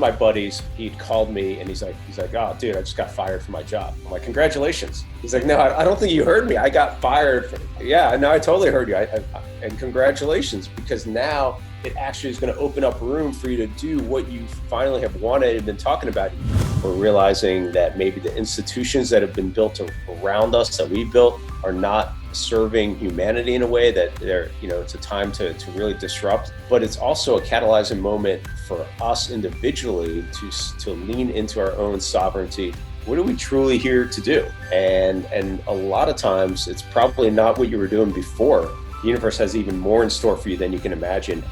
of my buddies, he'd called me and he's like, oh, dude, I just got fired from my job. I'm like, congratulations. He's like, no, I don't think you heard me. I got fired. Yeah, no, I totally heard you. And congratulations, because now it actually is going to open up room for you to do what you finally have wanted and been talking about. We're realizing that maybe the institutions that have been built around us, that we built, are not serving humanity in a way that it's a time to really disrupt. But it's also a catalyzing moment for us individually to lean into our own sovereignty. What are we truly here to do? And a lot of times it's probably not what you were doing before. The universe has even more in store for you than you can imagine.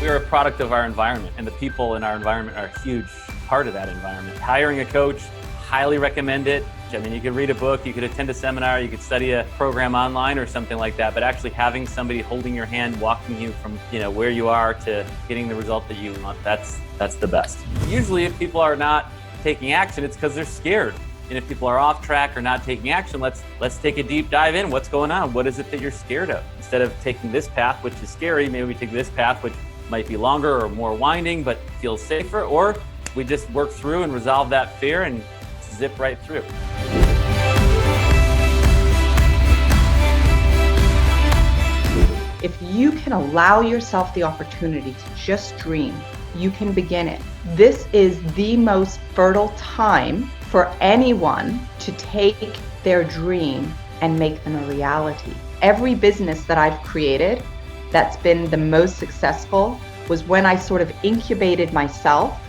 We're a product of our environment, and the people in our environment are a huge part of that environment. Hiring a coach, highly recommend it. I mean, you could read a book, you could attend a seminar, you could study a program online or something like that, but actually having somebody holding your hand, walking you from where you are to getting the result that you want, that's the best. Usually if people are not taking action, it's because they're scared. And if people are off track or not taking action, let's take a deep dive in. What's going on? What is it that you're scared of? Instead of taking this path, which is scary, maybe we take this path, which might be longer or more winding, but feels safer, or we just work through and resolve that fear and zip right through. If you can allow yourself the opportunity to just dream, you can begin it. This is the most fertile time for anyone to take their dream and make them a reality. Every business that I've created that's been the most successful was when I sort of incubated myself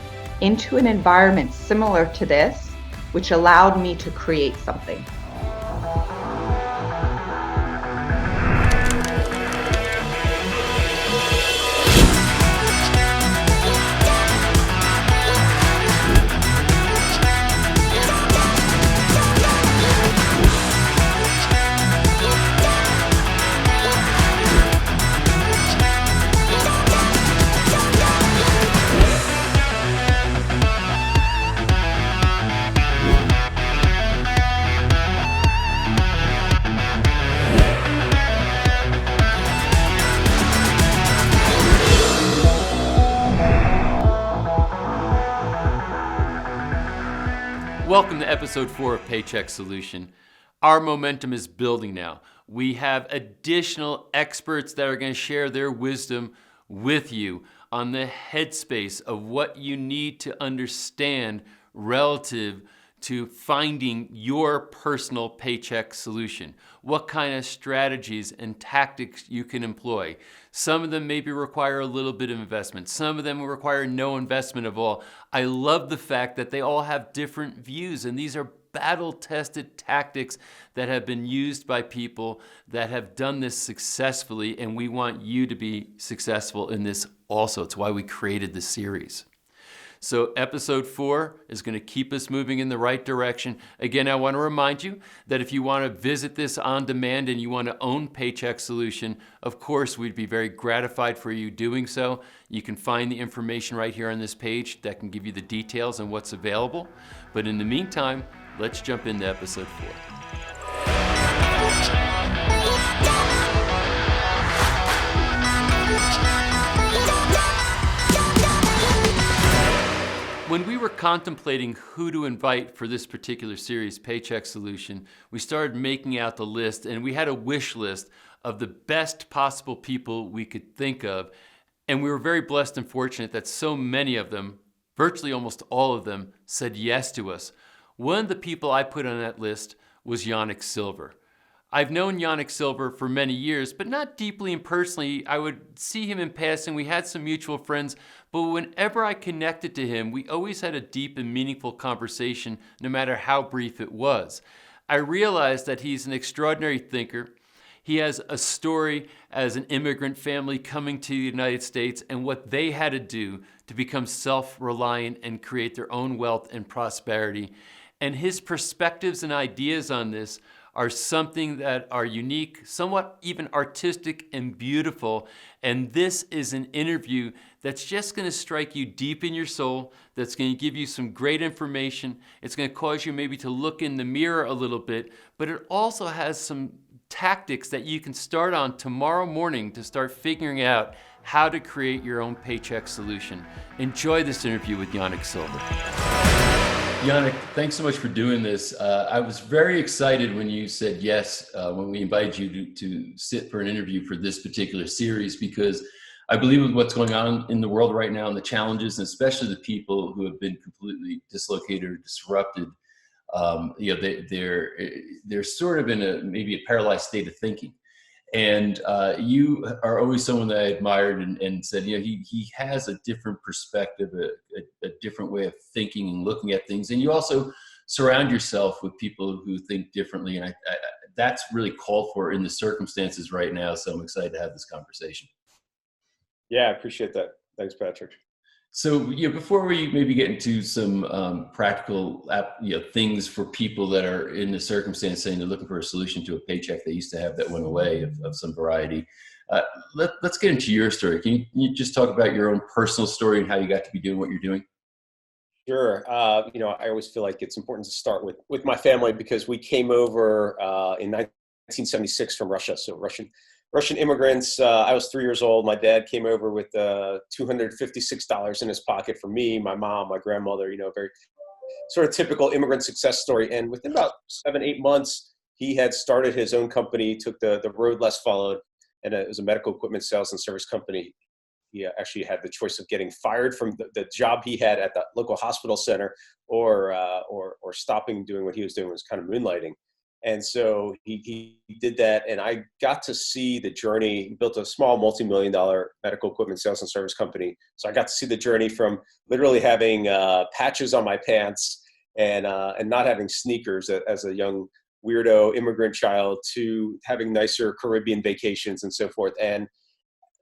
into an environment similar to this, which allowed me to create something. Welcome to episode 4 of Paycheck Solution. Our momentum is building now. We have additional experts that are going to share their wisdom with you on the headspace of what you need to understand relative to finding your personal paycheck solution. What kind of strategies and tactics you can employ. Some of them maybe require a little bit of investment. Some of them will require no investment at all. I love the fact that they all have different views, and these are battle-tested tactics that have been used by people that have done this successfully, and we want you to be successful in this also. It's why we created this series. So episode 4 is going to keep us moving in the right direction. Again, I want to remind you that if you want to visit this on demand and you want to own Paycheck Solution, of course, we'd be very gratified for you doing so. You can find the information right here on this page that can give you the details on what's available. But in the meantime, let's jump into episode 4. When we were contemplating who to invite for this particular series, Paycheck Solution, we started making out the list, and we had a wish list of the best possible people we could think of. And we were very blessed and fortunate that so many of them, virtually almost all of them, said yes to us. One of the people I put on that list was Yannick Silver. I've known Yannick Silver for many years, but not deeply and personally. I would see him in passing. We had some mutual friends, but whenever I connected to him, we always had a deep and meaningful conversation, no matter how brief it was. I realized that he's an extraordinary thinker. He has a story as an immigrant family coming to the United States and what they had to do to become self-reliant and create their own wealth and prosperity. And his perspectives and ideas on this are something that are unique, somewhat even artistic and beautiful. And this is an interview that's just going to strike you deep in your soul, that's going to give you some great information. It's going to cause you maybe to look in the mirror a little bit, but it also has some tactics that you can start on tomorrow morning to start figuring out how to create your own paycheck solution. Enjoy this interview with Yannick Silver. Yannick, thanks so much for doing this. I was very excited when you said yes, when we invited you to sit for an interview for this particular series, because I believe with what's going on in the world right now and the challenges, and especially the people who have been completely dislocated or disrupted, they're sort of in maybe a paralyzed state of thinking. And you are always someone that I admired and said, he has a different perspective, a different way of thinking and looking at things. And you also surround yourself with people who think differently. And that's really called for in the circumstances right now. So I'm excited to have this conversation. Yeah, I appreciate that. Thanks, Patrick. So, before we maybe get into some practical, things for people that are in the circumstance saying they're looking for a solution to a paycheck they used to have that went away of some variety, let's get into your story. Can you just talk about your own personal story and how you got to be doing what you're doing? Sure. I always feel like it's important to start with my family, because we came over in 1976 from Russia. So Russian immigrants. I was 3 years old. My dad came over with $256 in his pocket for me, my mom, my grandmother, very sort of typical immigrant success story. And within about 7-8 months, he had started his own company, took the road less followed, and it was a medical equipment sales and service company. He actually had the choice of getting fired from the job he had at the local hospital center, or stopping doing what he was doing, was kind of moonlighting. And so he did that, and I got to see the journey. He built a small multi-million-dollar medical equipment sales and service company. So I got to see the journey from literally having patches on my pants and not having sneakers as a young weirdo immigrant child, to having nicer Caribbean vacations and so forth. And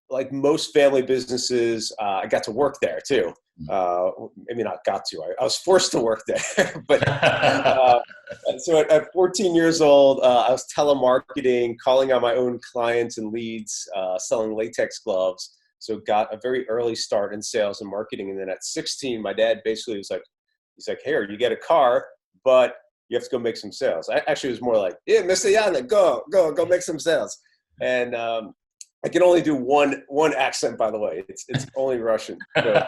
like most family businesses, I got to work there too. Maybe not got to, I was forced to work there. But so at 14 years old, I was telemarketing, calling on my own clients and leads, selling latex gloves. So got a very early start in sales and marketing. And then at 16, my dad basically was like, here, you get a car, but you have to go make some sales. Actually, it was more like, yeah, Mr. Yannick, go make some sales. And I can only do one accent, by the way. It's only Russian. So,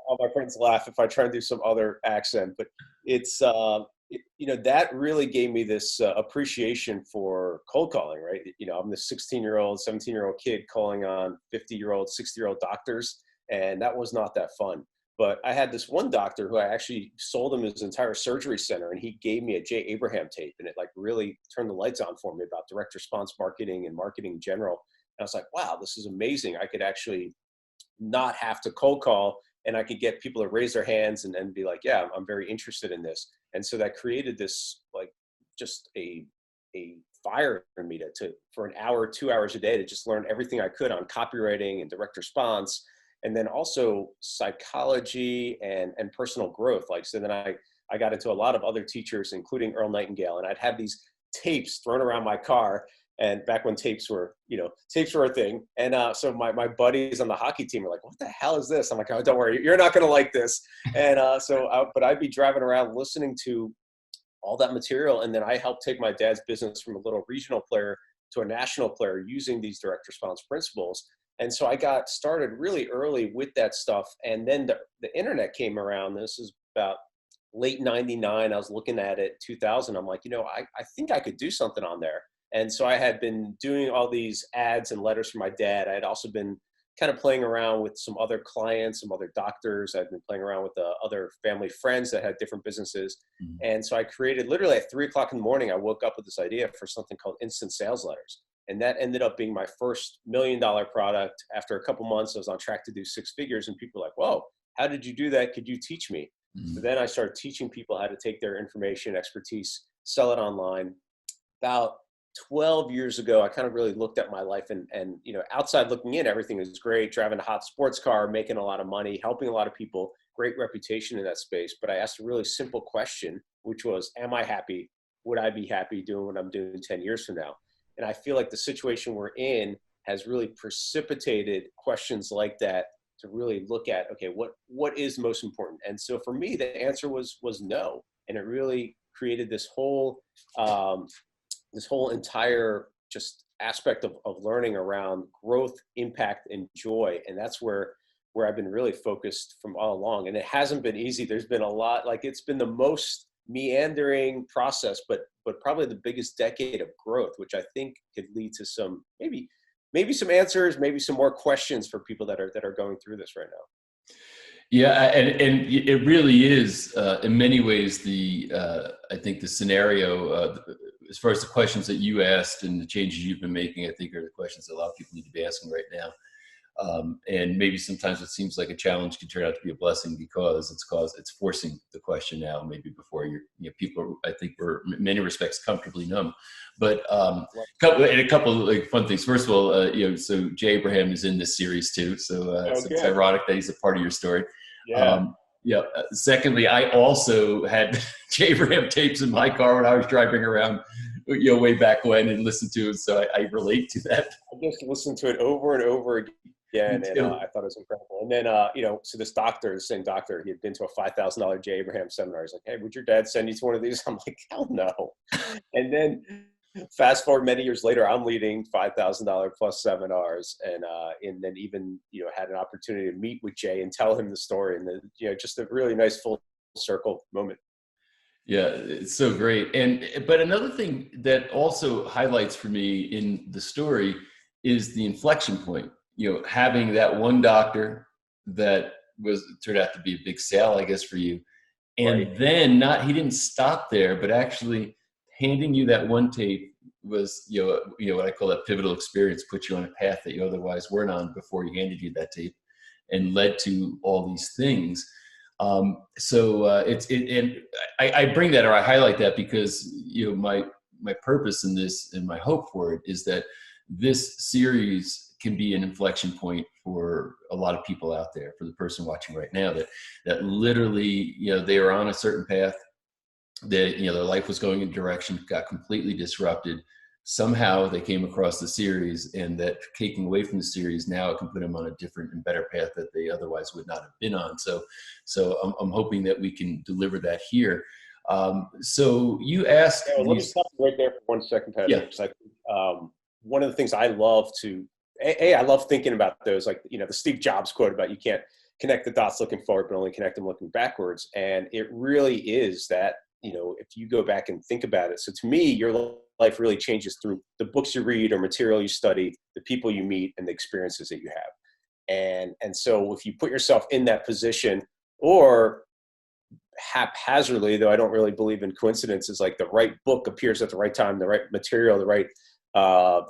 all my friends laugh if I try and do some other accent. But it's that really gave me this appreciation for cold calling, right? I'm the 16-year-old, 17-year-old kid calling on 50-year-old, 60-year-old doctors, and that was not that fun. But I had this one doctor who I actually sold him his entire surgery center, and he gave me a Jay Abraham tape, and it like really turned the lights on for me about direct response marketing and marketing in general. I was like, wow, this is amazing. I could actually not have to cold call, and I could get people to raise their hands and be like, yeah, I'm very interested in this. And so that created this, like, just a fire in me to for an hour, 2 hours a day, to just learn everything I could on copywriting and direct response, and then also psychology and personal growth. Like, so then I got into a lot of other teachers, including Earl Nightingale, and I'd have these tapes thrown around my car. And back when tapes were a thing. And so my buddies on the hockey team were like, what the hell is this? I'm like, oh, don't worry, you're not going to like this. And but I'd be driving around listening to all that material. And then I helped take my dad's business from a little regional player to a national player using these direct response principles. And so I got started really early with that stuff. And then the internet came around. This is about late 99. I was looking at it, 2000. I'm like, I think I could do something on there. And so I had been doing all these ads and letters for my dad. I had also been kind of playing around with some other clients, some other doctors. I'd been playing around with other family friends that had different businesses. Mm-hmm. And so I created, literally at 3:00 in the morning, I woke up with this idea for something called instant sales letters. And that ended up being my first $1 million product. After a couple months, I was on track to do 6 figures. And people were like, whoa, how did you do that? Could you teach me? Mm-hmm. So then I started teaching people how to take their information, expertise, sell it online. About 12 years ago, I kind of really looked at my life and outside looking in, everything was great, driving a hot sports car, making a lot of money, helping a lot of people, great reputation in that space. But I asked a really simple question, which was, am I happy? Would I be happy doing what I'm doing 10 years from now? And I feel like the situation we're in has really precipitated questions like that to really look at, okay, what is most important? And so for me, the answer was no. And it really created this whole entire just aspect of learning around growth, impact, and joy. And that's where I've been really focused from all along. And it hasn't been easy. There's been a lot, like it's been the most meandering process, but probably the biggest decade of growth, which I think could lead to some maybe some answers, maybe some more questions for people that are going through this right now. Yeah, and it really is in many ways I think the scenario as far as the questions that you asked and the changes you've been making, I think are the questions that a lot of people need to be asking right now. And maybe sometimes it seems like a challenge can turn out to be a blessing because it's forcing the question now. Maybe before people, I think, were in many respects comfortably numb. But a couple of like fun things. First of all, so Jay Abraham is in this series too. So it's ironic that he's a part of your story. Yeah. Secondly, I also had Jay Abraham tapes in my car when I was driving around, way back when, and listened to it. So I relate to that. I just listened to it over and over again, and I thought it was incredible. And then, so this doctor, the same doctor, he had been to a $5,000 Jay Abraham seminar. He's like, "Hey, would your dad send you to one of these?" I'm like, "Hell no." And then fast forward many years later, I'm leading $5,000 plus seminars, and then even had an opportunity to meet with Jay and tell him the story, and then just a really nice full circle moment. Yeah, it's so great. But another thing that also highlights for me in the story is the inflection point. Having that one doctor that turned out to be a big sale, I guess, for you, and Right. then he didn't stop there, but actually handing you that one tape was, what I call that pivotal experience, put you on a path that you otherwise weren't on before he handed you that tape, and led to all these things. And I bring that, or I highlight that because, my purpose in this and my hope for it is that this series can be an inflection point for a lot of people out there, for the person watching right now, that literally, they are on a certain path, that, their life was going in a direction, got completely disrupted. Somehow they came across the series, and that taking away from the series, now it can put them on a different and better path that they otherwise would not have been on. So I'm hoping that we can deliver that here. So you asked. Yeah, well, let me stop right there for 1 second, Patrick. Yeah. One of the things I love I love thinking about those, like, the Steve Jobs quote about you can't connect the dots looking forward, but only connect them looking backwards. And it really is that, if you go back and think about it. So to me, your life really changes through the books you read or material you study, the people you meet, and the experiences that you have. And so if you put yourself in that position, or haphazardly, though I don't really believe in coincidences, like the right book appears at the right time, the right material, the right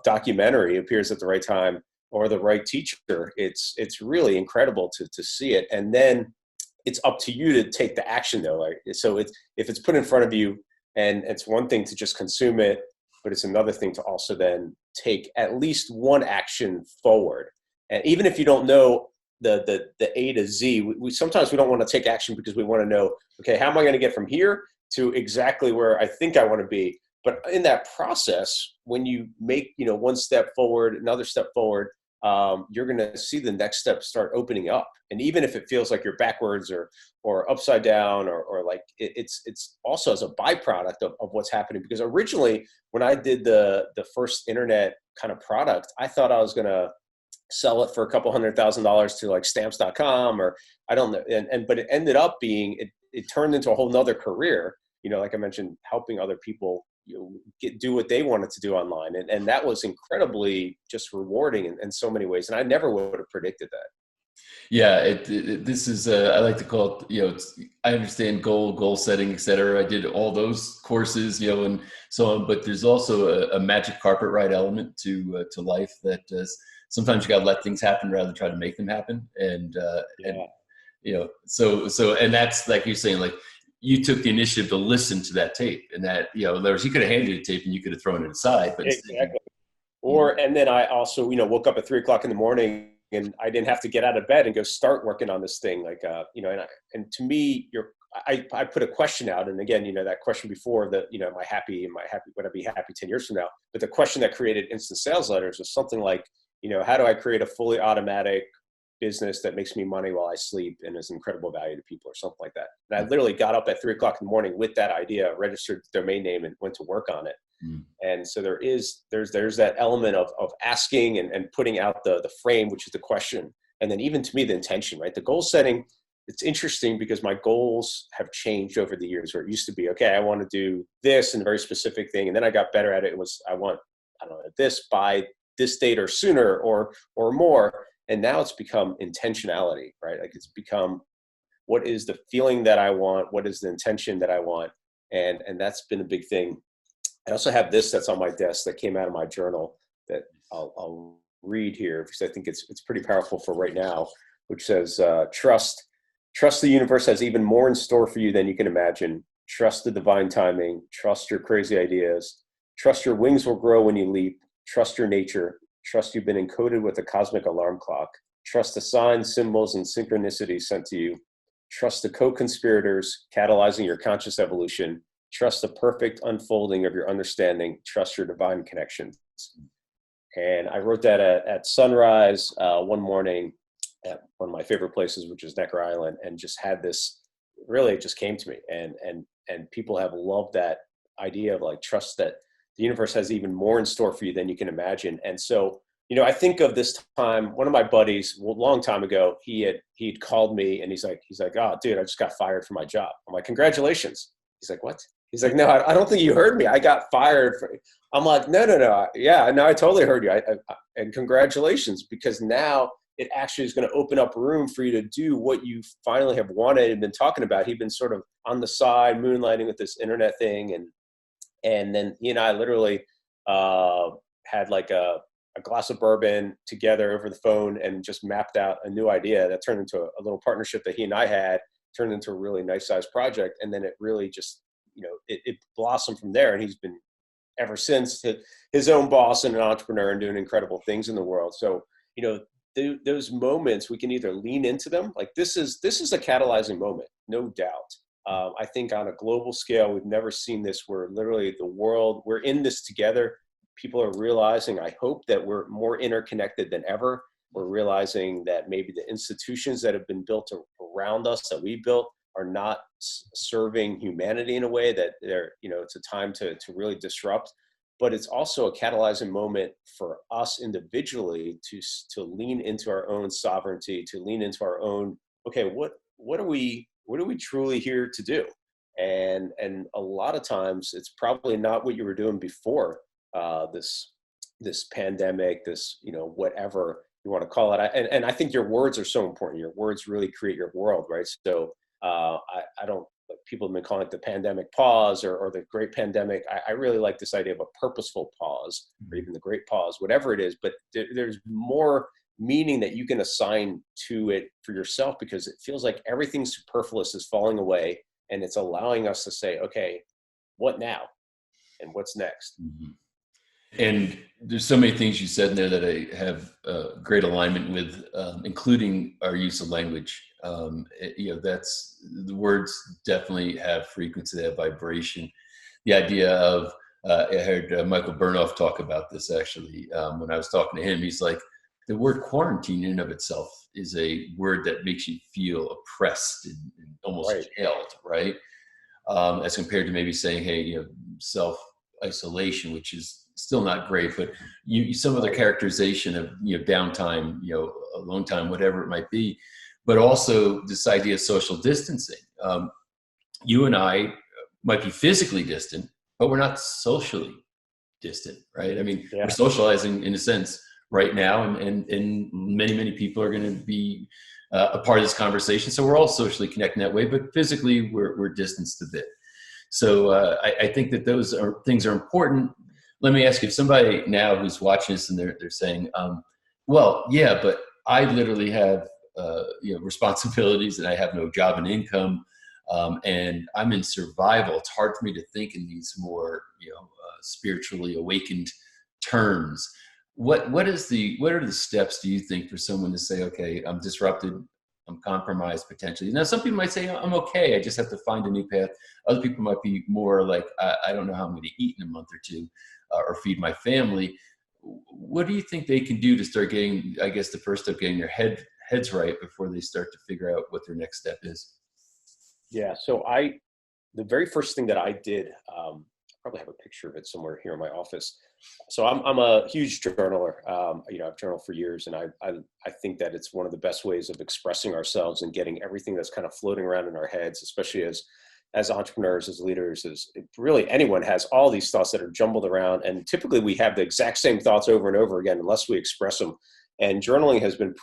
documentary appears at the right time, or the right teacher, it's really incredible to see it. And then it's up to you to take the action, though. So if it's put in front of you, and it's one thing to just consume it, but it's another thing to also then take at least one action forward. And even if you don't know the A to Z, we sometimes we don't want to take action because we want to know, okay, how am I going to get from here to exactly where I think I want to be? But in that process, when you make one step forward, another step forward, you're going to see the next step start opening up. And even if it feels like you're backwards or upside down, or like it's also as a byproduct of what's happening. Because originally, when I did the first internet kind of product, I thought I was going to sell it for a couple $100,000 to like stamps.com, or I don't know. But it ended up being, it turned into a whole nother career, like I mentioned, helping other people do what they wanted to do online. And that was incredibly just rewarding in so many ways. And I never would have predicted that. Yeah, this is, I like to call it, I understand goal setting, et cetera. I did all those courses, and so on, but there's also a magic carpet ride element to life that sometimes you got to let things happen rather than try to make them happen. And that's like you're saying, like, you took the initiative to listen to that tape, and that, he could have handed you the tape and you could have thrown it aside, but exactly. And then I also, woke up at 3:00 in the morning, and I didn't have to get out of bed and go start working on this thing. Like, and to me, I put a question out, and again, that question before that, am I happy? Would I be happy 10 years from now? But the question that created instant sales letters was something like, how do I create a fully automatic business that makes me money while I sleep and is incredible value to people, or something like that. And I literally got up at 3:00 in the morning with that idea, registered the domain name, and went to work on it. And so there's that element of asking and putting out the frame, which is the question. And then even to me, the intention, right? The goal setting, it's interesting because my goals have changed over the years, where it used to be, okay, I want to do this and a very specific thing. And then I got better at it. It was, I don't know, this by this date or sooner or more. And now it's become intentionality, right? Like it's become, what is the feeling that I want? What is the intention that I want? And that's been a big thing. I also have this that's on my desk that came out of my journal that I'll read here because I think it's pretty powerful for right now, which says, trust the universe has even more in store for you than you can imagine. Trust the divine timing. Trust your crazy ideas. Trust your wings will grow when you leap. Trust your nature. Trust you've been encoded with a cosmic alarm clock. Trust the signs, symbols, and synchronicities sent to you. Trust the co-conspirators catalyzing your conscious evolution. Trust the perfect unfolding of your understanding. Trust your divine connections. And I wrote that at sunrise one morning at one of my favorite places, which is Necker Island, and just had this, really, it just came to me. And people have loved that idea of like, trust that the universe has even more in store for you than you can imagine. And so, I think of this time, one of my buddies, a long time ago, he'd called me and he's like, oh, dude, I just got fired from my job. I'm like, congratulations. He's like, what? He's like, no, I don't think you heard me. I got fired. I'm like, no. Yeah, no, I totally heard you. And congratulations, because now it actually is going to open up room for you to do what you finally have wanted and been talking about. He'd been sort of on the side, moonlighting with this internet thing. And then he and I literally had like a glass of bourbon together over the phone and just mapped out a new idea that turned into a little partnership that he and I had, turned into a really nice sized project. And then it really just, it blossomed from there. And he's been ever since his own boss and an entrepreneur and doing incredible things in the world. So, those moments, we can either lean into them. Like this is a catalyzing moment, no doubt. I think on a global scale, we've never seen this, where literally the world, we're in this together. People are realizing, I hope, that we're more interconnected than ever. We're realizing that maybe the institutions that have been built around us, that we built, are not serving humanity in a way that it's a time to really disrupt. But it's also a catalyzing moment for us individually to lean into our own sovereignty, to lean into our own, okay, what are we truly here to do? And a lot of times it's probably not what you were doing before this pandemic, this, whatever you want to call it. And I think your words are so important. Your words really create your world, right? So I don't, people have been calling it the pandemic pause or the great pandemic. I really like this idea of a purposeful pause, or even the great pause, whatever it is. But there's more meaning that you can assign to it for yourself, because it feels like everything superfluous is falling away, and it's allowing us to say, okay, what now? And what's next? Mm-hmm. And there's so many things you said in there that I have great alignment with, including our use of language. That's, the words definitely have frequency, they have vibration. The idea of, I heard Michael Burnoff talk about this actually. When I was talking to him, he's like, the word quarantine in and of itself is a word that makes you feel oppressed and almost jailed, right? As compared to maybe saying, hey, self-isolation, which is still not great, but some other characterization of, downtime, alone time, whatever it might be, but also this idea of social distancing. You and I might be physically distant, but we're not socially distant, right? I mean, we're socializing in a sense right now, and many, many people are going to be a part of this conversation. So we're all socially connected that way, but physically we're distanced a bit. So I think that those things are important. Let me ask you, if somebody now who's watching this and they're saying, well, yeah, but I literally have responsibilities and I have no job and income, and I'm in survival. It's hard for me to think in these more spiritually awakened terms. What are the steps, do you think, for someone to say, okay, I'm disrupted, I'm compromised potentially? Now, some people might say, I'm okay, I just have to find a new path. Other people might be more like, I don't know how I'm going to eat in a month or two, or feed my family. What do you think they can do to start getting, I guess, the first step, getting their heads right before they start to figure out what their next step is? Yeah. So the very first thing that I did probably have a picture of it somewhere here in my office. So I'm a huge journaler. I've journaled for years, and I think that it's one of the best ways of expressing ourselves and getting everything that's kind of floating around in our heads, especially as entrepreneurs, as leaders, as really anyone has all these thoughts that are jumbled around. And typically we have the exact same thoughts over and over again, unless we express them. And journaling has been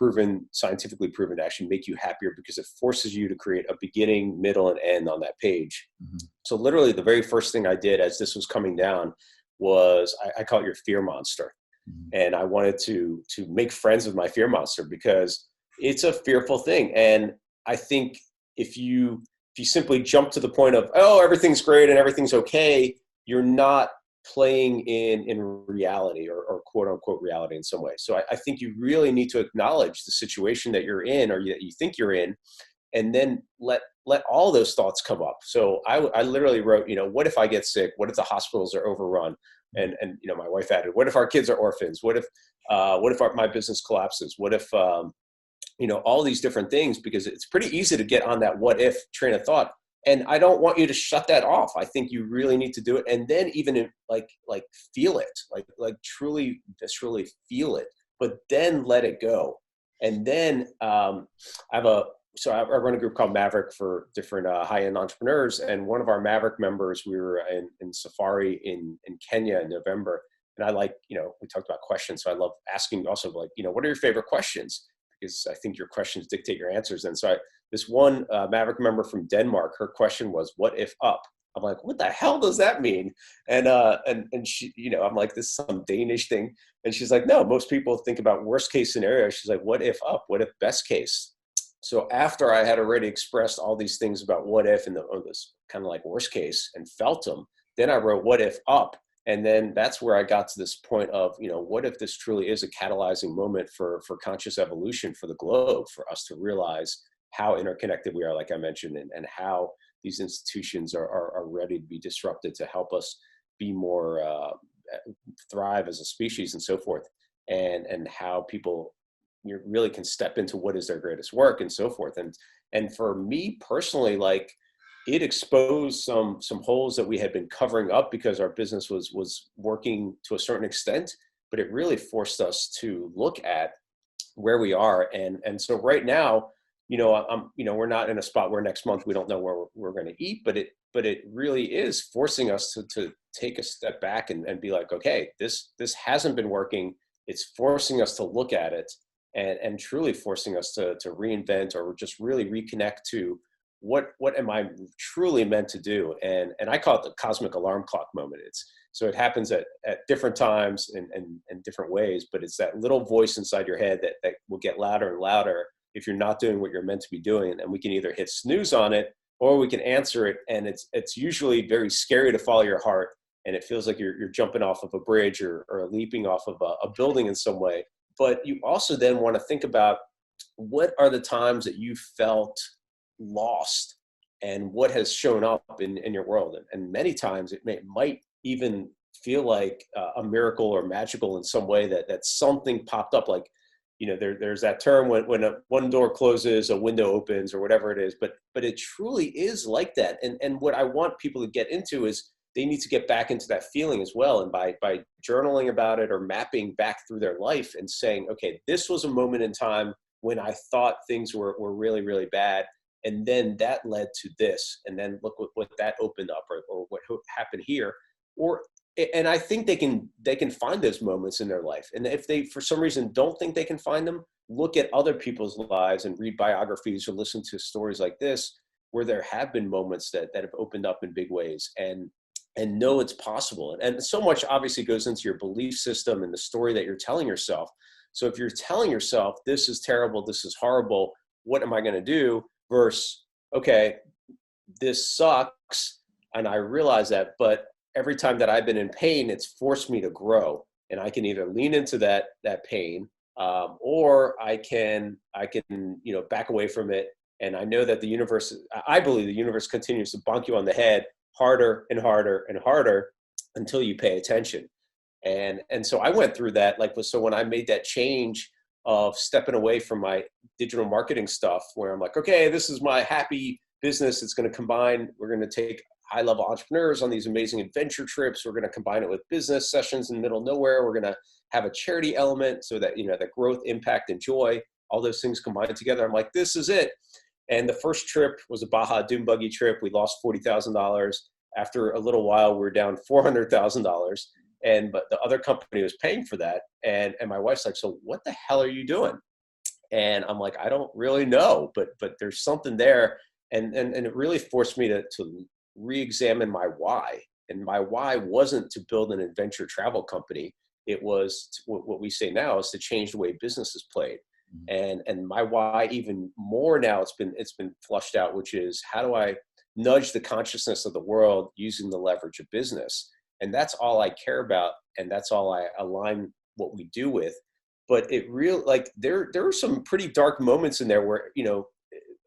scientifically proven to actually make you happier because it forces you to create a beginning, middle, and end on that page. Mm-hmm. So literally the very first thing I did as this was coming down was I call it your fear monster. Mm-hmm. And I wanted to make friends with my fear monster because it's a fearful thing. And I think if you simply jump to the point of, oh, everything's great and everything's okay, you're not playing in reality or quote unquote reality in some way. So I think you really need to acknowledge the situation that you're in or that you think you're in, and then let all those thoughts come up. So I literally wrote, what if I get sick? What if the hospitals are overrun? And my wife added, what if our kids are orphans? What if my business collapses? What if, all these different things, because it's pretty easy to get on that what if train of thought. And I don't want you to shut that off. I think you really need to do it. And then even like feel it, like truly viscerally feel it, but then let it go. And then I run a group called Maverick for different high-end entrepreneurs. And one of our Maverick members, we were in Safari in Kenya in November. And we talked about questions. So I love asking also what are your favorite questions? Because I think your questions dictate your answers. And so this one Maverick member from Denmark, her question was, what if up? I'm like, what the hell does that mean? And she, I'm like, this is some Danish thing. And she's like, no, most people think about worst case scenario. She's like, what if up? What if best case? So after I had already expressed all these things about what if and this kind of like worst case and felt them, then I wrote what if up. And then that's where I got to this point of, what if this truly is a catalyzing moment for conscious evolution for the globe, for us to realize how interconnected we are, like I mentioned, and how these institutions are ready to be disrupted to help us be more, thrive as a species and so forth, and how people really can step into what is their greatest work and so forth. And for me personally, it exposed some holes that we had been covering up because our business was working to a certain extent, but it really forced us to look at where we are. And so right now, we're not in a spot where next month we don't know where we're going to eat, but it really is forcing us to take a step back and be like, okay, this hasn't been working. It's forcing us to look at it and truly forcing us to reinvent or just really reconnect to what am I truly meant to do? And I call it the cosmic alarm clock moment. So it happens at different times and different ways, but it's that little voice inside your head that will get louder and louder if you're not doing what you're meant to be doing. And we can either hit snooze on it or we can answer it. And it's usually very scary to follow your heart. And it feels like you're jumping off of a bridge or leaping off of a building in some way. But you also then want to think about what are the times that you felt lost and what has shown up in your world. And many times it might even feel like a miracle or magical in some way that something popped up. Like, there's that term when one door closes, a window opens or whatever it is, but it truly is like that. And what I want people to get into is they need to get back into that feeling as well. And by journaling about it or mapping back through their life and saying, okay, this was a moment in time when I thought things were really, really bad. And then that led to this. And then look what that opened up or what happened here. And I think they can find those moments in their life. And if they, for some reason, don't think they can find them, look at other people's lives and read biographies or listen to stories like this, where there have been moments that have opened up in big ways and know it's possible. And so much obviously goes into your belief system and the story that you're telling yourself. So if you're telling yourself, this is terrible, this is horrible, what am I going to do? Versus, okay, this sucks. And I realize that, but every time that I've been in pain, it's forced me to grow. And I can either lean into that pain, or I can back away from it. And I know that I believe the universe continues to bonk you on the head harder and harder and harder until you pay attention. And so I went through that. So when I made that change of stepping away from my digital marketing stuff, where I'm like, okay, this is my happy business. It's going to combine. We're going to take high level entrepreneurs on these amazing adventure trips. We're going to combine it with business sessions in the middle of nowhere. We're going to have a charity element so that, that growth, impact, and joy, all those things combined together. I'm like, this is it. And the first trip was a Baja Dune buggy trip. We lost $40,000. After a little while, we were down $400,000. But the other company was paying for that. And my wife's like, so what the hell are you doing? And I'm like, I don't really know, but there's something there. And it really forced me to re-examine my why. And my why wasn't to build an adventure travel company. It was what we say now is to change the way business is played. And my why even more now, it's been flushed out, which is how do I nudge the consciousness of the world using the leverage of business? And that's all I care about. And that's all I align what we do with. But it really, like, there are some pretty dark moments in there where,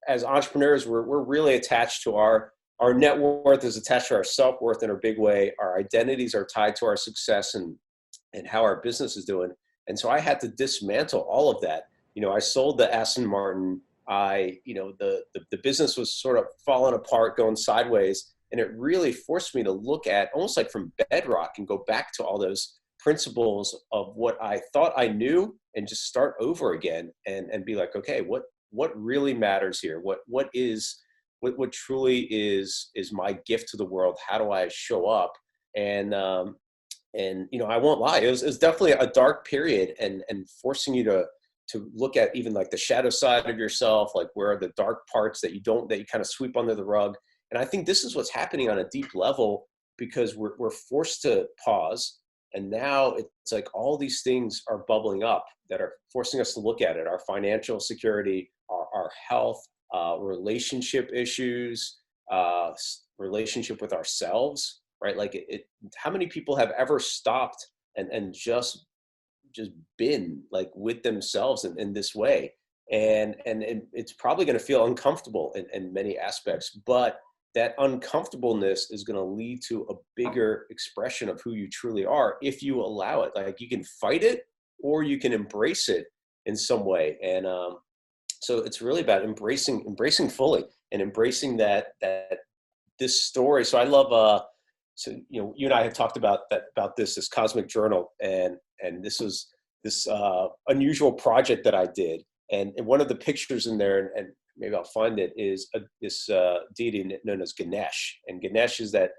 as entrepreneurs, we're really attached to our net worth is attached to our self-worth in a big way. Our identities are tied to our success and how our business is doing. And so I had to dismantle all of that. I sold the Aston Martin. The business was sort of falling apart, going sideways. And it really forced me to look at almost like from bedrock and go back to all those principles of what I thought I knew and just start over again and be like, okay, what really matters here? What truly is my gift to the world? How do I show up? And I won't lie, it was definitely a dark period and forcing you to look at even like the shadow side of yourself, like where are the dark parts that you kind of sweep under the rug. And I think this is what's happening on a deep level because we're forced to pause. And now it's like all these things are bubbling up that are forcing us to look at it. Our financial security, our health, relationship issues, relationship with ourselves, right? Like how many people have ever stopped and just been like with themselves in this way? And it's probably going to feel uncomfortable in many aspects, but that uncomfortableness is going to lead to a bigger expression of who you truly are if you allow it. Like you can fight it or you can embrace it in some way. And so it's really about embracing fully and embracing that this story. So I love you and I have talked about this cosmic journal, and this was this unusual project that I did. And one of the pictures in there, and maybe I'll find it, is this deity known as Ganesh. And Ganesh is that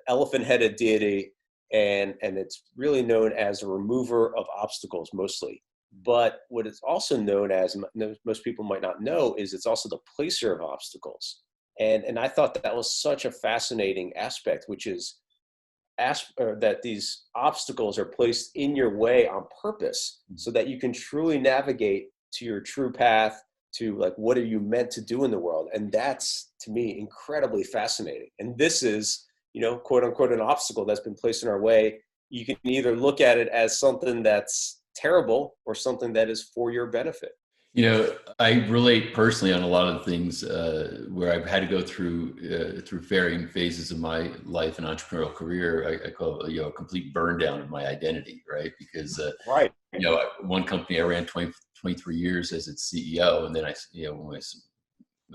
elephant-headed deity, and it's really known as a remover of obstacles mostly. But what it's also known as, most people might not know, is it's also the placer of obstacles. And I thought that was such a fascinating aspect, which is that these obstacles are placed in your way on purpose so that you can truly navigate to your true path, to like, what are you meant to do in the world? And that's, to me, incredibly fascinating. And this is, quote unquote, an obstacle that's been placed in our way. You can either look at it as something that's terrible or something that is for your benefit. I relate personally on a lot of things where I've had to go through varying phases of my life and entrepreneurial career. I call it, a complete burn down of my identity, right? Because, right. One company I ran 23 years as its CEO. And then when I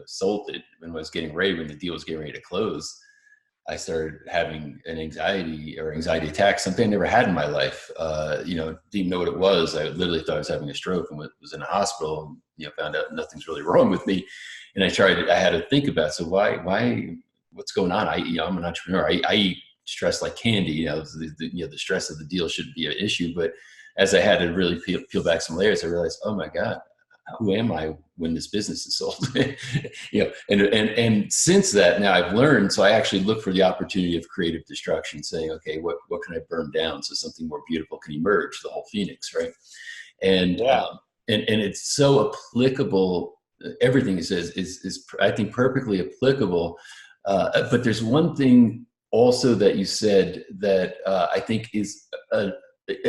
sold it, when the deal was getting ready to close, I started having an anxiety attack, something I never had in my life. Didn't know what it was. I literally thought I was having a stroke and was in a hospital and, found out nothing's really wrong with me. And I had to think about it. So why, what's going on? I'm an entrepreneur. I eat stress like candy, the stress of the deal shouldn't be an issue. But as I had to really peel back some layers, I realized, oh my God, who am I when this business is sold? And since that, now I've learned. So I actually look for the opportunity of creative destruction, saying, okay, what can I burn down so something more beautiful can emerge? The whole phoenix, right? And and it's so applicable. Everything it says is I think perfectly applicable. But there's one thing also that you said that I think is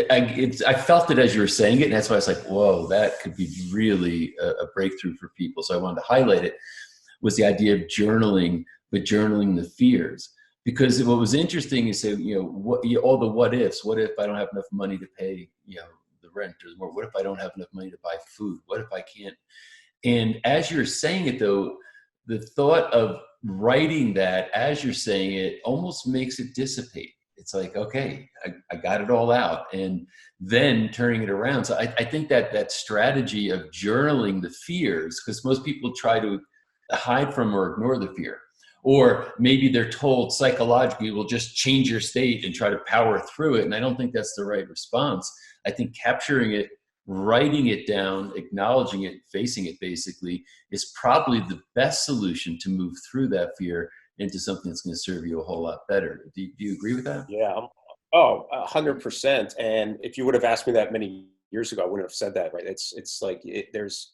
I felt it as you were saying it, and that's why I was like, whoa, that could be really a breakthrough for people. So I wanted to highlight it, was the idea of journaling, but journaling the fears. Because what was interesting is, all the what ifs. What if I don't have enough money to pay, the rent? Or what if I don't have enough money to buy food? What if I can't? And as you're saying it, though, the thought of writing that as you're saying it almost makes it dissipate. It's like, okay, I got it all out, and then turning it around. So I think that strategy of journaling the fears, because most people try to hide from or ignore the fear, or maybe they're told psychologically, will just change your state and try to power through it. And I don't think that's the right response. I think capturing it, writing it down, acknowledging it, facing it basically is probably the best solution to move through that fear into something that's going to serve you a whole lot better. Do you agree with that? Yeah. Oh, 100%. And if you would have asked me that many years ago, I wouldn't have said that, right? It's like there's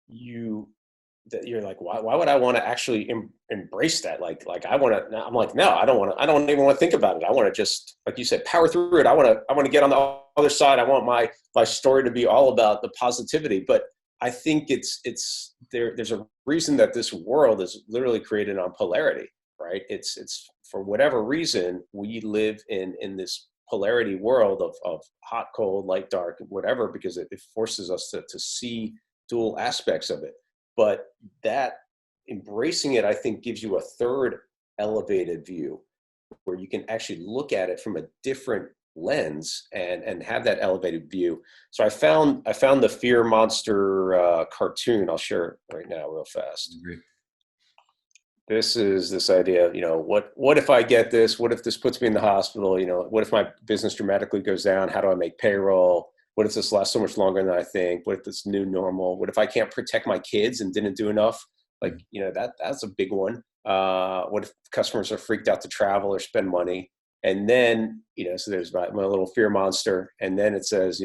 you that you're like, why would I want to actually embrace that? Like I want to. I'm like, no, I don't want to. I don't even want to think about it. I want to just, like you said, power through it. I want to get on the other side. I want my story to be all about the positivity. But I think there's a reason that this world is literally created on polarity, right? It's for whatever reason we live in this polarity world of hot, cold, light, dark, whatever, because it forces us to see dual aspects of it. But that embracing it, I think, gives you a third elevated view where you can actually look at it from a different lens and have that elevated view. So I found the Fear Monster cartoon. I'll share it right now real fast. Agree. This is this idea of, what if I get this? What if this puts me in the hospital? What if my business dramatically goes down? How do I make payroll? What if this lasts so much longer than I think? What if this new normal? What if I can't protect my kids and didn't do enough? Like, that's a big one. What if customers are freaked out to travel or spend money? And then, so there's my little fear monster. And then it says,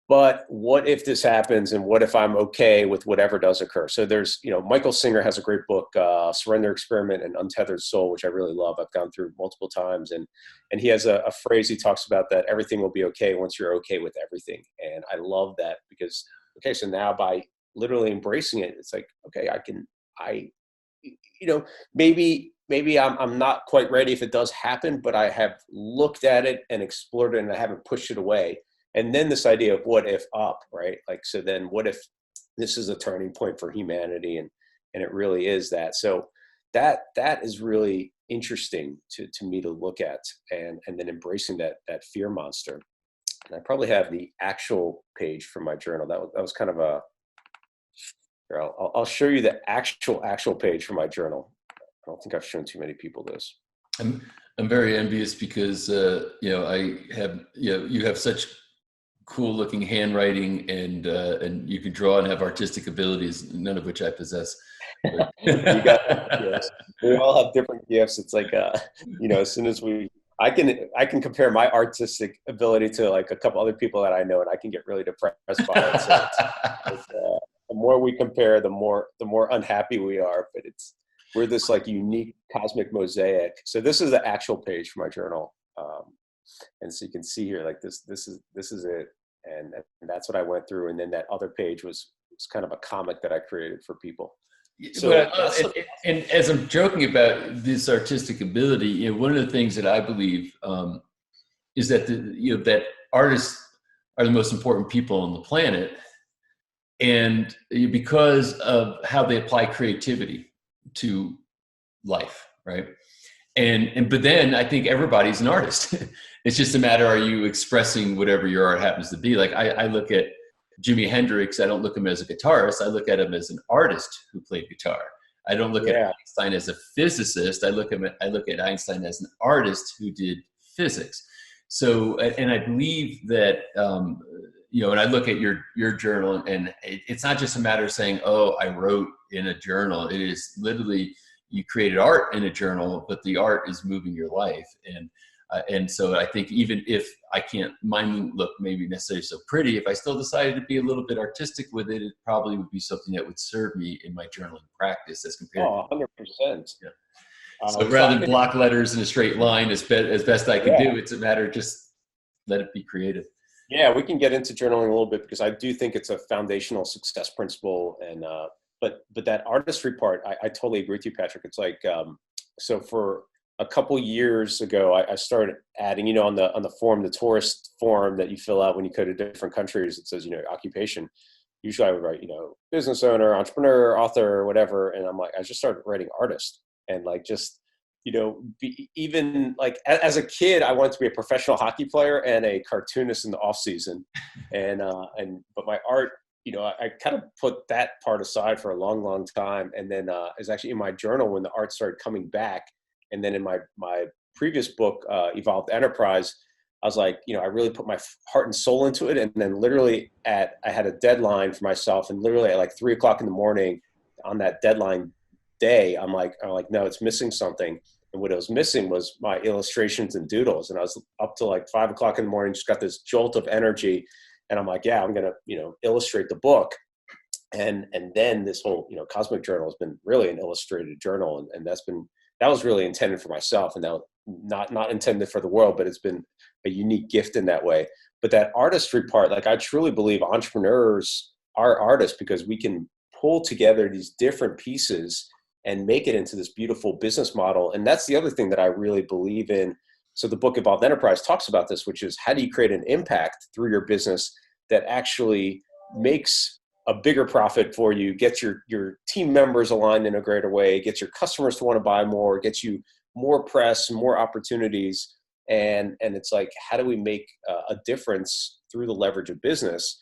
but what if this happens, and what if I'm okay with whatever does occur? So there's, Michael Singer has a great book, Surrender Experiment and Untethered Soul, which I really love. I've gone through multiple times. And he has a phrase he talks about, that everything will be okay once you're okay with everything. And I love that because, okay, so now by literally embracing it, it's like, okay, maybe I'm not quite ready if it does happen, but I have looked at it and explored it and I haven't pushed it away. And then this idea of what if up, right? Like, so then what if this is a turning point for humanity, and it really is that. So that is really interesting to me to look at, and then embracing that fear monster. And I probably have the actual page from my journal. That was kind of a, here, I'll show you the actual page from my journal. I don't think I've shown too many people this. I'm very envious because I have you have such cool looking handwriting, and you can draw and have artistic abilities, none of which I possess. You got gifts. We all have different gifts. It's like as soon as I can compare my artistic ability to like a couple other people that I know, and I can get really depressed by it. So the more we compare, the more unhappy we are. But we're this like unique cosmic mosaic. So this is the actual page for my journal, and so you can see here, like this is it, and that's what I went through. And then that other page was kind of a comic that I created for people. So, and as I'm joking about this artistic ability, one of the things that I believe is that that artists are the most important people on the planet, and because of how they apply creativity to life, right? But then I think everybody's an artist. It's just a matter, are you expressing whatever your art happens to be? Like I look at Jimi Hendrix, I don't look at him as a guitarist. I look at him as an artist who played guitar. I don't look at Einstein as a physicist. I look at Einstein as an artist who did physics. So, and I believe that, and I look at your journal, and it's not just a matter of saying, oh, I wrote in a journal. It is literally, you created art in a journal, but the art is moving your life. And so I think even if mine look maybe necessarily so pretty, if I still decided to be a little bit artistic with it, it probably would be something that would serve me in my journaling practice as compared to 100%. Yeah. So rather than block letters in a straight line as best I can do, it's a matter of just let it be creative. Yeah, we can get into journaling a little bit because I do think it's a foundational success principle. And but that artistry part, I totally agree with you, Patrick. It's like so for a couple years ago, I started adding, on the form, the tourist form that you fill out when you go to different countries, it says, occupation. usually I would write, business owner, entrepreneur, author, whatever. And I'm like, I just started writing artist, and like, just, even like as a kid, I wanted to be a professional hockey player and a cartoonist in the off season. But my art, I kind of put that part aside for a long, long time. And then it was actually in my journal when the art started coming back. And then in my previous book, Evolved Enterprise, I was like, I really put my heart and soul into it. And then literally I had a deadline for myself, and literally at like 3:00 in the morning on that deadline day, I'm like, no, it's missing something. And what it was missing was my illustrations and doodles. And I was up to like 5:00 in the morning, just got this jolt of energy. And I'm like, yeah, I'm going to, illustrate the book. And then this whole, Cosmic Journal has been really an illustrated journal. And that was really intended for myself, and now not intended for the world, but it's been a unique gift in that way. But that artistry part, like, I truly believe entrepreneurs are artists, because we can pull together these different pieces and make it into this beautiful business model. And that's the other thing that I really believe in. So the book Evolved Enterprise talks about this, which is how do you create an impact through your business that actually makes a bigger profit for you, gets your team members aligned in a greater way, gets your customers to want to buy more, gets you more press, more opportunities. And it's like, how do we make a difference through the leverage of business?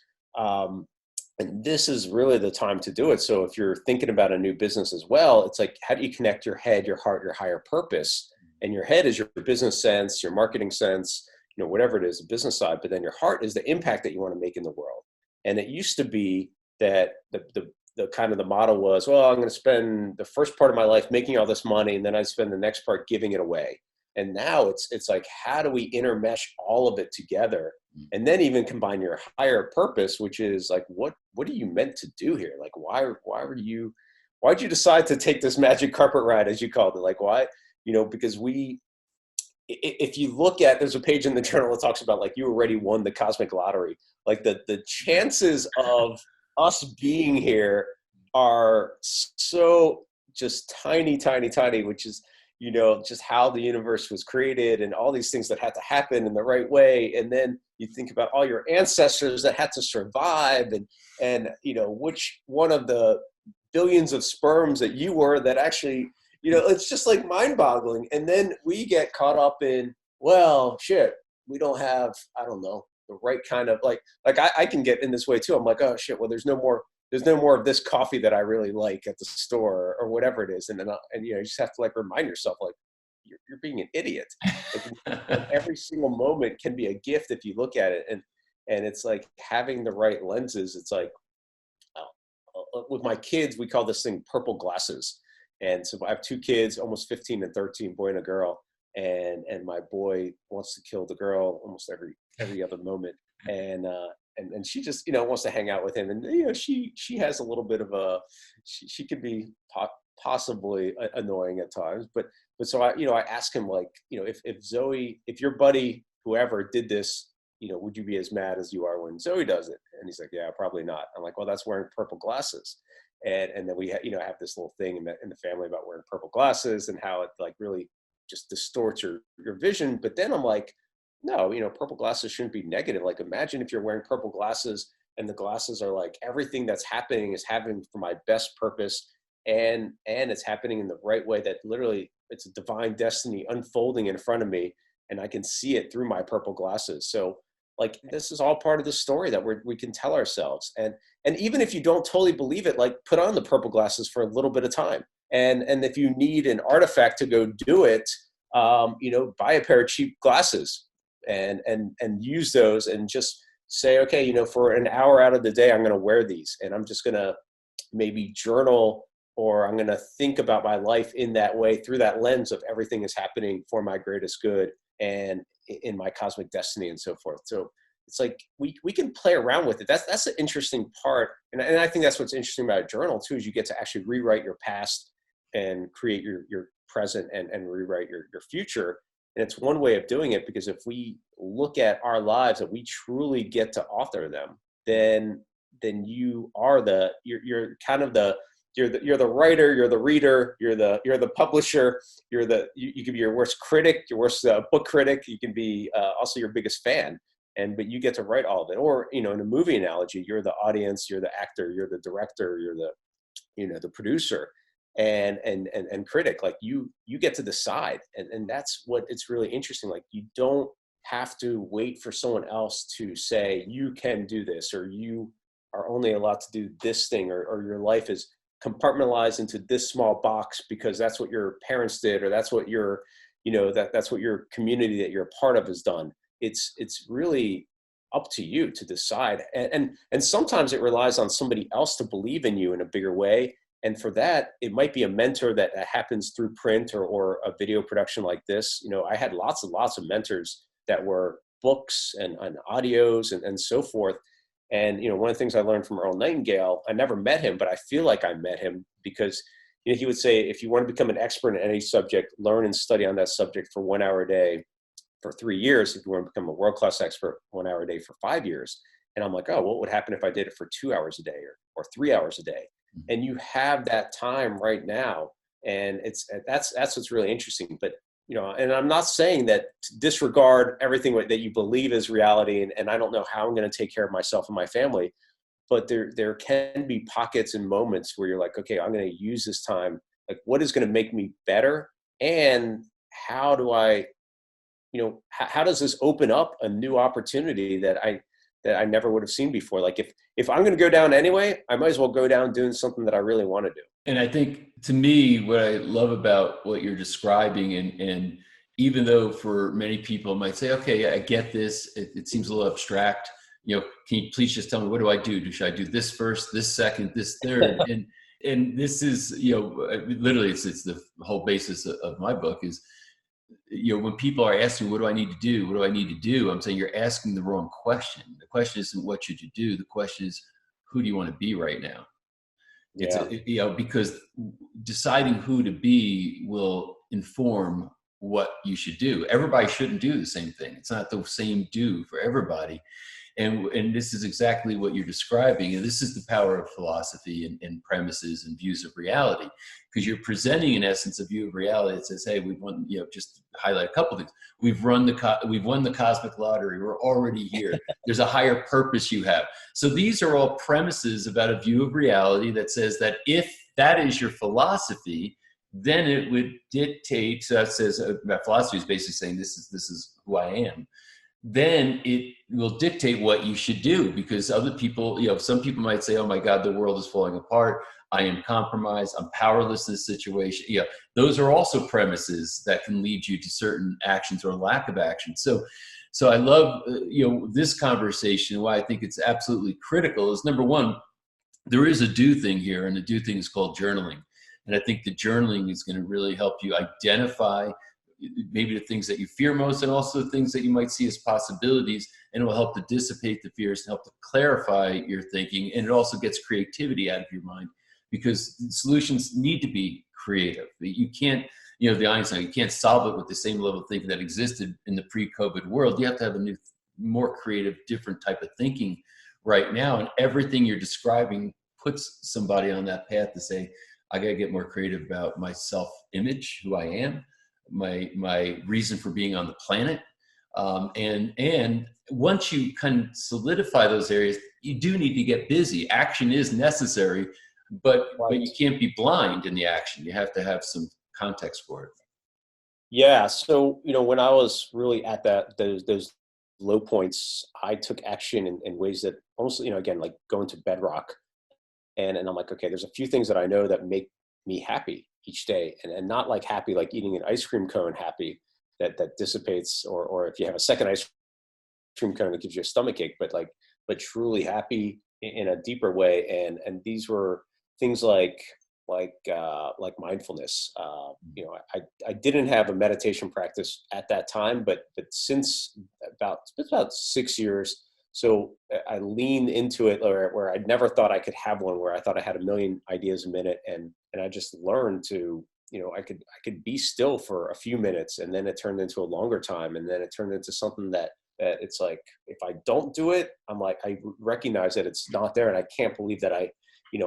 And this is really the time to do it. So if you're thinking about a new business as well, it's like, how do you connect your head, your heart, your higher purpose? And your head is your business sense, your marketing sense, whatever it is, the business side. But then your heart is the impact that you want to make in the world. And it used to be that the kind of the model was, well, I'm going to spend the first part of my life making all this money, and then I spend the next part giving it away. And now it's like, how do we intermesh all of it together? And then even combine your higher purpose, which is like, what are you meant to do here? Like, why'd you decide to take this magic carpet ride, as you called it? Like, why? Because if you look at, there's a page in the journal that talks about, like, you already won the cosmic lottery. Like, the chances of us being here are so just tiny, which is, just how the universe was created and all these things that had to happen in the right way. And then you think about all your ancestors that had to survive, and which one of the billions of sperms that you were that actually, it's just like mind boggling. And then we get caught up in, well, shit, we don't have, I don't know, the right kind of like I can get in this way too. I'm like, oh shit, well, there's no more of this coffee that I really like at the store, or whatever it is. And then, you just have to like remind yourself, like, you're being an idiot. Like, every single moment can be a gift if you look at it. And it's like having the right lenses. It's like, with my kids, we call this thing purple glasses. And so I have two kids, almost 15 and 13, boy and a girl. And my boy wants to kill the girl almost every other moment. And she just, wants to hang out with him. And, she has a little bit of she could be possibly annoying at times, but so I ask him, like, if your buddy, whoever did this, would you be as mad as you are when Zoe does it? And he's like, yeah, probably not. I'm like, well, that's wearing purple glasses. And then we have this little thing in the family about wearing purple glasses and how it like really just distorts your vision. But then I'm like, no, purple glasses shouldn't be negative. Like, imagine if you're wearing purple glasses and the glasses are like, everything that's happening is happening for my best purpose. And it's happening in the right way, that literally it's a divine destiny unfolding in front of me, and I can see it through my purple glasses. So like, this is all part of the story that we can tell ourselves. And even if you don't totally believe it, like, put on the purple glasses for a little bit of time. And if you need an artifact to go do it, buy a pair of cheap glasses and use those, and just say, okay, for an hour out of the day, I'm going to wear these, and I'm just going to maybe journal, or I'm going to think about my life in that way, through that lens of everything is happening for my greatest good and in my cosmic destiny and so forth. So it's like, we can play around with it. That's the interesting part. And I think that's what's interesting about a journal too, is you get to actually rewrite your past and create your present and rewrite your future. And it's one way of doing it, because if we look at our lives and we truly get to author them, then you are you're kind of you're the writer, you're the reader, you're the publisher, you can be your worst critic, your worst book critic. You can be also your biggest fan. but you get to write all of it. Or, in a movie analogy, you're the audience, you're the actor, you're the director, you're the producer and critic. Like you get to decide. And that's what it's really interesting. Like you don't have to wait for someone else to say, you can do this, or you are only allowed to do this thing, or your life is compartmentalized into this small box because that's what your parents did, or that's what your, that's what your community that you're a part of has done. It's really up to you to decide. And sometimes it relies on somebody else to believe in you in a bigger way. And for that, it might be a mentor that happens through print or a video production like this. I had lots of mentors that were books and audios and so forth. And, one of the things I learned from Earl Nightingale, I never met him, but I feel like I met him because, he would say, if you want to become an expert in any subject, learn and study on that subject for 1 hour a day for 3 years. If you want to become a world-class expert, 1 hour a day for 5 years. And I'm like, oh, what would happen if I did it for 2 hours a day or 3 hours a day? And you have that time right now. And that's what's really interesting. But, and I'm not saying that to disregard everything that you believe is reality. And I don't know how I'm going to take care of myself and my family. But there can be pockets and moments where you're like, okay, I'm going to use this time. Like, what is going to make me better? And how do I, how does this open up a new opportunity that I never would have seen before? Like if I'm going to go down anyway, I might as well go down doing something that I really want to do. And I think, to me, what I love about what you're describing, and even though for many people might say, okay, I get this, it seems a little abstract. Can you please just tell me, what do I do? Should I do this first, this second, this third? and this is, literally it's the whole basis of my book is, when people are asking, what do I need to do? What do I need to do? I'm saying you're asking the wrong question. The question isn't what should you do? The question is, who do you want to be right now? Yeah. Because deciding who to be will inform what you should do. Everybody shouldn't do the same thing. It's not the same do for everybody. And this is exactly what you're describing. And this is the power of philosophy and premises and views of reality, because you're presenting, in essence, a view of reality that says, hey, we've won, just to highlight a couple of things. We've won the cosmic lottery. We're already here. There's a higher purpose you have. So these are all premises about a view of reality that says that if that is your philosophy, then it would dictate. So that says that philosophy is basically saying this is who I am. Then it will dictate what you should do, because other people, some people might say, oh my God, the world is falling apart. I am compromised. I'm powerless in this situation. Those are also premises that can lead you to certain actions or lack of action. So I love, this conversation. Why I think it's absolutely critical is, number one, there is a do thing here, and the do thing is called journaling. And I think the journaling is going to really help you identify maybe the things that you fear most, and also the things that you might see as possibilities, and it will help to dissipate the fears and help to clarify your thinking. And it also gets creativity out of your mind, because solutions need to be creative. You can't, the Einstein, you can't solve it with the same level of thinking that existed in the pre-COVID world. You have to have a new, more creative, different type of thinking right now. And everything you're describing puts somebody on that path to say, I got to get more creative about my self-image, who I am, my reason for being on the planet. And once you kind of solidify those areas, you do need to get busy. Action is necessary, but you can't be blind in the action. You have to have some context for it. Yeah. So, when I was really at those low points, I took action in ways that almost, again, like going to bedrock. And I'm like, okay, there's a few things that I know that make me happy each day, and not like happy, like eating an ice cream cone happy that dissipates, or if you have a second ice cream cone that gives you a stomach ache, but truly happy in a deeper way. And these were things like mindfulness. I didn't have a meditation practice at that time, but since about 6 years, so I leaned into it where I never thought I could have one, where I thought I had a million ideas a minute. And I just learned to, I could be still for a few minutes, and then it turned into a longer time. And then it turned into something that it's like, if I don't do it, I'm like, I recognize that it's not there. And I can't believe that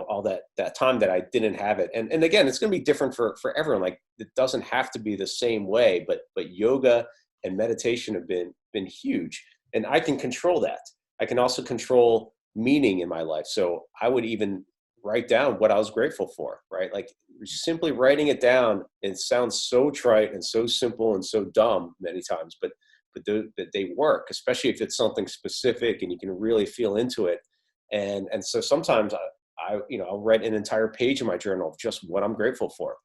all that time that I didn't have it. And again, it's going to be different for everyone. Like, it doesn't have to be the same way, but yoga and meditation have been huge. And I can control that. I can also control meaning in my life. So I would even write down what I was grateful for, right? Like simply writing it down. It sounds so trite and so simple and so dumb many times, but they work, especially if it's something specific and you can really feel into it. And so sometimes I'll write an entire page in my journal of just what I'm grateful for.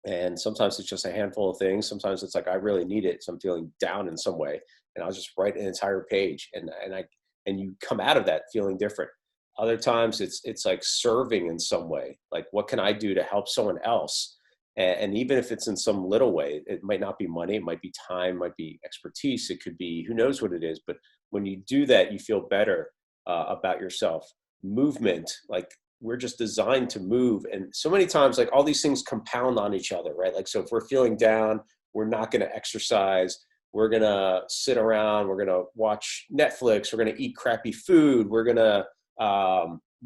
And sometimes it's just a handful of things. Sometimes it's like I really need it, so I'm feeling down in some way, and I'll just write an entire page, and you come out of that feeling different. Other times it's like serving in some way, like what can I do to help someone else? And even if it's in some little way, it might not be money, it might be time, might be expertise, it could be who knows what it is. But when you do that, you feel better about yourself. Movement, like we're just designed to move, and so many times like all these things compound on each other, right? Like, so if we're feeling down, we're not going to exercise, we're going to sit around, we're going to watch Netflix, we're going to eat crappy food, we're going to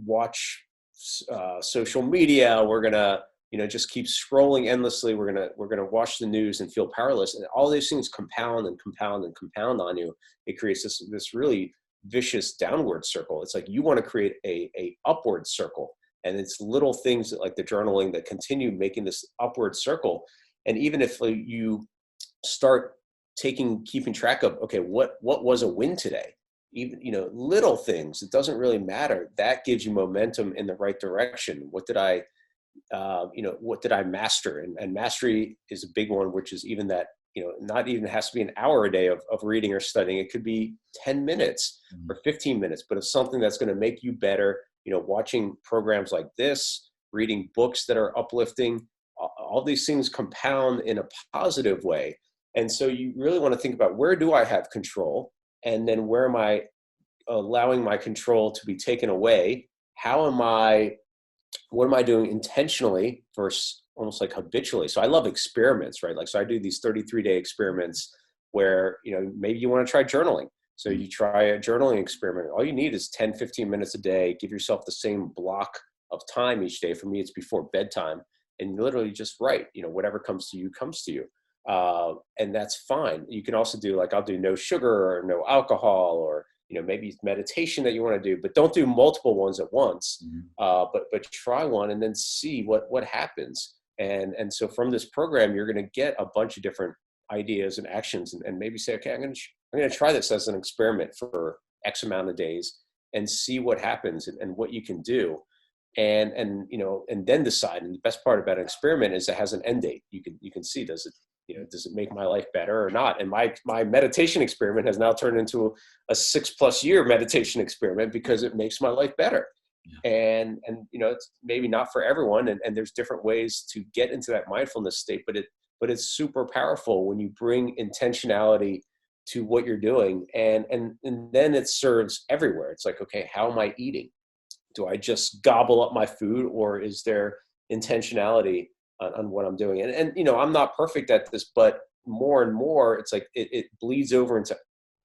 watch social media, we're going to just keep scrolling endlessly, we're going to watch the news and feel powerless, and all these things compound and compound and compound on you. It creates this really vicious downward circle. It's like you want to create a upward circle, and it's little things that, like the journaling, that continue making this upward circle. And even if you start keeping track of, okay, what was a win today, even little things, it doesn't really matter, that gives you momentum in the right direction. What did I master? And mastery is a big one, which is even that, not even has to be an hour a day of reading or studying. It could be 10 minutes or 15 minutes, but it's something that's going to make you better. Watching programs like this, reading books that are uplifting, all these things compound in a positive way. And so you really want to think about, where do I have control? And then where am I allowing my control to be taken away? What am I doing intentionally versus almost like habitually? So I love experiments, right? Like, so I do these 33-day experiments where, maybe you want to try journaling. So you try a journaling experiment. All you need is 10, 15 minutes a day. Give yourself the same block of time each day. For me, it's before bedtime. And you literally just write, whatever comes to you, comes to you. And that's fine. You can also do, like, I'll do no sugar or no alcohol, or maybe it's meditation that you want to do, but don't do multiple ones at once. But try one and then see what happens. And so from this program, you're going to get a bunch of different ideas and actions, and maybe say, okay, I'm going to try this as an experiment for X amount of days and see what happens and what you can do. And then decide. And the best part about an experiment is it has an end date. You can see, does it make my life better or not? And my meditation experiment has now turned into a 6+ year meditation experiment because it makes my life better. Yeah. And it's maybe not for everyone, and there's different ways to get into that mindfulness state, but it's super powerful when you bring intentionality to what you're doing, and then it serves everywhere. It's like, okay, how am I eating? Do I just gobble up my food, or is there intentionality on what I'm doing? And I'm not perfect at this, but more and more, it's like it bleeds over into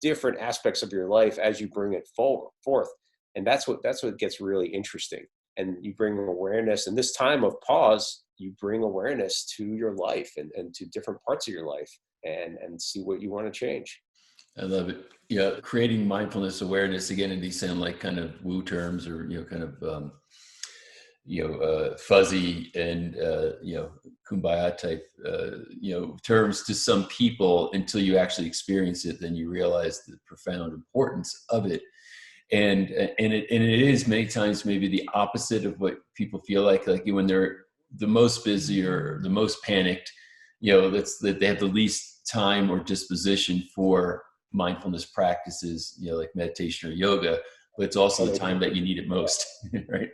different aspects of your life as you bring it forth. And that's what gets really interesting. And you bring awareness, and this time of pause, you bring awareness to your life and to different parts of your life, and see what you want to change. I love it. Yeah, creating mindfulness awareness, again, these sound like kind of woo terms, or kind of fuzzy and kumbaya type terms to some people, until you actually experience it, then you realize the profound importance of it. And it is many times maybe the opposite of what people feel like when they're the most busy or the most panicked, that they have the least time or disposition for mindfulness practices, like meditation or yoga, but it's also the time that you need it most, right?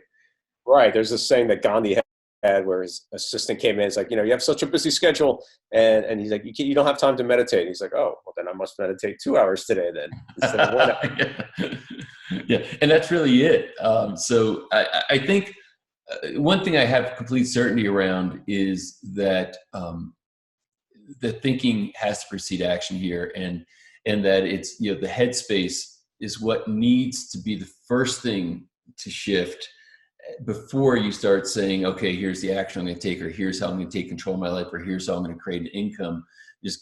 Right. There's this saying that Gandhi had where his assistant came in. He's like, you have such a busy schedule. And he's like, you don't have time to meditate. He's like, oh, well, then I must meditate 2 hours today then, instead of 1 hour. Yeah. And that's really it. So I think one thing I have complete certainty around is that the thinking has to precede action here, and that it's, the headspace is what needs to be the first thing to shift before you start saying, okay, here's the action I'm going to take, or here's how I'm going to take control of my life, or here's how I'm going to create an income. This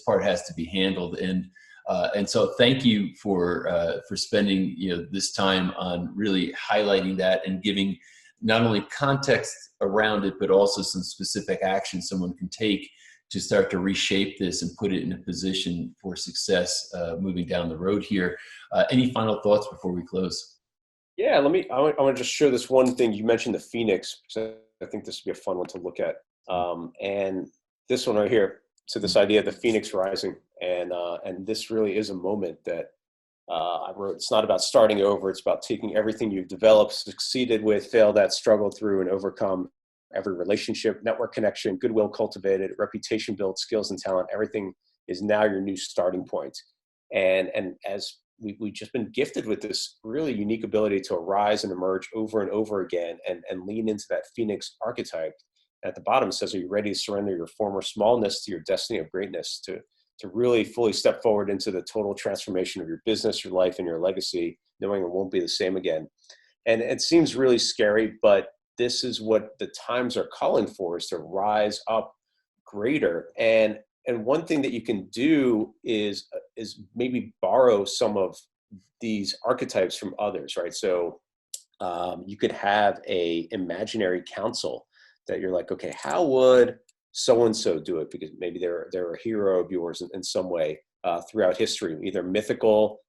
part has to be handled. And And so thank you for spending this time on really highlighting that and giving not only context around it, but also some specific action someone can take to start to reshape this and put it in a position for success moving down the road here. Any final thoughts before we close? Yeah, I want to just share this one thing. You mentioned the Phoenix, because I think this would be a fun one to look at. And this one right here. So this idea of the Phoenix rising, and this really is a moment that I wrote. It's not about starting over. It's about taking everything you've developed, succeeded with, failed at, struggled through, and overcome. Every relationship, network connection, goodwill cultivated, reputation built, skills and talent. Everything is now your new starting point. And as we've just been gifted with this really unique ability to arise and emerge over and over again, and lean into that Phoenix archetype. At the bottom it says, are you ready to surrender your former smallness to your destiny of greatness, to really fully step forward into the total transformation of your business, your life, and your legacy, knowing it won't be the same again. And it seems really scary, but this is what the times are calling for, is to rise up greater. And one thing that you can do is maybe borrow some of these archetypes from others, right? So you could have a imaginary counsel that you're like, okay, how would so-and-so do it? Because maybe they're a hero of yours in some way throughout history, either mythical,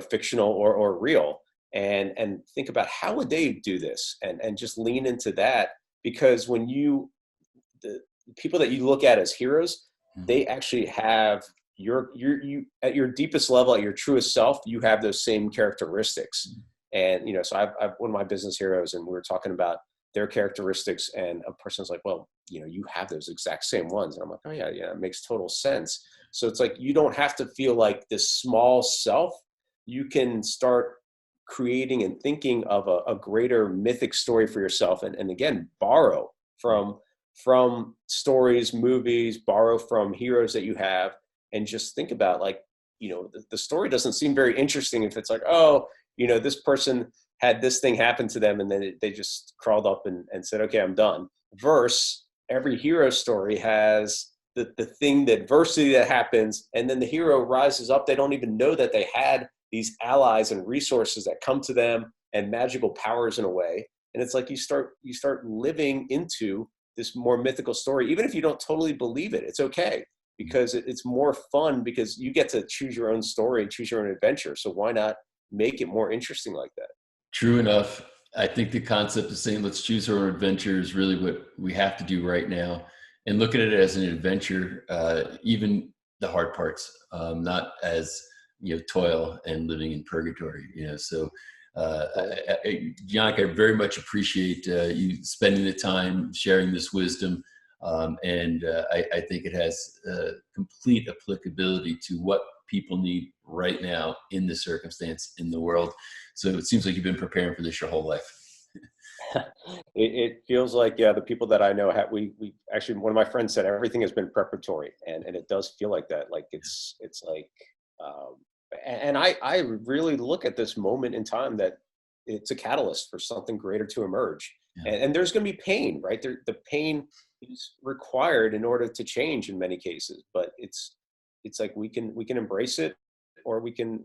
fictional, or real. And think about how would they do this, and just lean into that. Because when the people that you look at as heroes, they actually have you at your deepest level, at your truest self, you have those same characteristics. And so I've one of my business heroes, and we were talking about their characteristics, and a person's like, well, you have those exact same ones. And I'm like, oh yeah, it makes total sense. So it's like, you don't have to feel like this small self. You can start creating and thinking of a greater mythic story for yourself, and again, borrow from stories, movies, borrow from heroes that you have, and just think about, like, the story doesn't seem very interesting if it's like, oh, this person had this thing happen to them and then they just crawled up and said, okay, I'm done. Versus every hero story has the thing, the adversity that happens, and then the hero rises up. They don't even know that they had these allies and resources that come to them, and magical powers in a way. And it's like you start living into this more mythical story, even if you don't totally believe it. It's okay, because it's more fun, because you get to choose your own story and choose your own adventure. So why not make it more interesting like that? True enough. I think the concept of saying let's choose our own adventure is really what we have to do right now, and look at it as an adventure, even the hard parts, not as toil and living in purgatory. So Yannick, I very much appreciate you spending the time sharing this wisdom, and I think it has complete applicability to what people need right now in this circumstance in the world. So it seems like you've been preparing for this your whole life. It feels like, yeah, the people that I know we actually, one of my friends said everything has been preparatory, and it does feel like that. Like it's like, and I really look at this moment in time that it's a catalyst for something greater to emerge. Yeah. And there's going to be pain, right? The pain is required in order to change in many cases, but it's like we can embrace it, or we can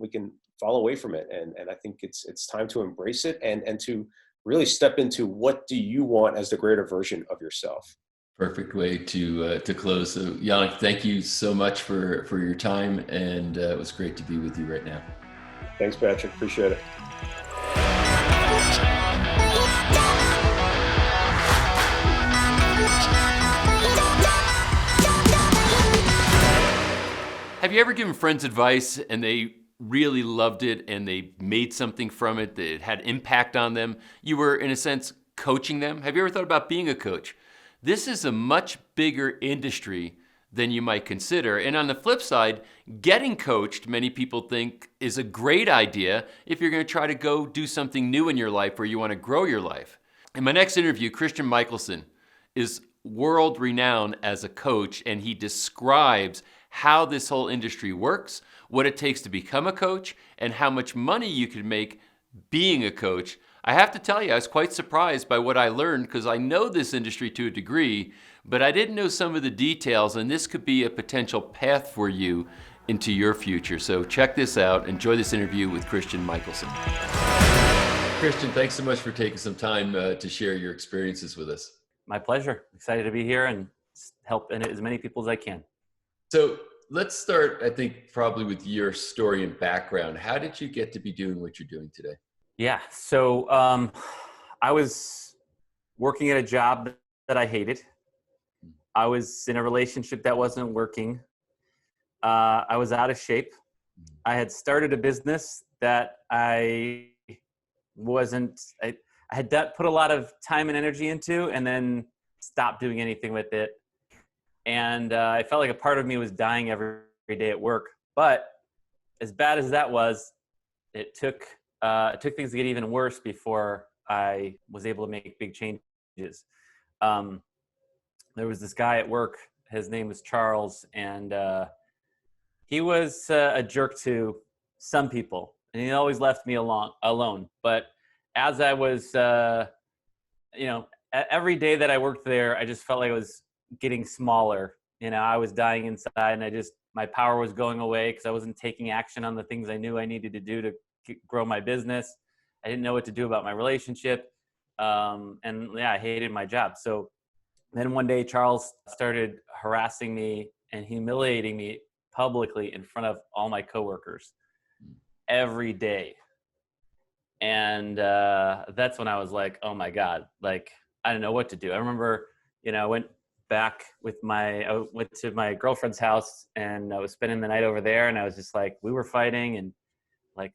fall away from it. And I think it's time to embrace it, and to really step into, what do you want as the greater version of yourself? Perfect way to close. So Yannick, thank you so much for your time, and it was great to be with you right now. Thanks, Patrick. Appreciate it. Have you ever given friends advice and they really loved it and they made something from it that had impact on them? You were, in a sense, coaching them. Have you ever thought about being a coach? This is a much bigger industry than you might consider. And on the flip side, getting coached, many people think, is a great idea if you're going to try to go do something new in your life or you want to grow your life. In my next interview, Christian Michelson is world renowned as a coach, and he describes how this whole industry works, what it takes to become a coach, and how much money you can make being a coach. I have to tell you, I was quite surprised by what I learned, because I know this industry to a degree, but I didn't know some of the details, and this could be a potential path for you into your future. So check this out. Enjoy this interview with Christian Michelson. Christian, thanks so much for taking some time to share your experiences with us. My pleasure. Excited to be here and help as many people as I can. So let's start, I think, probably with your story and background. How did you get to be doing what you're doing today? Yeah. So I was working at a job that I hated. I was in a relationship that wasn't working. I was out of shape. I had started a business that I had put a lot of time and energy into, and then stopped doing anything with it. And I felt like a part of me was dying every day at work. But as bad as that was, it took things to get even worse before I was able to make big changes. There was this guy at work. His name was Charles, and he was a jerk to some people, and he always left me alone. But as I was, every day that I worked there, I just felt like I was getting smaller. I was dying inside, and my power was going away because I wasn't taking action on the things I knew I needed to do to grow my business. I didn't know what to do about my relationship. I hated my job. So then one day Charles started harassing me and humiliating me publicly in front of all my coworkers every day. And that's when I was like, oh my God, like, I don't know what to do. I remember, I went to my girlfriend's house, and I was spending the night over there, and I was just like, we were fighting and like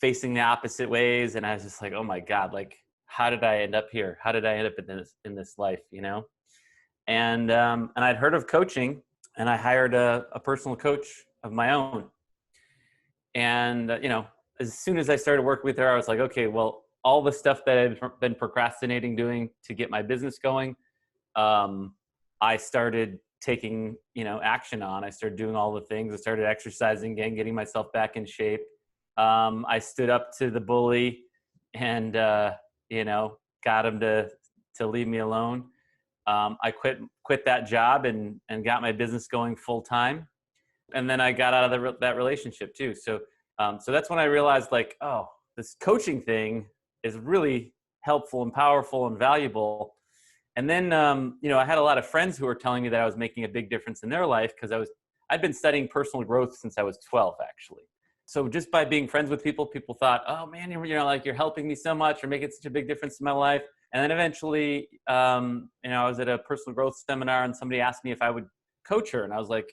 facing the opposite ways. And I was just like, oh my God, like, how did I end up here? How did I end up in this life, And I'd heard of coaching, and I hired a personal coach of my own. And, as soon as I started working with her, I was like, okay, well, all the stuff that I've been procrastinating doing to get my business going, I started taking, action on. I started doing all the things. I started exercising again, getting myself back in shape. I stood up to the bully and, got him to leave me alone. I quit that job and got my business going full time. And then I got out of that relationship too. So that's when I realized, like, oh, this coaching thing is really helpful and powerful and valuable. And then, I had a lot of friends who were telling me that I was making a big difference in their life because I'd been studying personal growth since I was 12, actually. So just by being friends with people thought, oh man, you're helping me so much, or making such a big difference in my life. And then eventually, I was at a personal growth seminar, and somebody asked me if I would coach her, and I was like,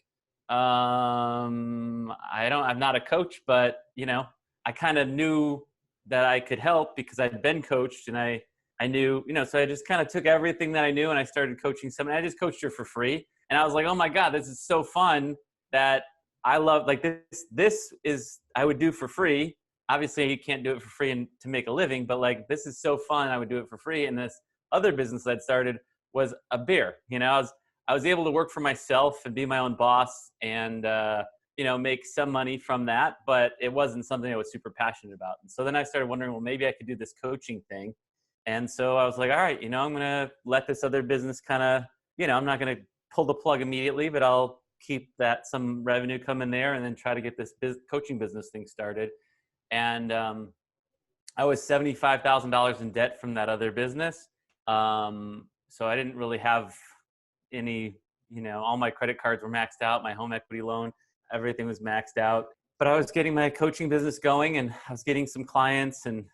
I'm not a coach, but I kind of knew that I could help because I'd been coached, and I knew, so I just kind of took everything that I knew and I started coaching somebody. I just coached her for free. And I was like, oh my God, this is so fun that I love, like, this is, I would do for free. Obviously you can't do it for free and to make a living, but like, this is so fun. I would do it for free. And this other business I'd started was a beer. I was able to work for myself and be my own boss and, make some money from that, but it wasn't something I was super passionate about. And so then I started wondering, well, maybe I could do this coaching thing. And so I was like, all right, I'm going to let this other business kind of, I'm not going to pull the plug immediately, but I'll keep some revenue coming there and then try to get this coaching business thing started. And I was $75,000 in debt from that other business. So I didn't really have any, all my credit cards were maxed out, my home equity loan, everything was maxed out. But I was getting my coaching business going, and I was getting some clients, and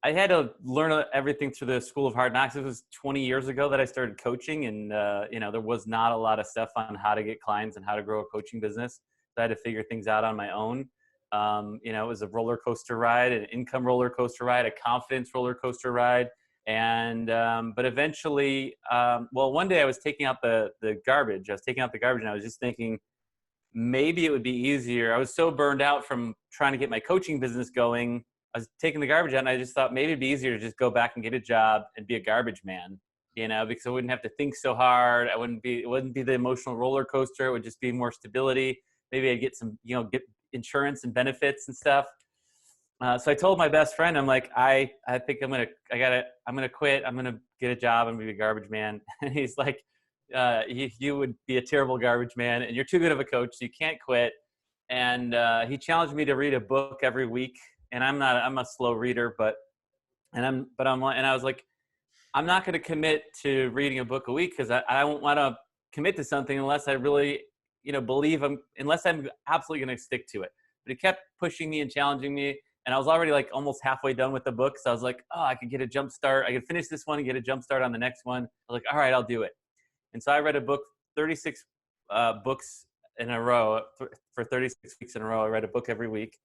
I had to learn everything through the School of Hard Knocks. It was 20 years ago that I started coaching, and there was not a lot of stuff on how to get clients and how to grow a coaching business. So I had to figure things out on my own. It was a roller coaster ride, an income roller coaster ride, a confidence roller coaster ride. And but eventually, one day I was taking out the garbage. I was taking out the garbage, and I was just thinking, maybe it would be easier. I was so burned out from trying to get my coaching business going. I was taking the garbage out, and I just thought maybe it'd be easier to just go back and get a job and be a garbage man, because I wouldn't have to think so hard. It wouldn't be the emotional roller coaster. It would just be more stability. Maybe I'd get some, get insurance and benefits and stuff. So I told my best friend, I'm like, I think I'm going to quit. I'm going to get a job. I'm going to be a garbage man. And he's like, you would be a terrible garbage man, and you're too good of a coach, so you can't quit. And he challenged me to read a book every week. And I'm a slow reader, and I was like, I'm not going to commit to reading a book a week because I don't want to commit to something unless I really, believe unless I'm absolutely going to stick to it. But he kept pushing me and challenging me. And I was already like almost halfway done with the book. So I was like, oh, I could get a jump start. I could finish this one and get a jump start on the next one. I was like, all right, I'll do it. And so I read a book, 36 books in a row for 36 weeks in a row. I read a book every week.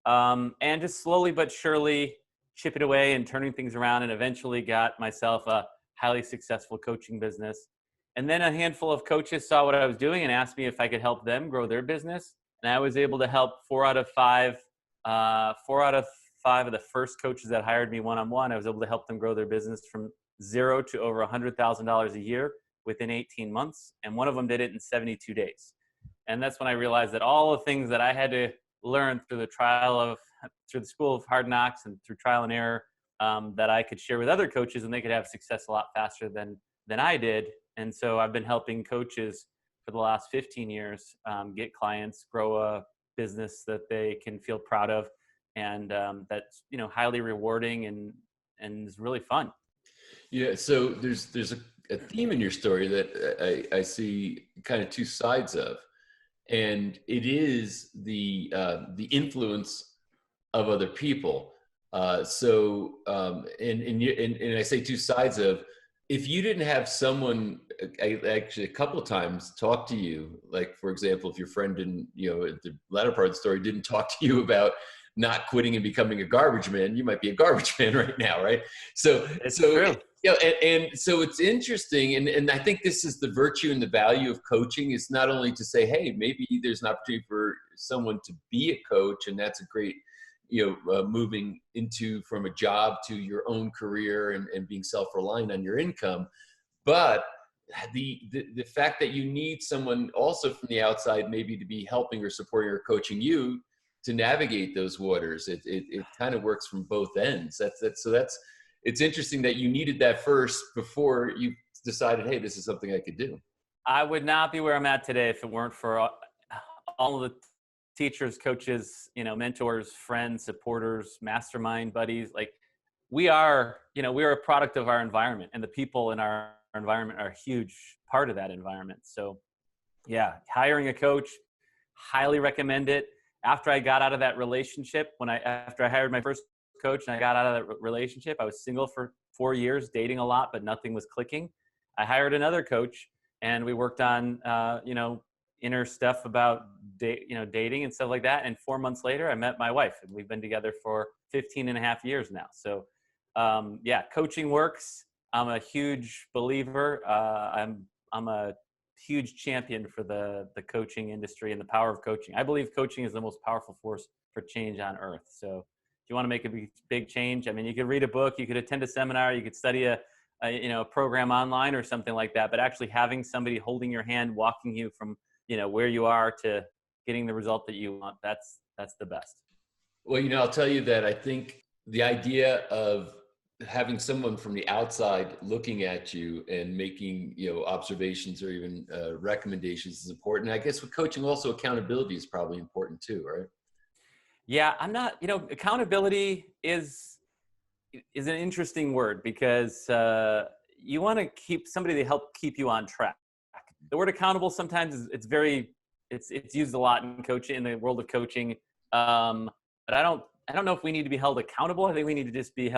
And just slowly but surely chipping away and turning things around, and eventually got myself a highly successful coaching business. And then a handful of coaches saw what I was doing and asked me if I could help them grow their business. And I was able to help four out of five of the first coaches that hired me one-on-one. I was able to help them grow their business from zero to over $100,000 a year within 18 months. And one of them did it in 72 days. And that's when I realized that all the things that I had to learn through the school of hard knocks and through trial and error, that I could share with other coaches, and they could have success a lot faster than I did. And so I've been helping coaches for the last 15 years get clients, grow a business that they can feel proud of, and that's highly rewarding and is really fun. Yeah. So there's a theme in your story that I see kind of two sides of. And it is the influence of other people. And I say two sides of, if you didn't have someone, I actually a couple of times talk to you, like, for example, if your friend didn't, at the latter part of the story, didn't talk to you about not quitting and becoming a garbage man, you might be a garbage man right now, right? So True. And so it's interesting, and I think this is the virtue and the value of coaching, is not only to say, hey, maybe there's an opportunity for someone to be a coach, and that's a great, moving into from a job to your own career and being self-reliant on your income, but the fact that you need someone also from the outside maybe to be helping or supporting or coaching you to navigate those waters. It kind of works from both ends. It's interesting that you needed that first before you decided, hey, this is something I could do. I would not be where I'm at today if it weren't for all of the teachers, coaches, mentors, friends, supporters, mastermind buddies. Like, we are a product of our environment, and the people in our environment are a huge part of that environment. So yeah, hiring a coach, highly recommend it. After I got out of that relationship, after I hired my first coach and I got out of that relationship, I was single for 4 years, dating a lot, but nothing was clicking. I hired another coach, and we worked on, inner stuff about dating and stuff like that. And 4 months later, I met my wife, and we've been together for 15 and a half years now. So coaching works. I'm a huge believer. I'm a huge champion for the coaching industry and the power of coaching. I believe coaching is the most powerful force for change on earth. So if you want to make a big change, I mean, you could read a book, you could attend a seminar, you could study a program online or something like that, but actually having somebody holding your hand, walking you from, where you are to getting the result that you want, that's the best. Well, I'll tell you that I think the idea of having someone from the outside looking at you and making, observations or even recommendations is important. I guess with coaching also, accountability is probably important too, right? Yeah, I'm not, accountability is an interesting word, because you want to keep somebody to help keep you on track. The word accountable sometimes it's used a lot in coaching, in the world of coaching. But I don't know if we need to be held accountable. I think we need to just be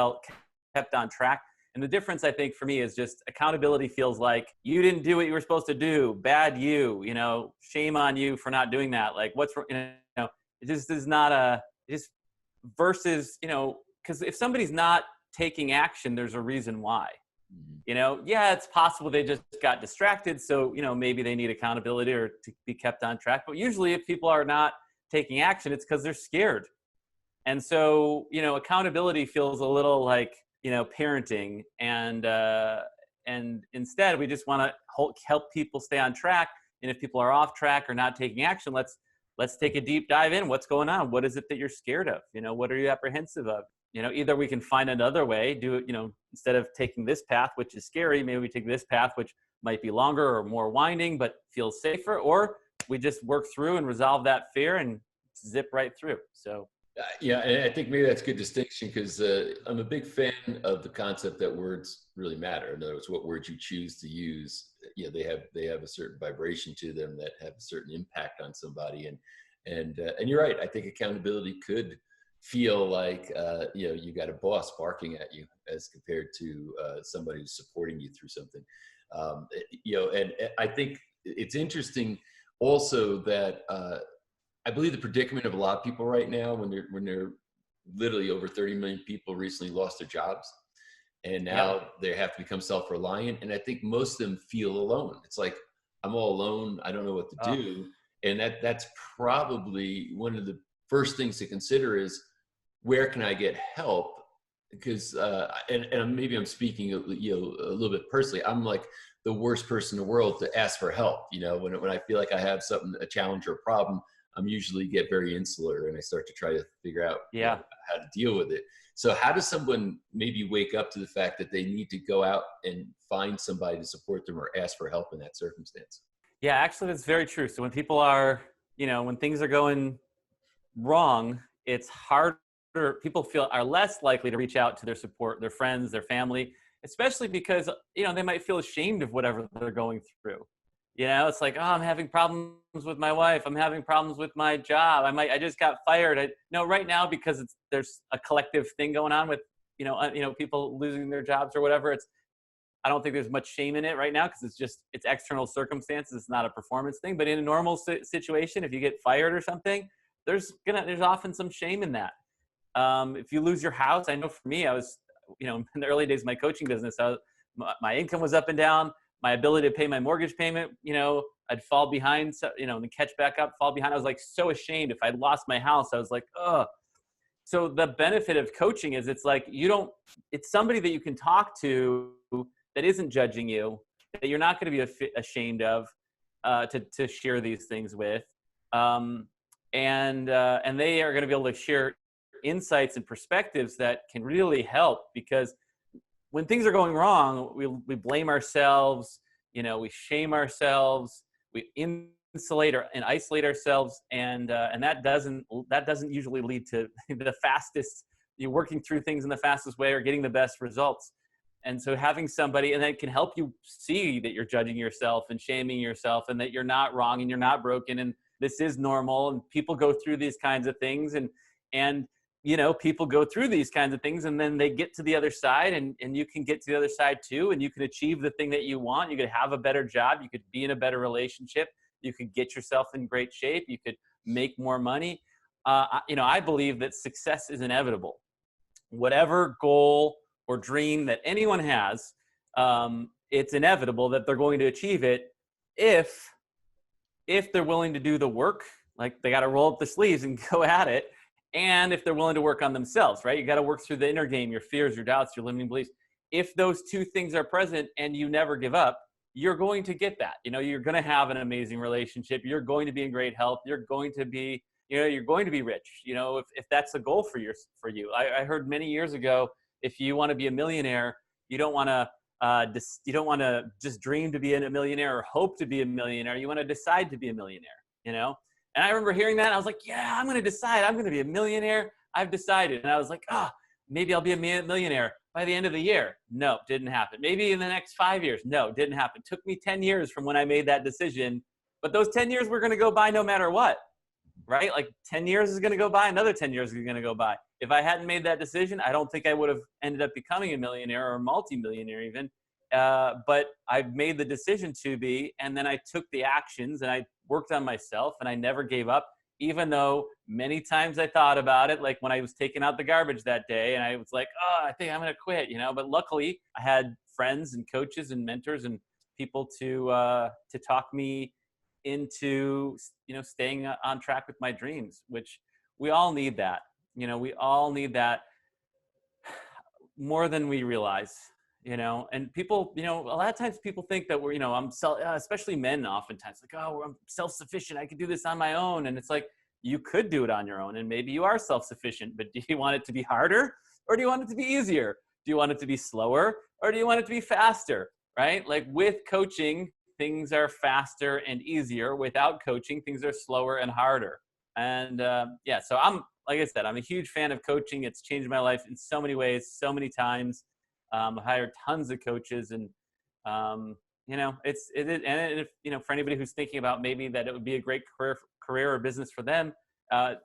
kept on track. And the difference, I think, for me is just accountability feels like you didn't do what you were supposed to do. Bad you, shame on you for not doing that. Like, what's, it just is not versus, because if somebody's not taking action, there's a reason why. Yeah, it's possible they just got distracted. So, maybe they need accountability or to be kept on track. But usually if people are not taking action, it's because they're scared. And so, accountability feels a little like, parenting, and instead we just want to help people stay on track. And if people are off track or not taking action, let's take a deep dive in. What's going on? What is it that you're scared of? What are you apprehensive of? Either we can find another way, do it, instead of taking this path, which is scary, maybe we take this path, which might be longer or more winding, but feels safer, or we just work through and resolve that fear and zip right through. So Yeah, and I think maybe that's a good distinction, because I'm a big fan of the concept that words really matter. In other words, what words you choose to use, they have a certain vibration to them that have a certain impact on somebody. And you're right. I think accountability could feel like you got a boss barking at you as compared to somebody who's supporting you through something. And I think it's interesting also that I believe the predicament of a lot of people right now, when they're literally over 30 million people recently lost their jobs, and now they have to become self-reliant. And I think most of them feel alone. It's like, I'm all alone. I don't know what to do. And that's probably one of the first things to consider is, where can I get help? Because and maybe I'm speaking a little bit personally. I'm like the worst person in the world to ask for help. When I feel like I have something, a challenge or a problem, I'm usually get very insular, and I start to try to figure out how to deal with it. So how does someone maybe wake up to the fact that they need to go out and find somebody to support them or ask for help in that circumstance? Yeah, actually, that's very true. So when people are, when things are going wrong, it's harder. People are less likely to reach out to their support, their friends, their family, especially because, they might feel ashamed of whatever they're going through. It's like, oh, I'm having problems with my wife. I'm having problems with my job. I just got fired. Right now, because there's a collective thing going on with, people losing their jobs or whatever. I don't think there's much shame in it right now, because it's external circumstances. It's not a performance thing. But in a normal situation, if you get fired or something, there's often some shame in that. If you lose your house, I know for me, I was, in the early days of my coaching business, my income was up and down. My ability to pay my mortgage payment, I'd fall behind, and then catch back up, fall behind. I was like so ashamed. If I lost my house, I was like, ugh. So the benefit of coaching is it's like, it's somebody that you can talk to that isn't judging you, that you're not going to be ashamed of, to share these things with. And they are going to be able to share insights and perspectives that can really help, because when things are going wrong, we blame ourselves, we shame ourselves, we insulate and isolate ourselves, and that doesn't usually lead to the fastest, you're working through things in the fastest way or getting the best results. And so having somebody, and that can help you see that you're judging yourself and shaming yourself, and that you're not wrong and you're not broken, and this is normal, and people go through these kinds of things, and people go through these kinds of things, and then they get to the other side, and you can get to the other side too, and you can achieve the thing that you want. You could have a better job. You could be in a better relationship. You could get yourself in great shape. You could make more money. I believe that success is inevitable. Whatever goal or dream that anyone has, it's inevitable that they're going to achieve it if they're willing to do the work. Like, they got to roll up the sleeves and go at it. And if they're willing to work on themselves, right? You got to work through the inner game, your fears, your doubts, your limiting beliefs. If those two things are present and you never give up, you're going to get that. You're going to have an amazing relationship. You're going to be in great health. You're going to be, you're going to be rich. If that's a goal for you. I heard many years ago, if you want to be a millionaire, you don't want to just dream to be a millionaire or hope to be a millionaire. You want to decide to be a millionaire, And I remember hearing that, and I was like, yeah, I'm going to decide. I'm going to be a millionaire. I've decided. And I was like, maybe I'll be a millionaire by the end of the year. No, didn't happen. Maybe in the next 5 years. No, didn't happen. Took me 10 years from when I made that decision. But those 10 years were going to go by no matter what, right? Like 10 years is going to go by. Another 10 years is going to go by. If I hadn't made that decision, I don't think I would have ended up becoming a millionaire or a multimillionaire even. But I made the decision to be, and then I took the actions, and I worked on myself, and I never gave up, even though many times I thought about it, like when I was taking out the garbage that day, and I was like, I think I'm going to quit, but luckily I had friends and coaches and mentors and people to talk me into, staying on track with my dreams, which we all need that. We all need that more than we realize. And people, a lot of times people think that we're, especially men oftentimes, like, I'm self-sufficient. I can do this on my own. And it's like, you could do it on your own, and maybe you are self-sufficient, but do you want it to be harder, or do you want it to be easier? Do you want it to be slower, or do you want it to be faster? right? Like with coaching, things are faster and easier. Without coaching, things are slower and harder. And yeah, so like I said, I'm a huge fan of coaching. It's changed my life in so many ways, so many times. I hired tons of coaches, and you know, and if, you know, for anybody who's thinking about maybe that it would be a great career or business for them.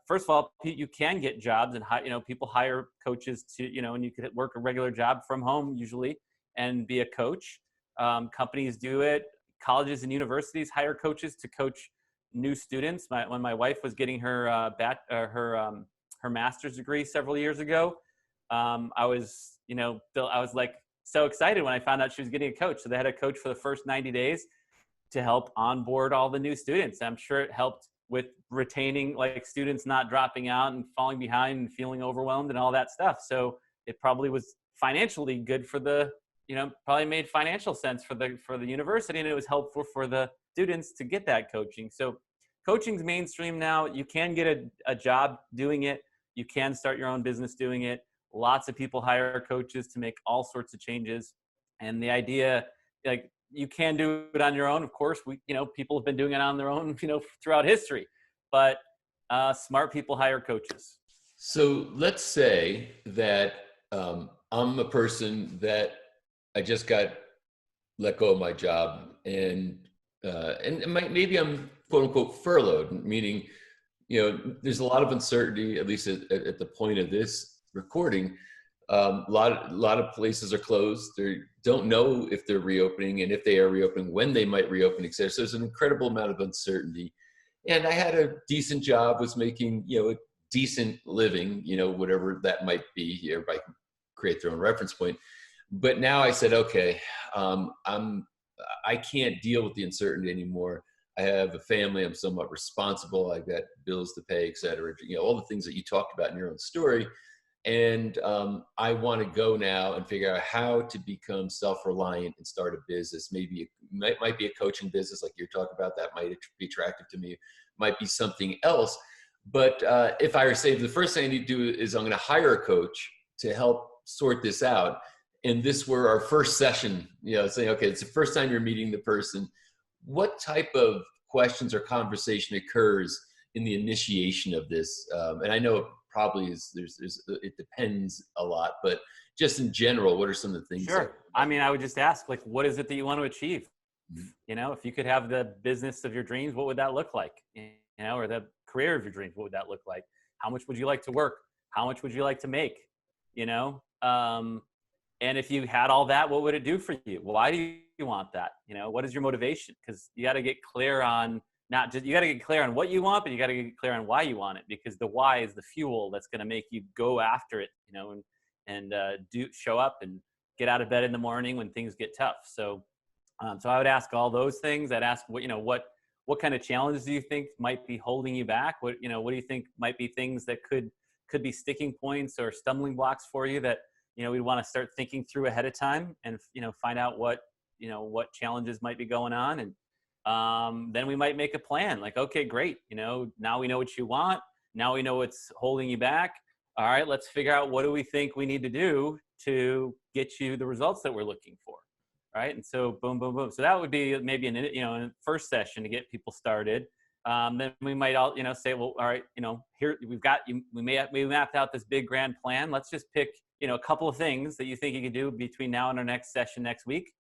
First of all, you can get jobs, and you know, people hire coaches to, you know, and you could work a regular job from home usually and be a coach. Companies do it. Colleges and universities hire coaches to coach new students. When my wife was getting her her master's degree several years ago, I was, you know, I was like so excited when I found out she was getting a coach. So they had a coach for the first 90 days to help onboard all the new students. I'm sure it helped with retaining, like, students not dropping out and falling behind and feeling overwhelmed and all that stuff. So it probably was financially good for the, you know, probably made financial sense for the university, and it was helpful for the students to get that coaching. So coaching's mainstream now. You can get a job doing it. You can start your own business doing it. Lots of people hire coaches to make all sorts of changes. And the idea, like, you can do it on your own. Of course, you know, people have been doing it on their own, you know, throughout history, but smart people hire coaches. So let's say that I'm a person that I just got let go of my job, and maybe I'm quote unquote furloughed, meaning, you know, there's a lot of uncertainty, at least at the point of this recording. A lot of places are closed. They don't know if they're reopening, and if they are reopening, when they might reopen, etc. So there's an incredible amount of uncertainty. And I had a decent job, was making, you know, a decent living, you know, whatever that might be. Everybody can create their own reference point. But now I said, okay, I can't deal with the uncertainty anymore. I have a family. I'm somewhat responsible. I've got bills to pay, et cetera. You know, all the things that you talked about in your own story. And I want to go now and figure out how to become self-reliant and start a business. Maybe it might be a coaching business like you're talking about. That might be attractive to me. Might be something else. But if I were to say, the first thing I need to do is I'm going to hire a coach to help sort this out. And this were our first session, you know, saying, okay, it's the first time you're meeting the person. What type of questions or conversation occurs in the initiation of this? And I know it probably is, it depends a lot, but just in general, what are some of the things? Sure. I mean, I would just ask, like, what is it that you want to achieve? Mm-hmm. You know, if you could have the business of your dreams, what would that look like? You know, or the career of your dreams, what would that look like? How much would you like to work? How much would you like to make? You know, and if you had all that, what would it do for you? Why do you want that? You know, what is your motivation? Because you got to get clear on you got to get clear on what you want, but you got to get clear on why you want it, because the why is the fuel that's going to make you go after it, you know, and show up and get out of bed in the morning when things get tough. So I would ask all those things. I'd ask what kind of challenges do you think might be holding you back? What do you think might be things that could be sticking points or stumbling blocks for you that, you know, we'd want to start thinking through ahead of time, and, you know, find out what challenges might be going on. And then we might make a plan, like, okay, great. You know, now we know what you want. Now we know what's holding you back. All right, let's figure out what do we think we need to do to get you the results that we're looking for. Right. And so boom, boom, boom. So that would be maybe in a first session to get people started. Then we might all, you know, say, well, all right, you know, here we mapped out this big grand plan. Let's just pick, you know, a couple of things that you think you could do between now and our next session next week.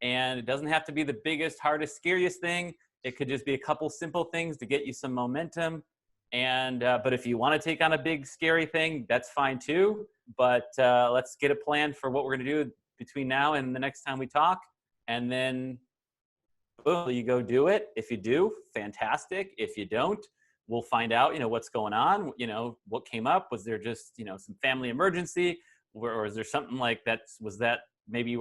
And it doesn't have to be the biggest, hardest, scariest thing. It could just be a couple simple things to get you some momentum. And, but if you want to take on a big, scary thing, that's fine too. But let's get a plan for what we're going to do between now and the next time we talk. And then boom, you go do it. If you do, fantastic. If you don't, we'll find out, you know, what's going on, you know, what came up. Was there just, you know, some family emergency, or is there something like that? Was that maybe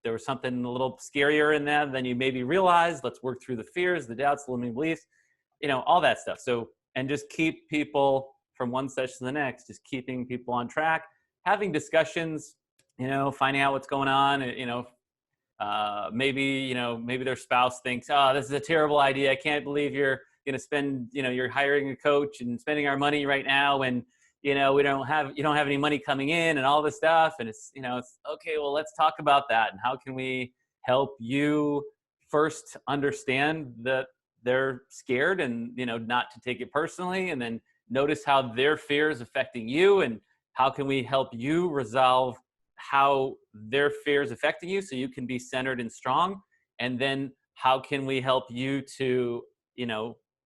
there was something a little scarier in that than you maybe realized? Let's work through the fears, the doubts, the limiting beliefs, you know, all that stuff. So, and just keep people from one session to the next, just keeping people on track, having discussions, you know, finding out what's going on, you know, maybe their spouse thinks, oh, this is a terrible idea. I can't believe you're going to spend, you know, you're hiring a coach and spending our money right now when, you know, you don't have any money coming in and all this stuff. And it's, you know, it's okay, well, let's talk about that. And how can we, help you first understand that they're scared and, not to take it personally, and then notice how their fear is affecting you, and how can we help you resolve how their fear is affecting you so you can be centered and strong. And then how can we help you to,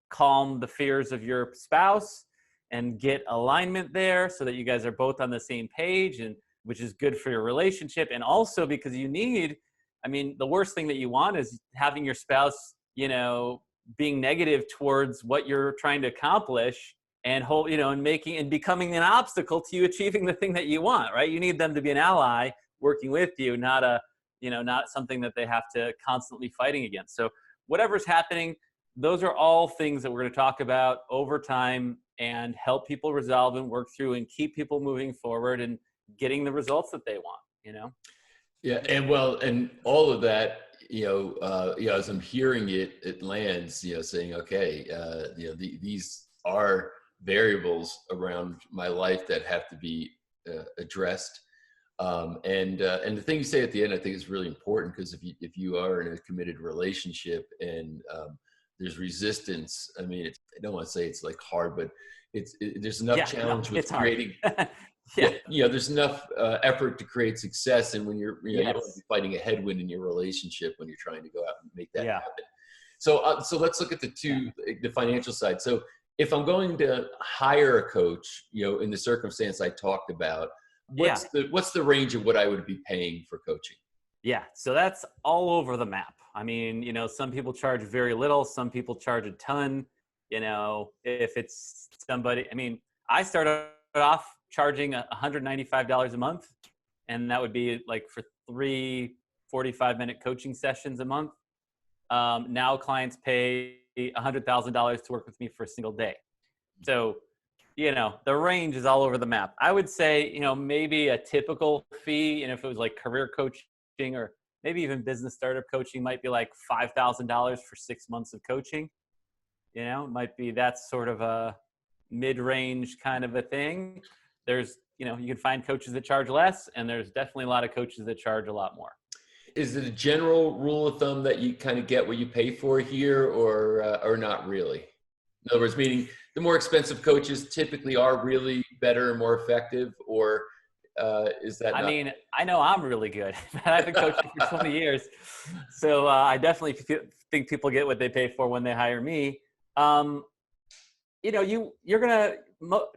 calm the fears of your spouse and get alignment there so that you guys are both on the same page, and which is good for your relationship. And also because the worst thing that you want is having your spouse, being negative towards what you're trying to accomplish, and and becoming an obstacle to you achieving the thing that you want, right? You need them to be an ally working with you, not something that they have to constantly fighting against. So whatever's happening, those are all things that we're going to talk about over time and help people resolve and work through and keep people moving forward and getting the results that they want, Yeah. And all of that, as I'm hearing it, it lands, saying, okay, these are variables around my life that have to be addressed. And the thing you say at the end, I think is really important, because if you are in a committed relationship and there's resistance, I don't want to say it's like hard, but there's enough challenge with creating. There's enough effort to create success, and when you're you don't want to be fighting a headwind in your relationship when you're trying to go out and make that happen. So let's look at the financial side. So if I'm going to hire a coach, in the circumstance I talked about, what's the range of what I would be paying for coaching? Yeah, so that's all over the map. Some people charge very little, some people charge a ton. If it's somebody, I started off charging $195 a month, and that would be like for 3 45-minute coaching sessions a month. Now clients pay $100,000 to work with me for a single day. So, the range is all over the map. I would say, maybe a typical fee, if it was like career coaching or maybe even business startup coaching, might be like $5,000 for 6 months of coaching. That's sort of a mid-range kind of a thing. There's, you can find coaches that charge less, and there's definitely a lot of coaches that charge a lot more. Is it a general rule of thumb that you kind of get what you pay for here, or not really? In other words, meaning the more expensive coaches typically are really better and more effective, or is that? I know I'm really good. I've been coaching for 20 years, so I definitely think people get what they pay for when they hire me. You're gonna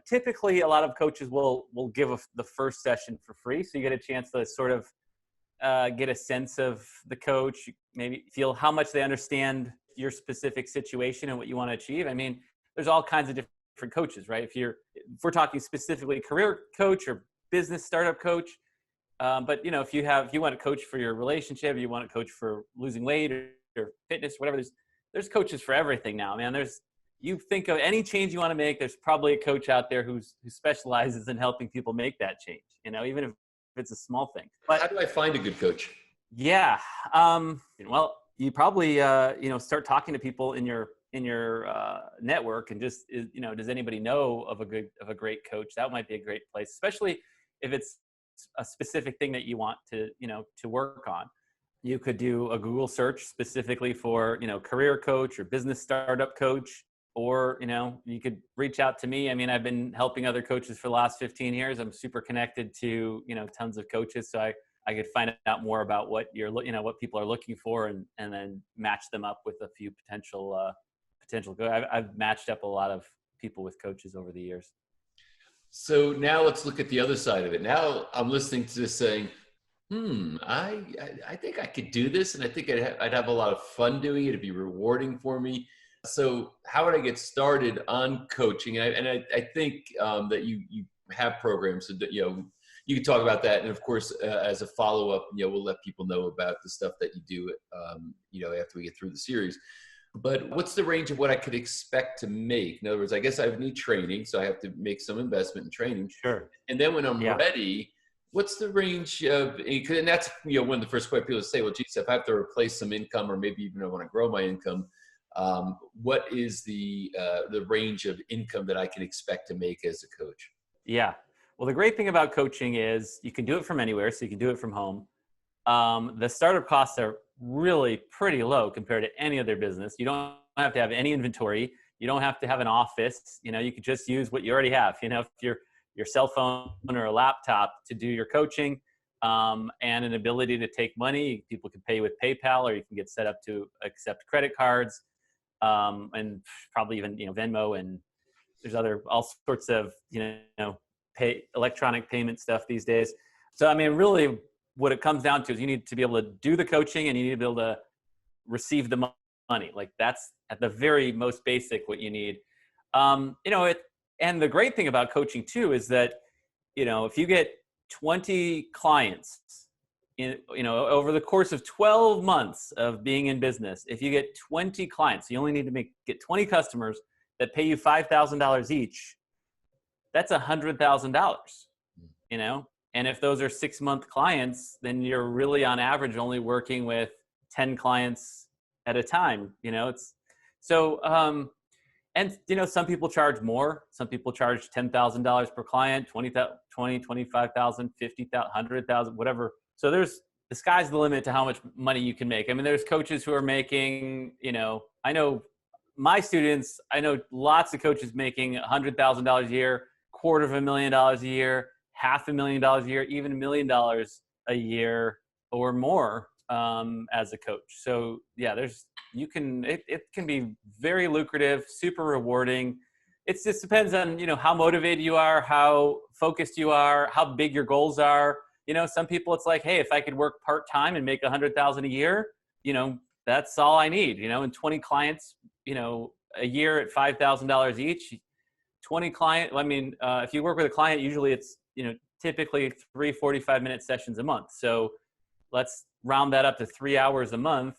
typically, a lot of coaches will give the first session for free, so you get a chance to sort of get a sense of the coach, maybe feel how much they understand your specific situation and what you want to achieve. There's all kinds of different coaches, right? If we're talking specifically career coach or business startup coach, but if you want to coach for your relationship, you want to coach for losing weight or fitness, whatever, there's coaches for everything now, man. You think of any change you want to make, there's probably a coach out there who specializes in helping people make that change, even if it's a small thing. But how do I find a good coach? Yeah. Well, you probably, start talking to people in your network, and just, does anybody know of a great coach? That might be a great place, especially if it's a specific thing that you want to work on. You could do a Google search specifically for, career coach or business startup coach, or, you could reach out to me. I've been helping other coaches for the last 15 years. I'm super connected to, tons of coaches. So I could find out more about what what people are looking for, and then match them up with a few potential. I've matched up a lot of people with coaches over the years. So now let's look at the other side of it. Now I'm listening to this saying, I think I could do this, and I think I'd have a lot of fun doing it. It'd be rewarding for me. So how would I get started on coaching? And I think that you have programs that, you can talk about that. And of course, as a follow-up, we'll let people know about the stuff that you do, after we get through the series. But what's the range of what I could expect to make? In other words, I guess I need training, so I have to make some investment in training. Sure. And then when I'm ready, what's the range of, and that's, one of the first questions people say, well, geez, if I have to replace some income, or maybe even I want to grow my income, what is the range of income that I can expect to make as a coach? Yeah. Well, the great thing about coaching is you can do it from anywhere. So you can do it from home. The startup costs are really pretty low compared to any other business. You don't have to have any inventory. You don't have to have an office. You could just use what you already have. If your cell phone or a laptop to do your coaching, and an ability to take money. People can pay with PayPal, or you can get set up to accept credit cards, and probably even Venmo, and there's all sorts of electronic payment stuff these days. So I mean, really, what it comes down to is you need to be able to do the coaching, and you need to be able to receive the money. Like, that's at the very most basic what you need. And the great thing about coaching too is that if you get 20 clients over the course of 12 months of being in business, if you get 20 clients, you only need to get 20 customers that pay you $5,000 each. That's $100,000, and if those are 6-month clients, then you're really on average only working with 10 clients at a time. It's so, and some people charge more. Some people charge $10,000 per client, 25,000, 50,000, 100,000, whatever. So the sky's the limit to how much money you can make. I mean, there's coaches who are making, I know my students, I know lots of coaches making $100,000 a year, $250,000 a year, $500,000 a year, even $1 million a year or more, as a coach. So yeah, it can be very lucrative, super rewarding. It just depends on, how motivated you are, how focused you are, how big your goals are. Some people it's like, hey, if I could work part-time and make $100,000 a year, that's all I need, and 20 clients, a year at $5,000 each, 20 client. I mean, if you work with a client, usually it's, typically 3 45-minute sessions a month. So let's round that up to 3 hours a month,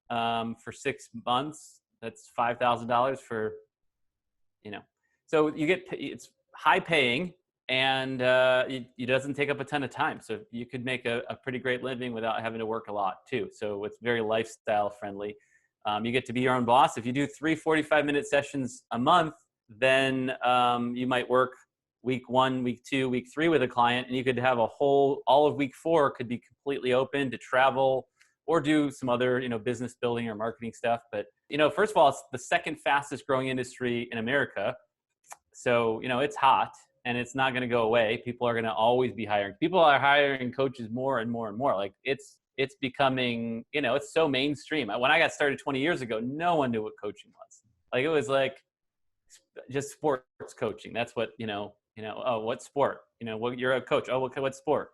for 6 months. That's $5,000 for, so it's high paying, and it doesn't take up a ton of time. So you could make a pretty great living without having to work a lot too. So it's very lifestyle friendly. You get to be your own boss. If you do 3 45-minute sessions a month, then you might work week 1, week 2, week 3 with a client, and you could have all of week 4 could be completely open to travel or do some other, business building or marketing stuff. But, first of all, it's the second fastest growing industry in America. So, it's hot and it's not going to go away. People are going to always be hiring. People are hiring coaches more and more and more. Like it's becoming, it's so mainstream. When I got started 20 years ago, no one knew what coaching was. Like, it was like just sports coaching. That's what, oh, what sport? What, you're a coach. Oh, what sport?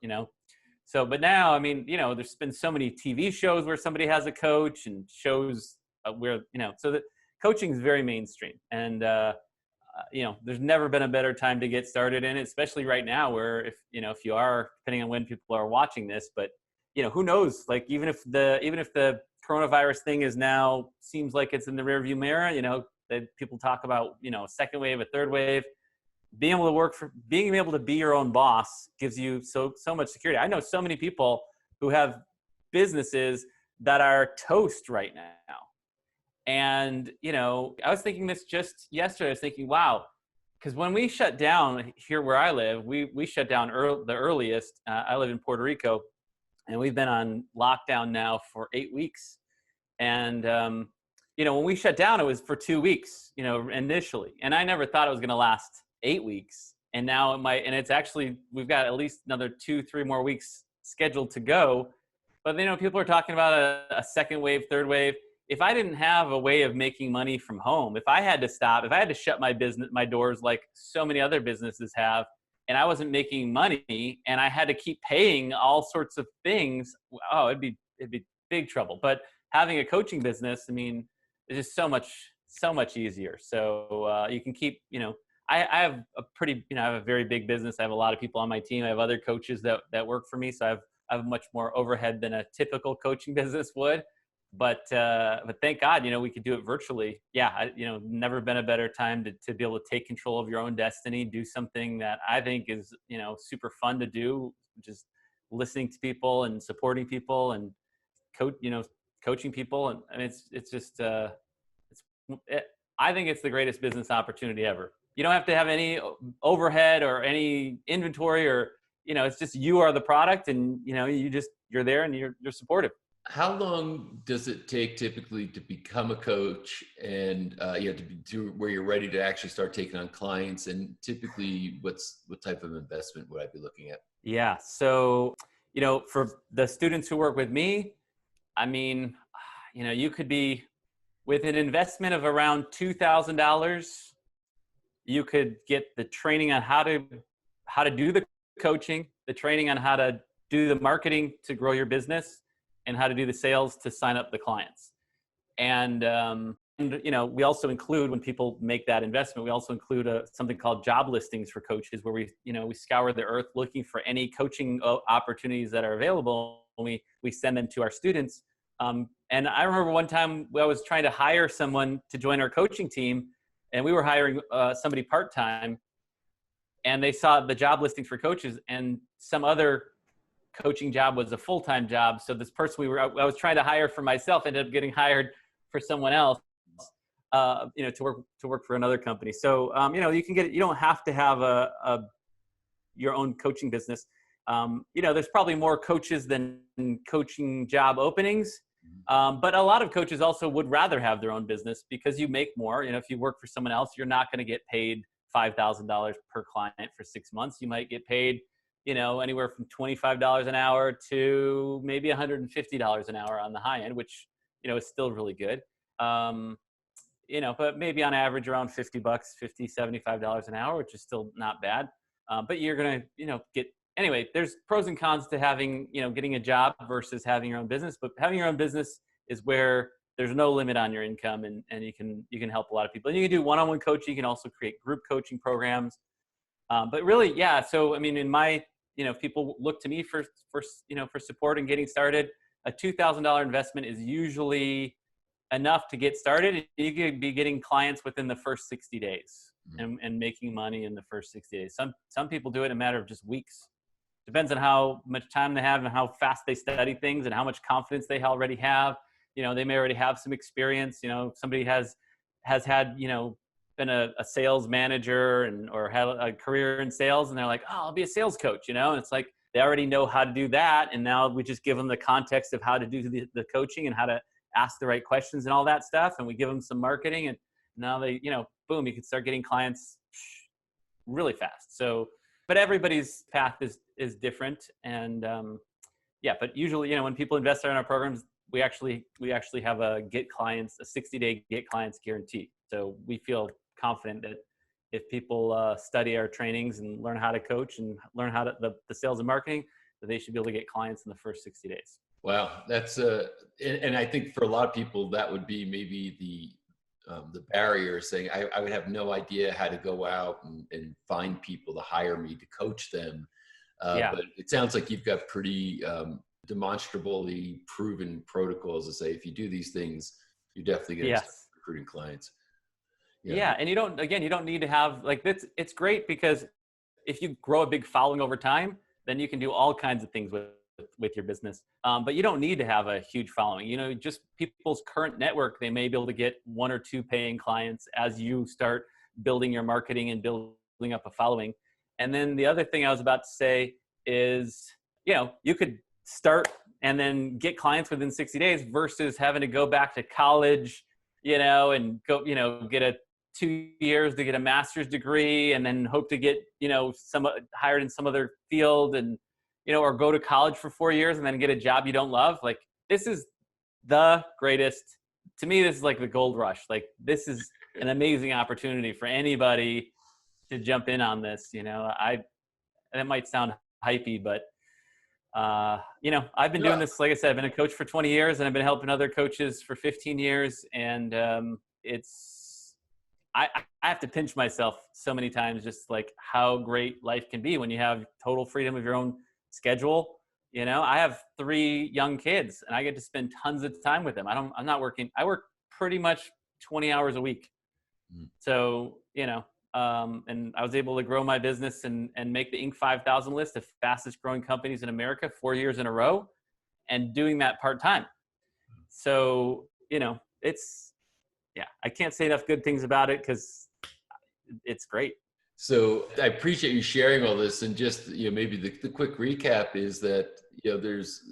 So, but now, I mean, there's been so many TV shows where somebody has a coach, and shows where, so that coaching is very mainstream. And, there's never been a better time to get started in it, especially right now, where if you are, depending on when people are watching this, but who knows, like even if the coronavirus thing is now seems like it's in the rearview mirror, that people talk about, second wave, a third wave. Being able to be your own boss gives you so much security. I know so many people who have businesses that are toast right now. And, I was thinking this just yesterday. I was thinking, wow, because when we shut down here where I live, we shut down the earliest. I live in Puerto Rico, and we've been on lockdown now for 8 weeks. And, when we shut down, it was for 2 weeks, initially. And I never thought it was going to last 8 weeks. And now it's actually, we've got at least another 2-3 more weeks scheduled to go. But, people are talking about a second wave, third wave. If I didn't have a way of making money from home, if I had to shut my doors like so many other businesses have, and I wasn't making money and I had to keep paying all sorts of things, it'd be big trouble. But having a coaching business, I mean, it's just so much easier. So you can keep, I have I have a very big business. I have a lot of people on my team. I have other coaches that work for me. So I have much more overhead than a typical coaching business would. But thank God, we could do it virtually. Yeah, never been a better time to be able to take control of your own destiny, do something that I think is, super fun to do, just listening to people and supporting people and coaching people. And it's just, I think it's the greatest business opportunity ever. You don't have to have any overhead or any inventory, or, it's just, you are the product, and, you're there and you're supportive. How long does it take typically to become a coach and to be to where you're ready to actually start taking on clients? And typically, what type of investment would I be looking at? Yeah. So, for the students who work with me, I mean, you could be with an investment of around $2,000. You could get the training on how to do the coaching, the training on how to do the marketing to grow your business, and how to do the sales to sign up the clients. And we also include, when people make that investment, we also include something called job listings for coaches, where we scour the earth looking for any coaching opportunities that are available. And we send them to our students. And I remember one time I was trying to hire someone to join our coaching team, and we were hiring somebody part-time, and they saw the job listings for coaches, and some other coaching job was a full-time job. So this person I was trying to hire for myself ended up getting hired for someone else, to work for another company. So, you don't have to have your own coaching business. There's probably more coaches than coaching job openings. But a lot of coaches also would rather have their own business because you make more. If you work for someone else, you're not going to get paid $5,000 per client for 6 months. You might get paid, anywhere from $25 an hour to maybe $150 an hour on the high end, which, is still really good. But maybe on average around $50, $75 an hour, which is still not bad. But you're going to, anyway, there's pros and cons to having, getting a job versus having your own business. But having your own business is where there's no limit on your income, and you can help a lot of people. And you can do one-on-one coaching. You can also create group coaching programs. But really, yeah. So, I mean, in my, if people look to me for support and getting started, a $2,000 investment is usually enough to get started. You could be getting clients within the first 60 days and making money in the first 60 days. Some people do it in a matter of just weeks. Depends on how much time they have and how fast they study things and how much confidence they already have. They may already have some experience. Somebody has had, been a sales manager or had a career in sales, and they're like, oh, I'll be a sales coach, and it's like they already know how to do that. And now we just give them the context of how to do the coaching and how to ask the right questions and all that stuff. And we give them some marketing, and now they, boom, you can start getting clients really fast. So, but everybody's path is different. And but usually, when people invest in our programs, we actually have a 60-day get clients guarantee. So we feel confident that if people study our trainings and learn how to coach and learn how to the sales and marketing, that they should be able to get clients in the first 60 days. Wow, that's and I think for a lot of people that would be maybe the barrier, saying I would have no idea how to go out and find people to hire me to coach them. But it sounds like you've got pretty demonstrably proven protocols to say if you do these things, you're definitely going to start recruiting clients. Yeah, and you don't need to have it's great because if you grow a big following over time, then you can do all kinds of things with your business. But you don't need to have a huge following. Just people's current network, they may be able to get 1 or 2 paying clients as you start building your marketing and building up a following. And then the other thing I was about to say is, you could start and then get clients within 60 days versus having to go back to college, and go, get a 2 years to get a master's degree and then hope to get, hired in some other field and, or go to college for 4 years and then get a job you don't love. Like, this is the greatest. To me, this is like the gold rush. Like, this is an amazing opportunity for anybody to jump in on this. That might sound hypey, but I've been doing this. Like I said, I've been a coach for 20 years and I've been helping other coaches for 15 years. And I have to pinch myself so many times, just like how great life can be when you have total freedom of your own schedule. I have 3 young kids and I get to spend tons of time with them. I'm not working. I work pretty much 20 hours a week. So, and I was able to grow my business and make the Inc. 5000 list of fastest growing companies in America 4 years in a row, and doing that part-time. So, I can't say enough good things about it because it's great. So I appreciate you sharing all this, and just, maybe the quick recap is that, there's,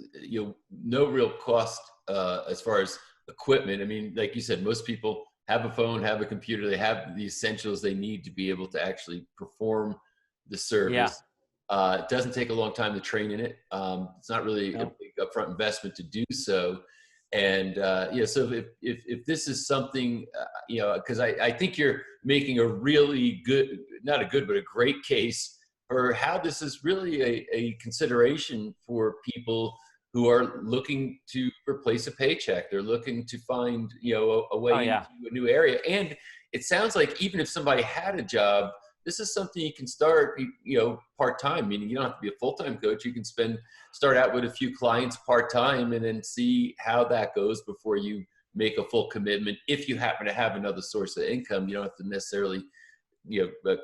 no real cost as far as equipment. I mean, like you said, most people have a phone, have a computer, they have the essentials they need to be able to actually perform the Yeah. service. It doesn't take a long time to train in it. It's not really a No. big upfront investment to do so. And so if this is something, because I think you're making a really good, not a good, but a great case for how this is really a consideration for people who are looking to replace a paycheck. They're looking to find, a way Oh, yeah. into a new area. And it sounds like even if somebody had a job, this is something you can start, part-time, meaning you don't have to be a full-time coach. You can start out with a few clients part-time and then see how that goes before you make a full commitment. If you happen to have another source of income, you don't have to necessarily,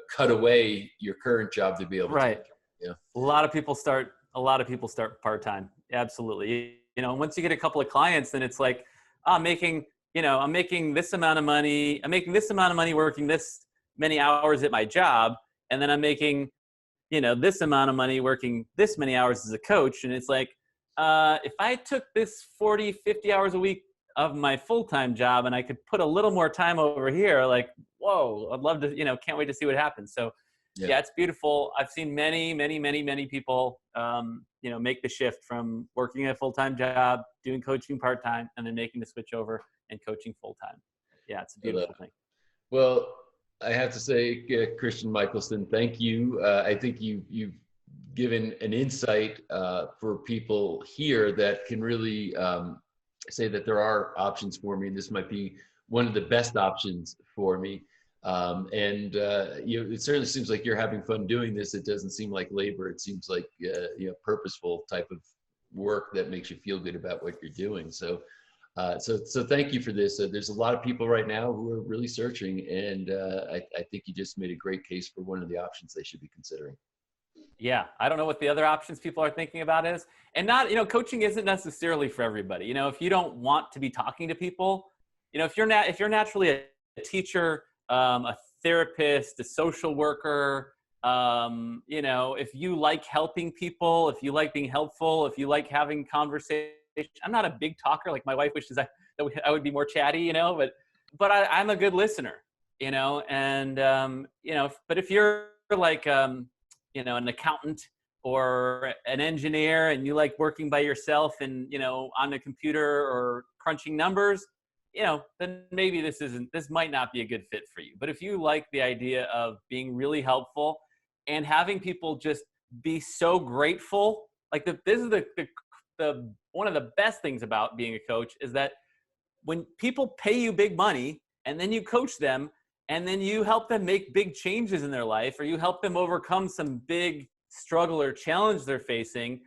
cut away your current job to be able Right. to. A lot of people start part-time. Absolutely. And once you get a couple of clients, then it's like, I'm making this amount of money. I'm making this amount of money working this many hours at my job. And then I'm making, this amount of money working this many hours as a coach. And it's like, if I took this 40, 50 hours a week of my full-time job and I could put a little more time over here, like, whoa, I'd love to, can't wait to see what happens. So yeah, it's beautiful. I've seen many, many, many, many people, make the shift from working a full-time job, doing coaching part-time, and then making the switch over and coaching full-time. Yeah, it's a beautiful thing. Well, I have to say, Christian Michelson, thank you. I think you've given an insight for people here that can really say that there are options for me, and this might be one of the best options for me. It certainly seems like you're having fun doing this. It doesn't seem like labor. It seems like purposeful type of work that makes you feel good about what you're doing. So thank you for this. There's a lot of people right now who are really searching, and I think you just made a great case for one of the options they should be considering. Yeah, I don't know what the other options people are thinking about is, and not, coaching isn't necessarily for everybody. If you don't want to be talking to people, if you're naturally a teacher, a therapist, a social worker, if you like helping people, if you like being helpful, if you like having conversation. I'm not a big talker. Like my wife wishes I would be more chatty, but I'm a good listener, and, but if you're like, an accountant or an engineer and you like working by yourself and, on a computer or crunching numbers, then maybe this might not be a good fit for you. But if you like the idea of being really helpful and having people just be so grateful, like this is the one of the best things about being a coach is that when people pay you big money and then you coach them and then you help them make big changes in their life, or you help them overcome some big struggle or challenge they're facing,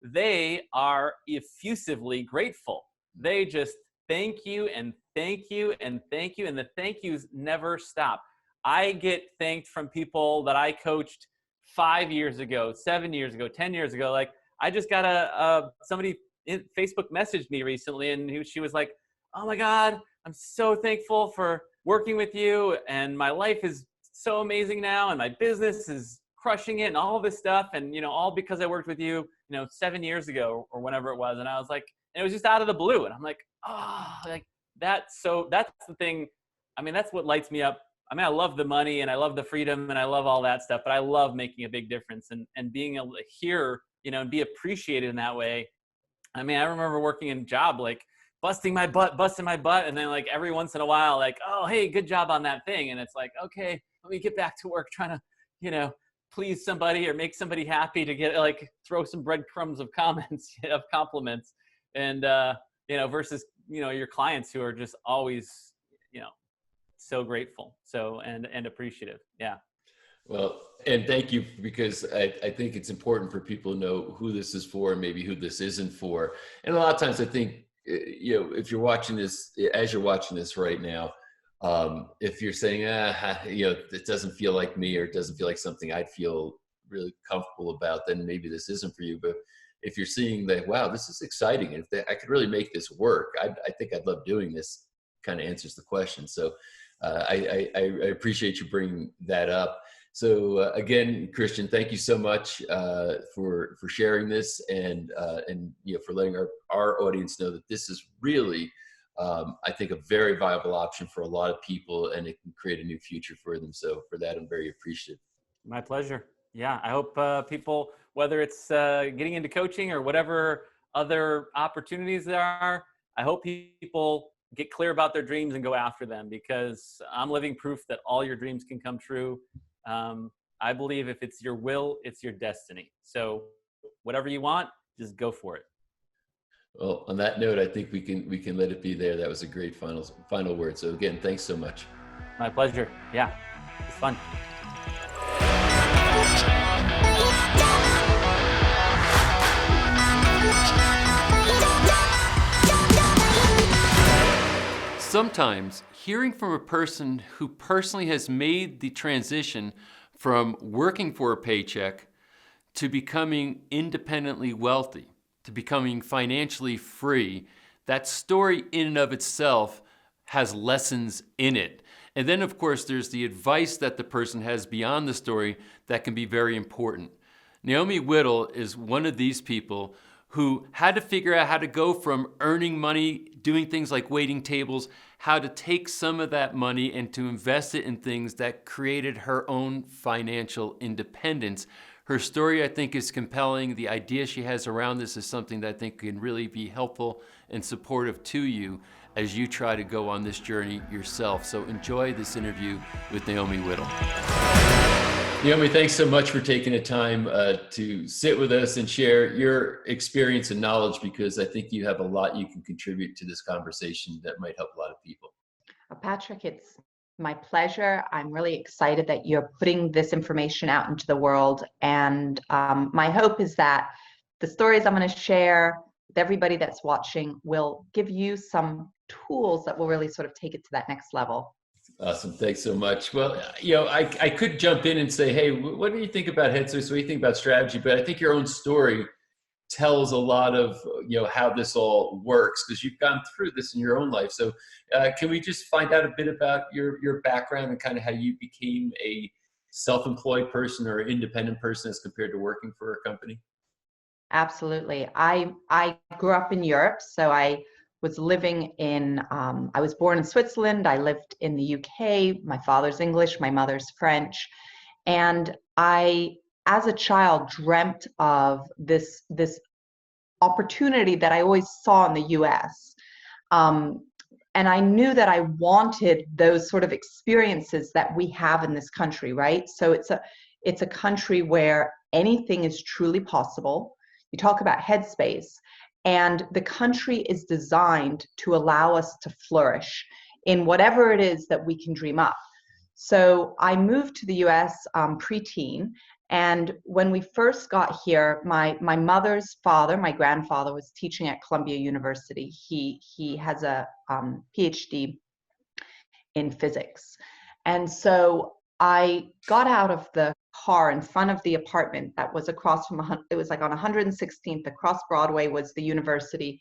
they are effusively grateful. They just thank you and thank you and thank you. And the thank yous never stop. I get thanked from people that I coached 5 years ago, 7 years ago, 10 years ago. Like I just got somebody in Facebook messaged me recently, and she was like, "Oh my God, I'm so thankful for working with you, and my life is so amazing now, and my business is crushing it, and all this stuff, and all because I worked with you, 7 years ago or whenever it was." And I was like, and it was just out of the blue, and I'm like, oh, like that's the thing. I mean, that's what lights me up. I mean, I love the money and I love the freedom and I love all that stuff, but I love making a big difference and being able to hear, and be appreciated in that way. I mean, I remember working in a job, like busting my butt. And then like every once in a while, like, oh, hey, good job on that thing. And it's like, okay, let me get back to work trying to, please somebody or make somebody happy to get like throw some breadcrumbs of comments, of compliments. And, versus, your clients who are just always, so grateful. So, and appreciative. Yeah. Well, and thank you, because I think it's important for people to know who this is for and maybe who this isn't for. And a lot of times I think, if you're watching this, as you're watching this right now, if you're saying, it doesn't feel like me, or it doesn't feel like something I'd feel really comfortable about, then maybe this isn't for you. But if you're seeing that, wow, this is exciting, and if I could really make this work, I think I'd love doing this, kind of answers the question. So I appreciate you bringing that up. So again, Christian, thank you so much for sharing this, and for letting our audience know that this is really, I think, a very viable option for a lot of people, and it can create a new future for them. So for that, I'm very appreciative. My pleasure. Yeah, I hope people, whether it's getting into coaching or whatever other opportunities there are, I hope people get clear about their dreams and go after them, because I'm living proof that all your dreams can come true. I believe if it's your will, it's your destiny. So whatever you want, just go for it. Well, on that note, I think we can let it be there. That was a great final word. So again, thanks so much. My pleasure. Yeah, it's fun. Sometimes hearing from a person who personally has made the transition from working for a paycheck to becoming independently wealthy, to becoming financially free, that story in and of itself has lessons in it. And then, of course, there's the advice that the person has beyond the story that can be very important. Naomi Whittle is one of these people who had to figure out how to go from earning money, doing things like waiting tables, how to take some of that money and to invest it in things that created her own financial independence. Her story, I think, is compelling. The idea she has around this is something that I think can really be helpful and supportive to you as you try to go on this journey yourself. So enjoy this interview with Naomi Whittle. Naomi, thanks so much for taking the time to sit with us and share your experience and knowledge, because I think you have a lot you can contribute to this conversation that might help a lot of people. Patrick, it's my pleasure. I'm really excited that you're putting this information out into the world. And my hope is that the stories I'm going to share with everybody that's watching will give you some tools that will really sort of take it to that next level. Awesome. Thanks so much. Well, I could jump in and say, hey, what do you think about Headspace? What do you think about strategy? But I think your own story tells a lot of, how this all works, because you've gone through this in your own life. So can we just find out a bit about your background and kind of how you became a self-employed person or independent person as compared to working for a company? Absolutely. I grew up in Europe, so I was living in, I was born in Switzerland. I lived in the UK. My father's English, my mother's French. And I, as a child, dreamt of this opportunity that I always saw in the US. And I knew that I wanted those sort of experiences that we have in this country, right? So it's a country where anything is truly possible. You talk about Headspace, and the country is designed to allow us to flourish in whatever it is that we can dream up. So I moved to the US preteen, and when we first got here, my mother's father, my grandfather, was teaching at Columbia University. He has a PhD in physics. And so I got out of the car in front of the apartment that was across from, it was like on 116th, across Broadway was the university.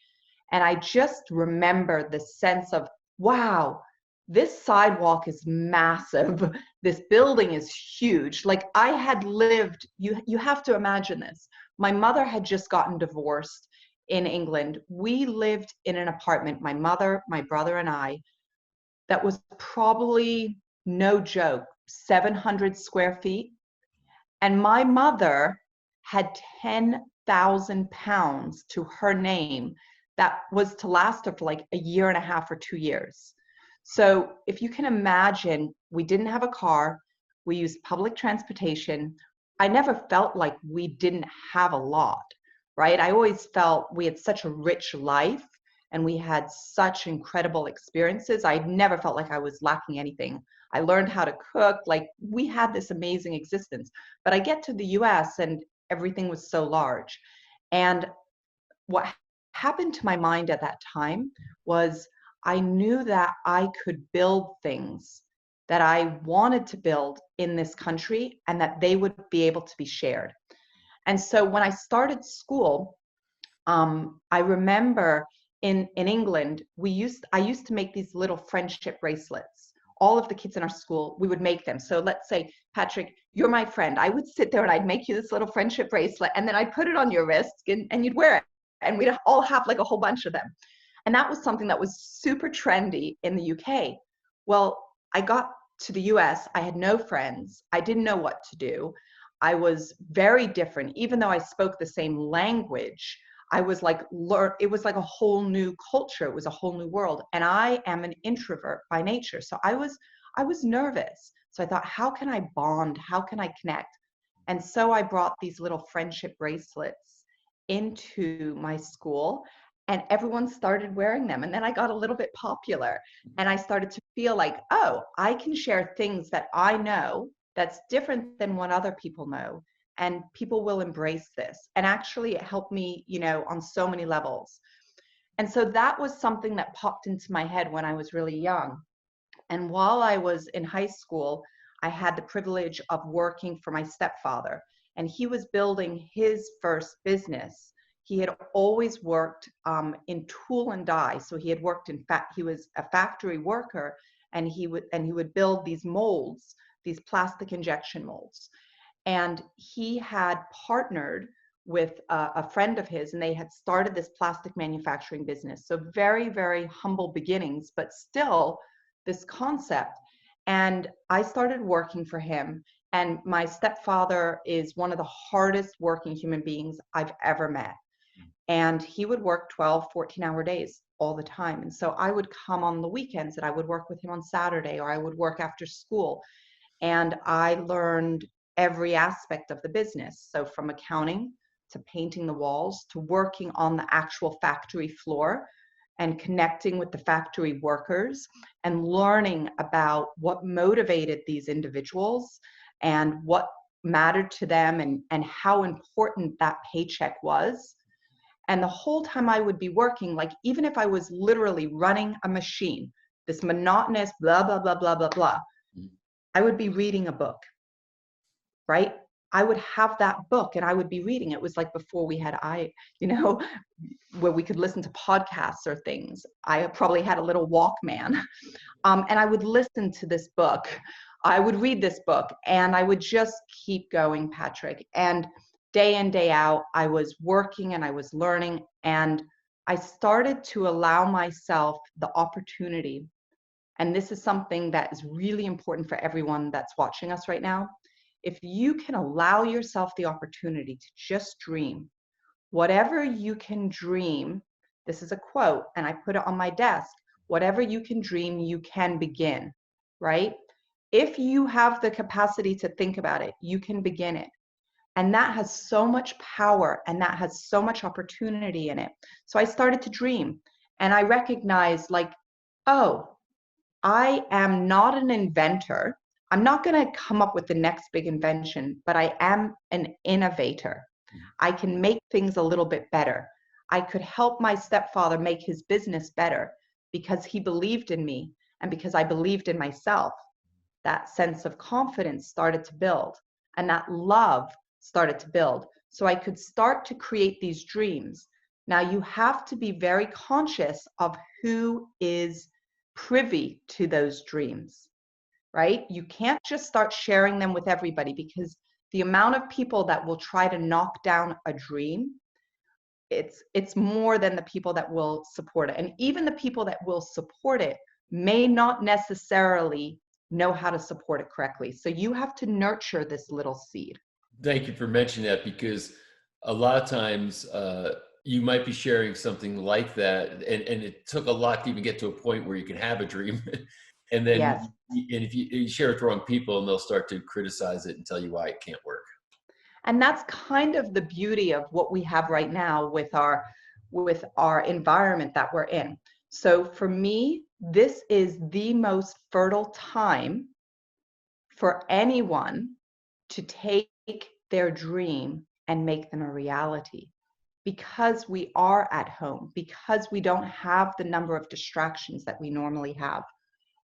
And I just remember the sense of, wow, this sidewalk is massive. This building is huge. Like I had lived, you have to imagine this. My mother had just gotten divorced in England. We lived in an apartment, my mother, my brother, and I, that was probably, no joke, 700 square feet. And my mother had 10,000 pounds to her name that was to last her for like a year and a half or 2 years. So if you can imagine, we didn't have a car, we used public transportation. I never felt like we didn't have a lot, right? I always felt we had such a rich life and we had such incredible experiences. I never felt like I was lacking anything. I learned how to cook, like we had this amazing existence. But I get to the US and everything was so large. And what happened to my mind at that time was I knew that I could build things that I wanted to build in this country and that they would be able to be shared. And so when I started school, I remember in England, I used to make these little friendship bracelets all of the kids in our school, we would make them. So let's say, Patrick, you're my friend. I would sit there and I'd make you this little friendship bracelet, and then I'd put it on your wrist and you'd wear it. And we'd all have like a whole bunch of them. And that was something that was super trendy in the UK. Well, I got to the US, I had no friends. I didn't know what to do. I was very different. Even though I spoke the same language, I was like, it was like a whole new culture. It was a whole new world. And I am an introvert by nature. So I was nervous. So I thought, how can I bond? How can I connect? And so I brought these little friendship bracelets into my school, and everyone started wearing them. And then I got a little bit popular, and I started to feel like, oh, I can share things that I know that's different than what other people know, and people will embrace this. And actually it helped me, on so many levels. And so that was something that popped into my head when I was really young. And while I was in high school, I had the privilege of working for my stepfather, and he was building his first business. He had always worked in tool and die. So he had worked he was a factory worker, and he would build these molds, these plastic injection molds. And he had partnered with a friend of his, and they had started this plastic manufacturing business. So very, very humble beginnings, but still this concept. And I started working for him. And my stepfather is one of the hardest working human beings I've ever met. And he would work 12, 14-hour days all the time. And so I would come on the weekends, and I would work with him on Saturday, or I would work after school. And I learned every aspect of the business. So from accounting to painting the walls to working on the actual factory floor and connecting with the factory workers and learning about what motivated these individuals and what mattered to them, and how important that paycheck was. And the whole time I would be working, like even if I was literally running a machine, this monotonous blah, blah, blah, blah, blah, blah, I would be reading a book, right? I would have that book and I would be reading. It was like before we had where we could listen to podcasts or things. I probably had a little Walkman, and I would listen to this book. I would read this book, and I would just keep going, Patrick. And day in, day out, I was working and I was learning, and I started to allow myself the opportunity. And this is something that is really important for everyone that's watching us right now. If you can allow yourself the opportunity to just dream, whatever you can dream, this is a quote, and I put it on my desk, whatever you can dream, you can begin, right? If you have the capacity to think about it, you can begin it. And that has so much power, and that has so much opportunity in it. So I started to dream, and I recognized like, oh, I am not an inventor. I'm not going to come up with the next big invention, but I am an innovator. I can make things a little bit better. I could help my stepfather make his business better because he believed in me and because I believed in myself. That sense of confidence started to build, and that love started to build. So I could start to create these dreams. Now you have to be very conscious of who is privy to those dreams, right? You can't just start sharing them with everybody, because the amount of people that will try to knock down a dream, it's more than the people that will support it. And even the people that will support it may not necessarily know how to support it correctly. So you have to nurture this little seed. Thank you for mentioning that, because a lot of times you might be sharing something like that, and it took a lot to even get to a point where you can have a dream. And then Yes. And if you share it to the wrong people, and they'll start to criticize it and tell you why it can't work. And that's kind of the beauty of what we have right now with our environment that we're in. So for me, this is the most fertile time for anyone to take their dream and make them a reality, because we are at home, because we don't have the number of distractions that we normally have.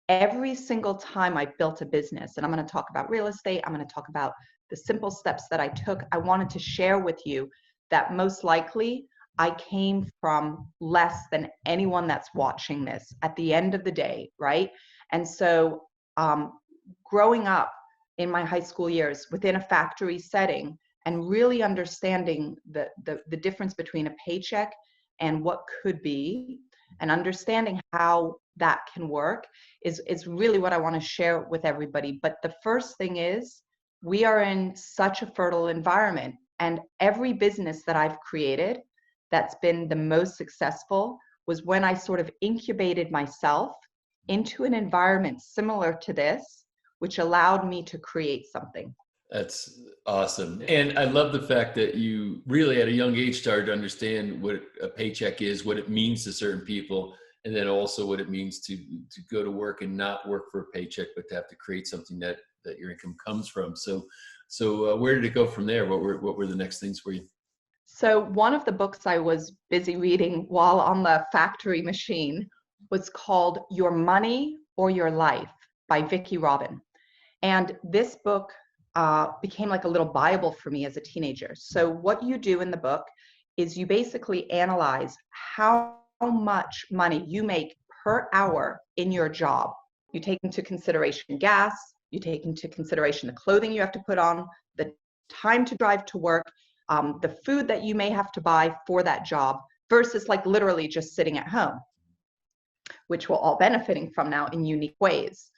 Every single time I built a business, and I'm going to talk about real estate, I'm going to talk about the simple steps that I took, I wanted to share with you that most likely I came from less than anyone that's watching this at the end of the day, right? And so growing up in my high school years within a factory setting and really understanding the difference between a paycheck and what could be, and understanding how that can work is really what I want to share with everybody. But the first thing is, we are in such a fertile environment, and every business that I've created that's been the most successful was when I sort of incubated myself into an environment similar to this, which allowed me to create something. That's awesome. And I love the fact that you really at a young age started to understand what a paycheck is, what it means to certain people, and then also what it means to go to work and not work for a paycheck, but to have to create something that your income comes from. So where did it go from there? What were the next things for you? So one of the books I was busy reading while on the factory machine was called Your Money or Your Life by Vicki Robin. And this book became like a little Bible for me as a teenager. So what you do in the book is you basically analyze how much money you make per hour in your job. You take into consideration gas, you take into consideration the clothing you have to put on, the time to drive to work, the food that you may have to buy for that job, versus like literally just sitting at home, which we're all benefiting from now in unique ways.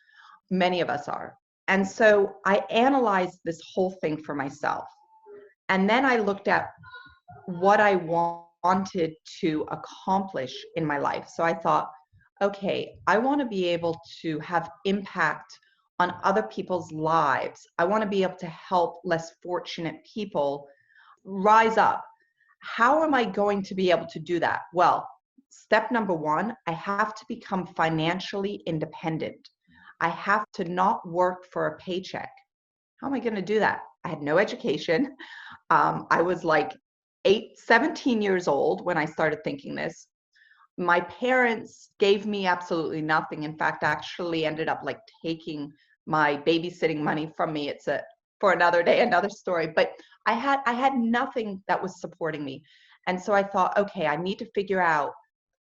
Many of us are. And so I analyzed this whole thing for myself. And then I looked at what I wanted to accomplish in my life. So I thought, okay, I want to be able to have impact on other people's lives. I want to be able to help less fortunate people rise up. How am I going to be able to do that? Well, step number one, I have to become financially independent. I have to not work for a paycheck. How am I going to do that? I had no education. I was like 17 years old when I started thinking this. My parents gave me absolutely nothing. In fact, actually ended up like taking my babysitting money from me. It's for another day, another story. But I had nothing that was supporting me. And so I thought, okay, I need to figure out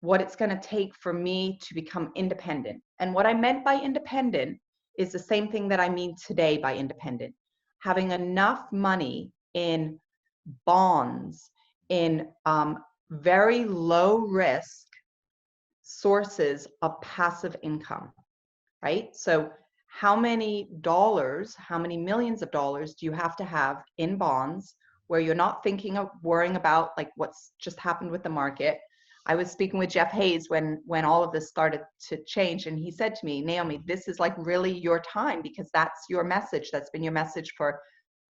what it's going to take for me to become independent. And what I meant by independent is the same thing that I mean today by independent. Having enough money in bonds, in very low risk sources of passive income, right? So how many dollars, how many millions of dollars do you have to have in bonds where you're not thinking of worrying about like what's just happened with the market? I was speaking with Jeff Hayes when all of this started to change, and he said to me, Naomi, this is like really your time, because that's your message. That's been your message for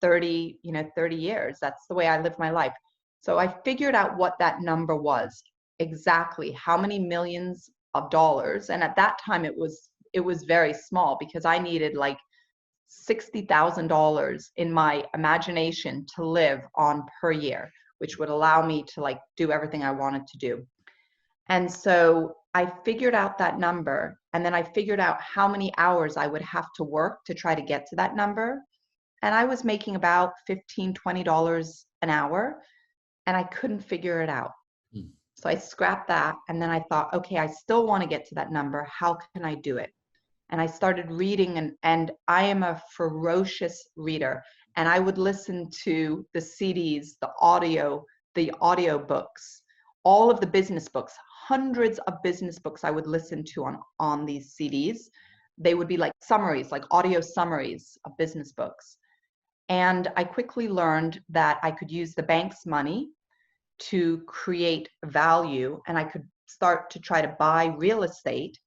30 years. That's the way I live my life. So I figured out what that number was, exactly how many millions of dollars. And at that time it was very small, because I needed like $60,000 in my imagination to live on per year, which would allow me to like do everything I wanted to do. And so I figured out that number, and then I figured out how many hours I would have to work to try to get to that number. And I was making about $15, $20 an hour, and I couldn't figure it out. So I scrapped that, and then I thought, okay, I still want to get to that number. How can I do it? And I started reading, and I am a ferocious reader. And I would listen to the CDs, the audio books, all of the business books, hundreds of business books I would listen to on these CDs. They would be like summaries, like audio summaries of business books. And I quickly learned that I could use the bank's money to create value, and I could start to try to buy real estate.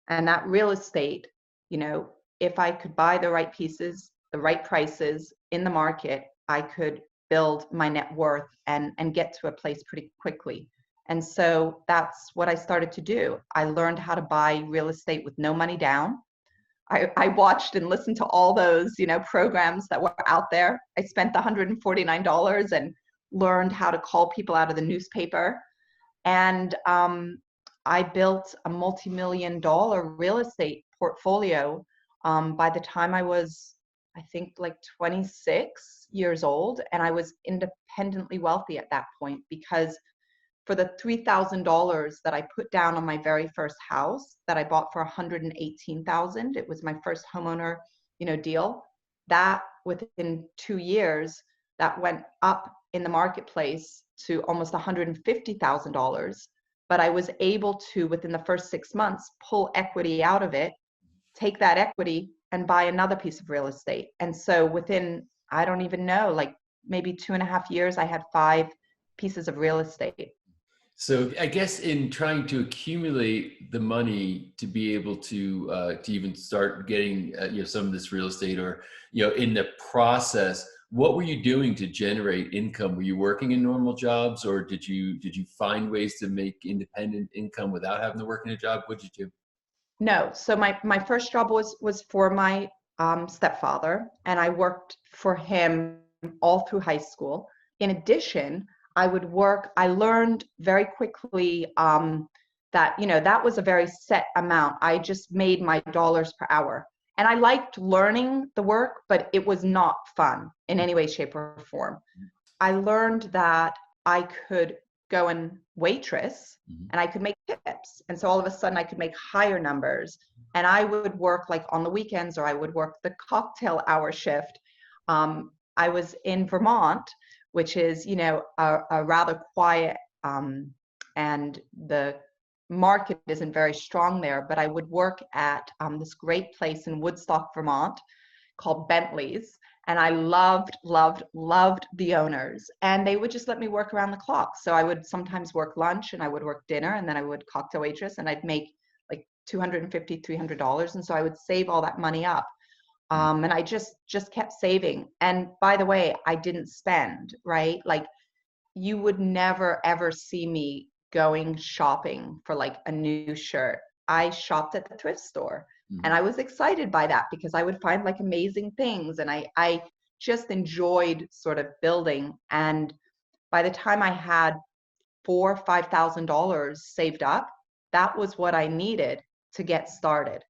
And that real estate, if I could buy the right pieces, the right prices in the market, I could build my net worth and get to a place pretty quickly. And so that's what I started to do. I learned how to buy real estate with no money down. I watched and listened to all those, programs that were out there. I spent the $149 and learned how to call people out of the newspaper. And I built a multi-million-dollar real estate portfolio by the time I was, I think, like 26 years old. And I was independently wealthy at that point, because for the $3,000 that I put down on my very first house that I bought for $118,000. It was my first homeowner, deal. That within 2 years, that went up in the marketplace to almost $150,000. But I was able to, within the first 6 months, pull equity out of it, take that equity and buy another piece of real estate. And so within, I don't even know, like maybe 2.5 years, I had 5 pieces of real estate. So I guess in trying to accumulate the money to be able to even start getting some of this real estate, or in the process, what were you doing to generate income? Were you working in normal jobs, or did you find ways to make independent income without having to work in a job? What did you do? No. So my first job was for my stepfather, and I worked for him all through high school. In addition, I learned very quickly that, that was a very set amount. I just made my dollars per hour. And I liked learning the work, but it was not fun in any way, shape, or form. I learned that I could go and waitress and I could make tips. And so all of a sudden I could make higher numbers. And I would work like on the weekends, or I would work the cocktail hour shift. I was in Vermont, which is, a rather quiet, and the market isn't very strong there, but I would work at this great place in Woodstock, Vermont called Bentley's. And I loved the owners, and they would just let me work around the clock. So I would sometimes work lunch, and I would work dinner, and then I would cocktail waitress, and I'd make like $250, $300. And so I would save all that money up. And I just kept saving. And by the way, I didn't spend, right? Like, you would never ever see me going shopping for like a new shirt. I shopped at the thrift store. And I was excited by that because I would find like amazing things. And I just enjoyed sort of building. And by the time I had $4,000 or $5,000 saved up, that was what I needed to get started.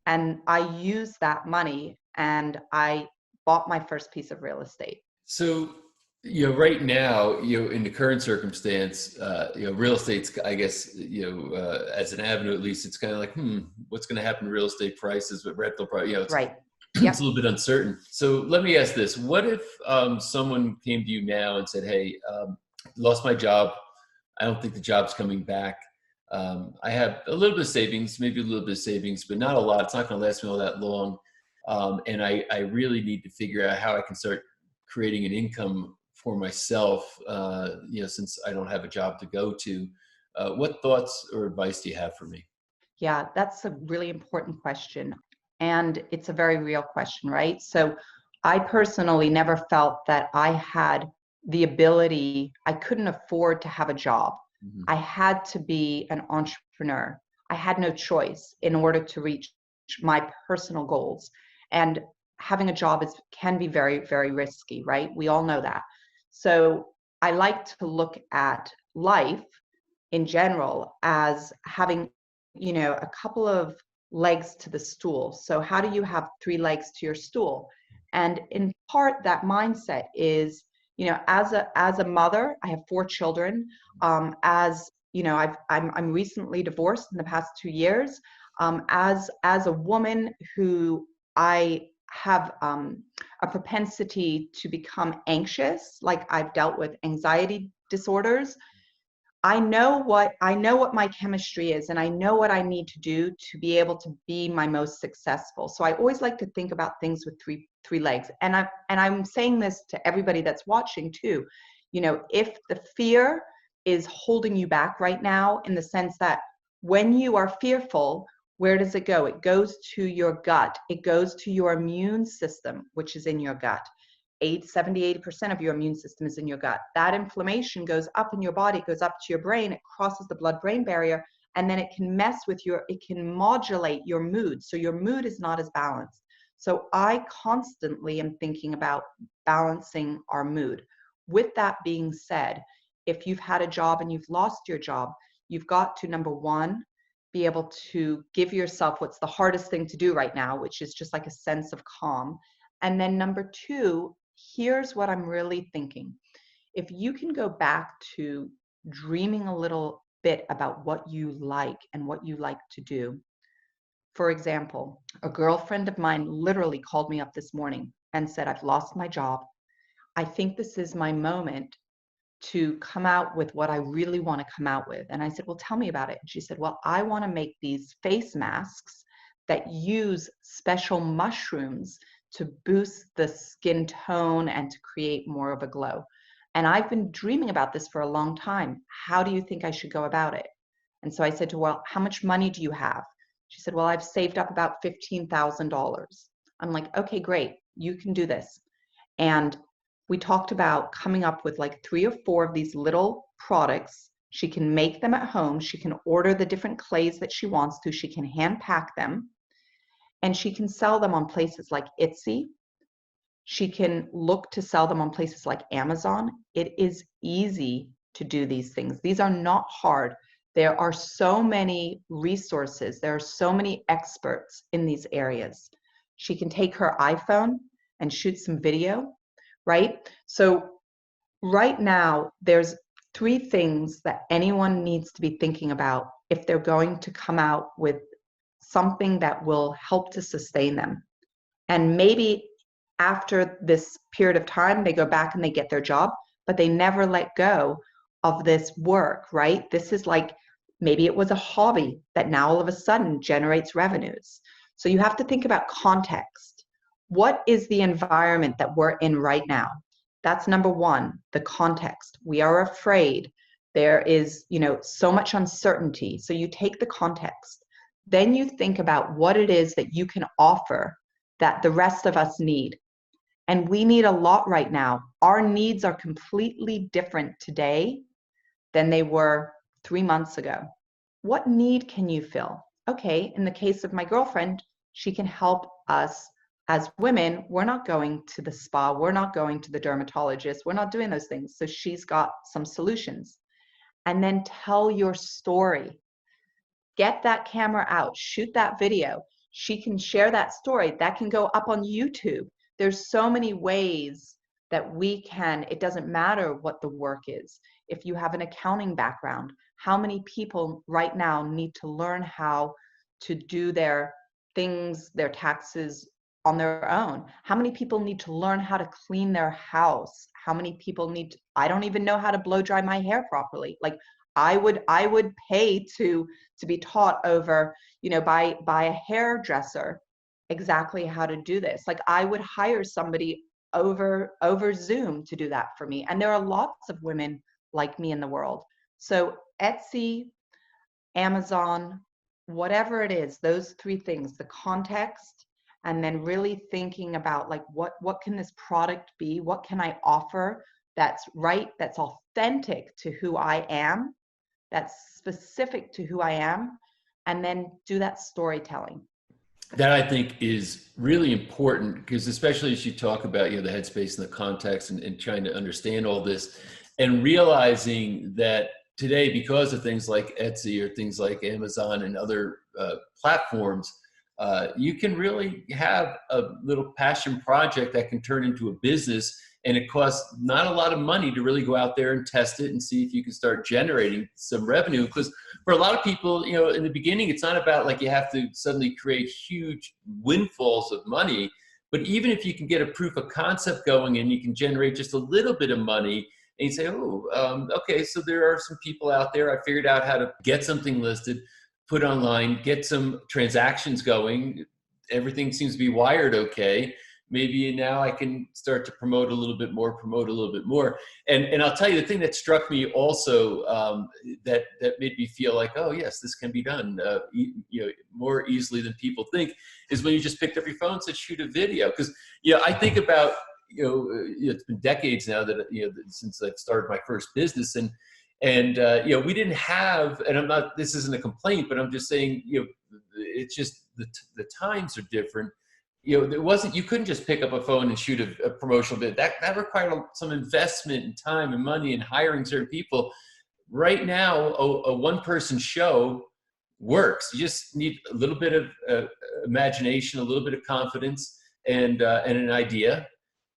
And I used that money and I bought my first piece of real estate. So, right now, in the current circumstance, real estate's, I guess, as an avenue, at least, it's kind of like, what's going to happen to real estate prices with rental price? It's, right. It's a little bit uncertain. So let me ask this. What if someone came to you now and said, hey, lost my job. I don't think the job's coming back. I have a little bit of savings, maybe a little bit of savings, but not a lot. It's not going to last me all that long. And I really need to figure out how I can start creating an income for myself, since I don't have a job to go to. What thoughts or advice do you have for me? Yeah, that's a really important question. And it's a very real question, right? So I personally never felt that I had the ability, I couldn't afford to have a job. I had to be an entrepreneur. I had no choice in order to reach my personal goals. And having a job can be very, very risky, right? We all know that. So I like to look at life in general as having, a couple of legs to the stool. So how do you have 3 legs to your stool? And in part, that mindset is, as a mother, I have 4 children. I'm recently divorced in the past 2 years. As a woman who I have a propensity to become anxious, like I've dealt with anxiety disorders. I know what my chemistry is, and I know what I need to do to be able to be my most successful. So I always like to think about things with three legs. And I'm saying this to everybody that's watching too. If the fear is holding you back right now, in the sense that when you are fearful, where does it go? It goes to your gut. It goes to your immune system, which is in your gut. 70-80% of your immune system is in your gut. That inflammation goes up in your body, it goes up to your brain, it crosses the blood-brain barrier, and then it can it can modulate your mood. So your mood is not as balanced. So I constantly am thinking about balancing our mood. With that being said, if you've had a job and you've lost your job, you've got to, number one, be able to give yourself what's the hardest thing to do right now, which is just like a sense of calm. And then number two, here's what I'm really thinking. If you can go back to dreaming a little bit about what you like and what you like to do. For example, a girlfriend of mine literally called me up this morning and said, I've lost my job. I think this is my moment to come out with what I really want to come out with. And I said, well, tell me about it. And she said, well, I want to make these face masks that use special mushrooms to boost the skin tone and to create more of a glow. And I've been dreaming about this for a long time. How do you think I should go about it? And so I said to her, well, how much money do you have? She said, well, I've saved up about $15,000. I'm like, okay, great. You can do this. And we talked about coming up with like 3 or 4 of these little products. She can make them at home. She can order the different clays that she wants to. She can hand pack them. And she can sell them on places like Etsy. She can look to sell them on places like Amazon. It is easy to do these things. These are not hard. There are so many resources. There are so many experts in these areas. She can take her iPhone and shoot some video, right? So right now, there's 3 things that anyone needs to be thinking about if they're going to come out with something that will help to sustain them. And maybe after this period of time, they go back and they get their job, but they never let go of this work, right? This is like, maybe it was a hobby that now all of a sudden generates revenues. So you have to think about context. What is the environment that we're in right now? That's number 1, the context. We are afraid. There is, so much uncertainty. So you take the context. Then you think about what it is that you can offer that the rest of us need. And we need a lot right now. Our needs are completely different today than they were 3 months ago. What need can you fill? Okay, in the case of my girlfriend, she can help us as women. We're not going to the spa. We're not going to the dermatologist. We're not doing those things. So she's got some solutions. And then tell your story. Get that camera out, shoot that video. She can share that story. That can go up on YouTube. There's so many ways that we can, it doesn't matter what the work is. If you have an accounting background, how many people right now need to learn how to do their things, their taxes on their own? How many people need to learn how to clean their house? How many people need to, I don't even know how to blow dry my hair properly. Like I would pay to be taught over, by a hairdresser exactly how to do this. Like I would hire somebody over Zoom to do that for me. And there are lots of women like me in the world. So Etsy, Amazon, whatever it is, those 3 things, the context, and then really thinking about like what can this product be? What can I offer that's right, that's authentic to who I am, that's specific to who I am, and then do that storytelling. That I think is really important, because especially as you talk about, the headspace and the context and trying to understand all this and realizing that today, because of things like Etsy or things like Amazon and other platforms, you can really have a little passion project that can turn into a business. And it costs not a lot of money to really go out there and test it and see if you can start generating some revenue. Because for a lot of people, in the beginning, it's not about like you have to suddenly create huge windfalls of money. But even if you can get a proof of concept going and you can generate just a little bit of money, and you say, okay, so there are some people out there. I figured out how to get something listed, put online, get some transactions going. Everything seems to be wired okay. Maybe now I can start to promote a little bit more. And I'll tell you, the thing that struck me also that made me feel like, oh yes, this can be done more easily than people think, is when you just picked up your phone and said, shoot a video. Because I think about, it's been decades now that, since I started my first business, and we didn't have, and this isn't a complaint, but I'm just saying, it's just the times are different. There wasn't, you couldn't just pick up a phone and shoot a promotional bit. That required some investment and time and money and hiring certain people. Right now, a one-person show works. You just need a little bit of imagination, a little bit of confidence, and an idea.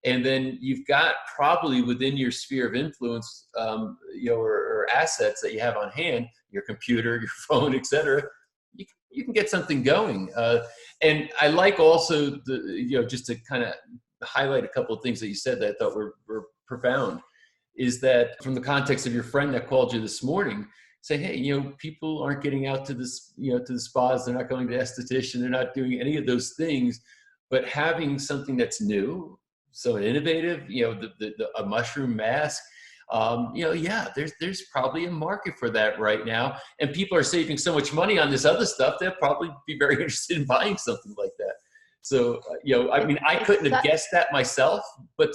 And then you've got probably within your sphere of influence, or assets that you have on hand, your computer, your phone, et cetera, you can get something going. And I like also just to kind of highlight a couple of things that you said that I thought were profound, is that from the context of your friend that called you this morning, say, hey, people aren't getting out to this, to the spas, they're not going to esthetician, they're not doing any of those things, but having something that's new, so innovative, a mushroom mask, there's probably a market for that right now. And people are saving so much money on this other stuff, they'll probably be very interested in buying something like that. So, I couldn't have guessed that myself, but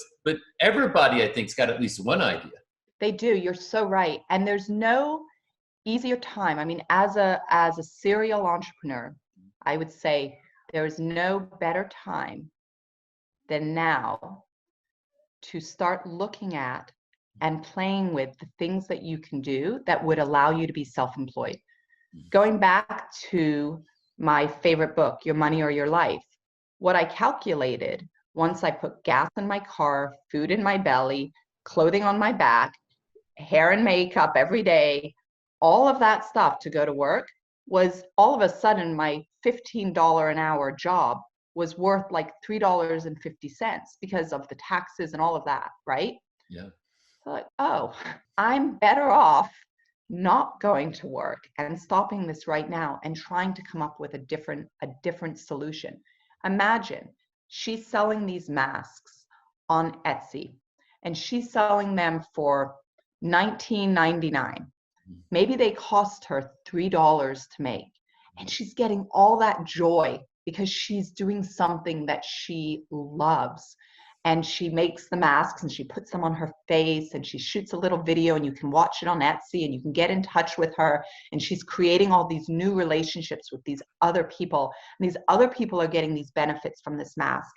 everybody, I think, has got at least one idea. They do. You're so right. And there's no easier time. I mean, as a serial entrepreneur, I would say there is no better time than now to start looking at and playing with the things that you can do that would allow you to be self-employed. Going back to my favorite book, Your Money or Your Life, what I calculated once I put gas in my car, food in my belly, clothing on my back, hair and makeup every day, all of that stuff to go to work, was all of a sudden my $15 an hour job was worth like $3.50 because of the taxes and all of that, right? Yeah. So like, oh, I'm better off not going to work and stopping this right now and trying to come up with a different solution. Imagine she's selling these masks on Etsy and she's selling them for $19.99. Maybe they cost her $3 to make, and she's getting all that joy because she's doing something that she loves. And she makes the masks and she puts them on her face and she shoots a little video and you can watch it on Etsy and you can get in touch with her, and she's creating all these new relationships with these other people, and these other people are getting these benefits from this mask.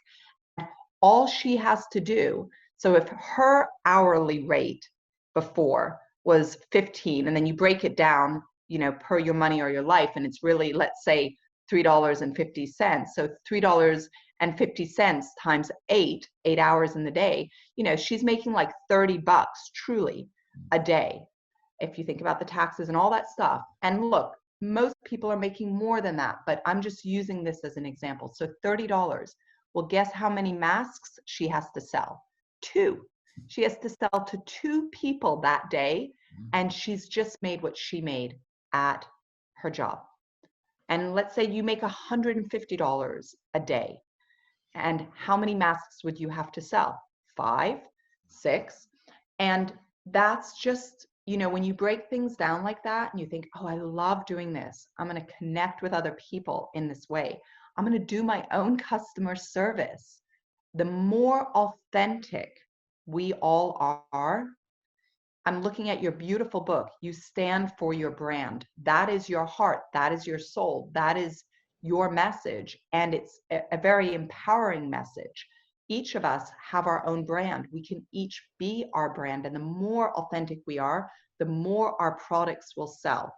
All she has to do, so if her hourly rate before was 15, and then you break it down, per Your Money or Your Life, and it's really, let's say, $3.50. So $3.50 times 8 hours in the day, she's making like $30 truly a day, if you think about the taxes and all that stuff. And look, most people are making more than that, but I'm just using this as an example. So $30. Well, guess how many masks she has to sell? 2. She has to sell to 2 people that day, and she's just made what she made at her job. And let's say you make $150 a day. And how many masks would you have to sell? 5, 6. And that's just, when you break things down like that and you think, oh, I love doing this. I'm going to connect with other people in this way. I'm going to do my own customer service. The more authentic we all are. I'm looking at your beautiful book. You stand for your brand. That is your heart. That is your soul. That is your message. And it's a very empowering message. Each of us have our own brand. We can each be our brand. And the more authentic we are, the more our products will sell,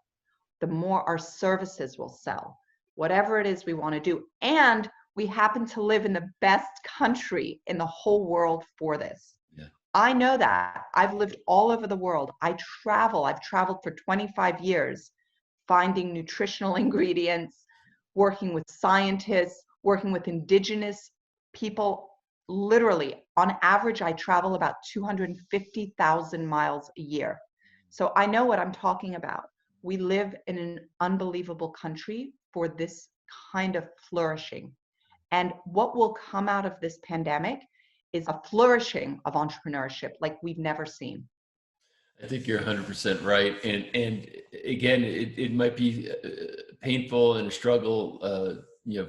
the more our services will sell, whatever it is we want to do. And we happen to live in the best country in the whole world for this. Yeah. I know that. I've lived all over the world. I've traveled for 25 years, finding nutritional ingredients, working with scientists, working with indigenous people. Literally, on average, I travel about 250,000 miles a year. So I know what I'm talking about. We live in an unbelievable country for this kind of flourishing. And what will come out of this pandemic is a flourishing of entrepreneurship like we've never seen. I think you're 100% right. And again, it might be painful and a struggle,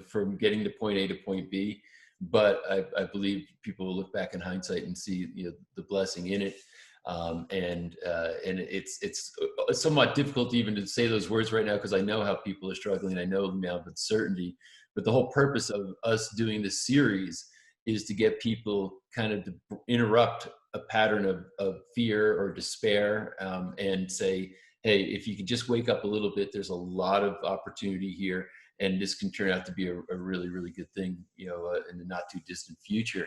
from getting to point A to point B. But I believe people will look back in hindsight and see, the blessing in it. And it's somewhat difficult even to say those words right now, because I know how people are struggling. I know now with certainty. But the whole purpose of us doing this series is to get people kind of to interrupt a pattern of fear or despair, and say, hey, if you can just wake up a little bit, there's a lot of opportunity here, and this can turn out to be a really, really good thing, in the not too distant future.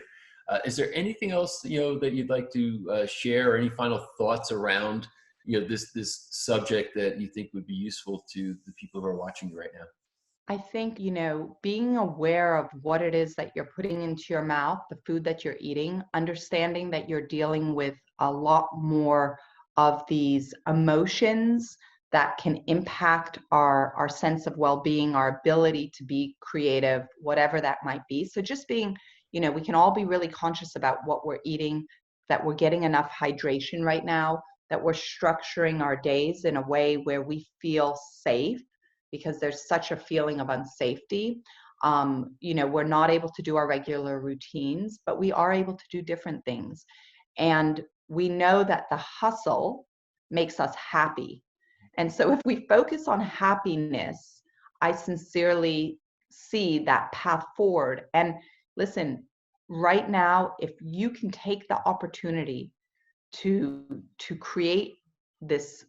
Is there anything else, that you'd like to share, or any final thoughts around, this subject that you think would be useful to the people who are watching you right now? I think, being aware of what it is that you're putting into your mouth, the food that you're eating, understanding that you're dealing with a lot more of these emotions that can impact our sense of well-being, our ability to be creative, whatever that might be. So just being, we can all be really conscious about what we're eating, that we're getting enough hydration right now, that we're structuring our days in a way where we feel safe, because there's such a feeling of unsafety. We're not able to do our regular routines, but we are able to do different things. And we know that the hustle makes us happy. And so if we focus on happiness, I sincerely see that path forward. And listen, right now, if you can take the opportunity to create this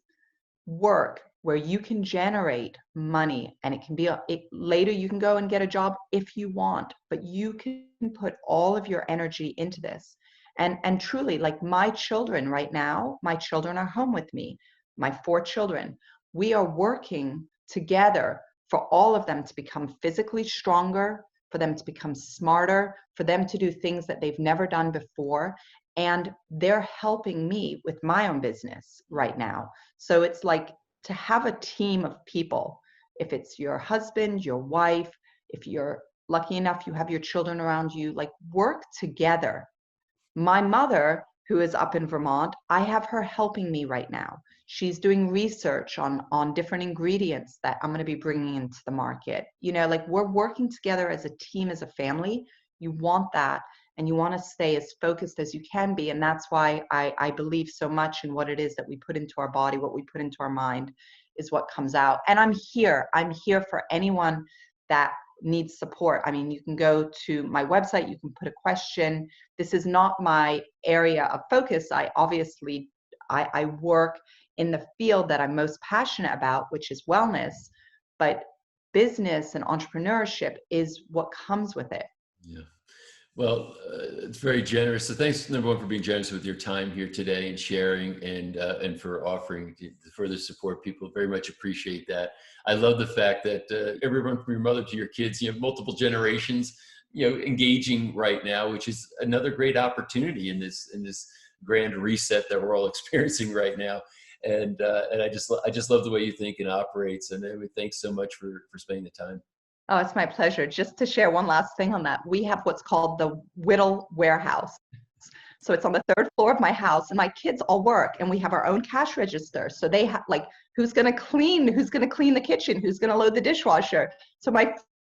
work where you can generate money, and it can be later you can go and get a job if you want, but you can put all of your energy into this. And truly, like my children right now, my children are home with me, my 4 children. We are working together for all of them to become physically stronger, for them to become smarter, for them to do things that they've never done before. And they're helping me with my own business right now. So it's like, to have a team of people, if it's your husband, your wife, if you're lucky enough you have your children around you, like work together. My mother, who is up in Vermont, I have her helping me right now. She's doing research on different ingredients that I'm going to be bringing into the market. Like we're working together as a team, as a family. You want that, and you want to stay as focused as you can be. And that's why I believe so much in what it is that we put into our body, what we put into our mind is what comes out. And I'm here for anyone that needs support. I mean, you can go to my website, you can put a question. This is not my area of focus. I work in the field that I'm most passionate about, which is wellness, but business and entrepreneurship is what comes with it. Yeah. Well, it's very generous. So thanks, number one, for being generous with your time here today and sharing, and for offering to further support people. Very much appreciate that. I love the fact that everyone from your mother to your kids, multiple generations, engaging right now, which is another great opportunity in this grand reset that we're all experiencing right now. And I just love the way you think and operates. And thanks so much for spending the time. Oh, it's my pleasure. Just to share one last thing on that. We have what's called the Whittle Warehouse. So it's on the 3rd floor of my house, and my kids all work, and we have our own cash register. So they have who's going to clean the kitchen? Who's going to load the dishwasher? So my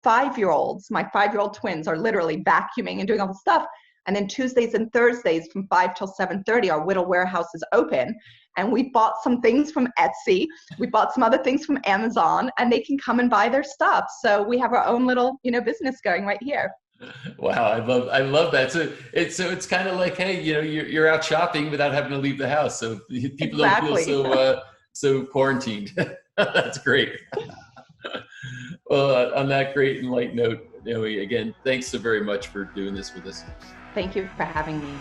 5-year-old twins are literally vacuuming and doing all the stuff. And then Tuesdays and Thursdays from 5 till 7:30, our Whittle Warehouse is open. And we bought some things from Etsy. We bought some other things from Amazon, and they can come and buy their stuff. So we have our own little, business going right here. Wow, I love that. So it's kind of like, hey, you're out shopping without having to leave the house, so people Exactly. don't feel so quarantined. That's great. Well, on that great and light note, Naomi, again, thanks so very much for doing this with us. Thank you for having me.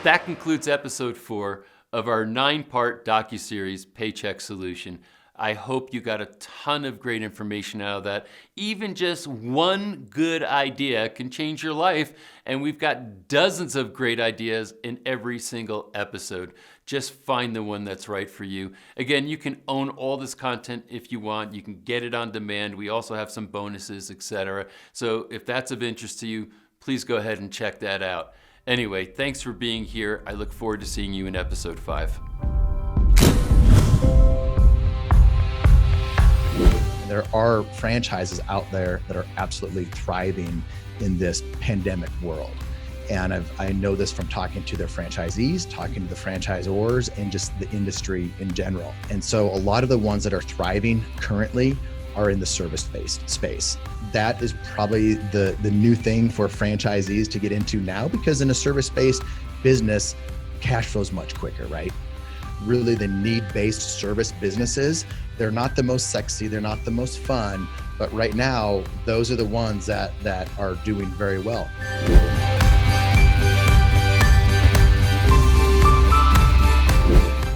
That concludes episode 4 of our 9-part docuseries, Paycheck Solution. I hope you got a ton of great information out of that. Even just one good idea can change your life, and we've got dozens of great ideas in every single episode. Just find the one that's right for you. Again, you can own all this content if you want. You can get it on demand. We also have some bonuses, etc. So if that's of interest to you, please go ahead and check that out. Anyway, thanks for being here. I look forward to seeing you in episode 5. There are franchises out there that are absolutely thriving in this pandemic world. And I know this from talking to their franchisees, talking to the franchisors, and just the industry in general. And so a lot of the ones that are thriving currently are in the service-based space. That is probably the new thing for franchisees to get into now, because in a service-based business, cash flow is much quicker, right? really the need-based service businesses. They're not the most sexy, they're not the most fun, but right now, those are the ones that are doing very well.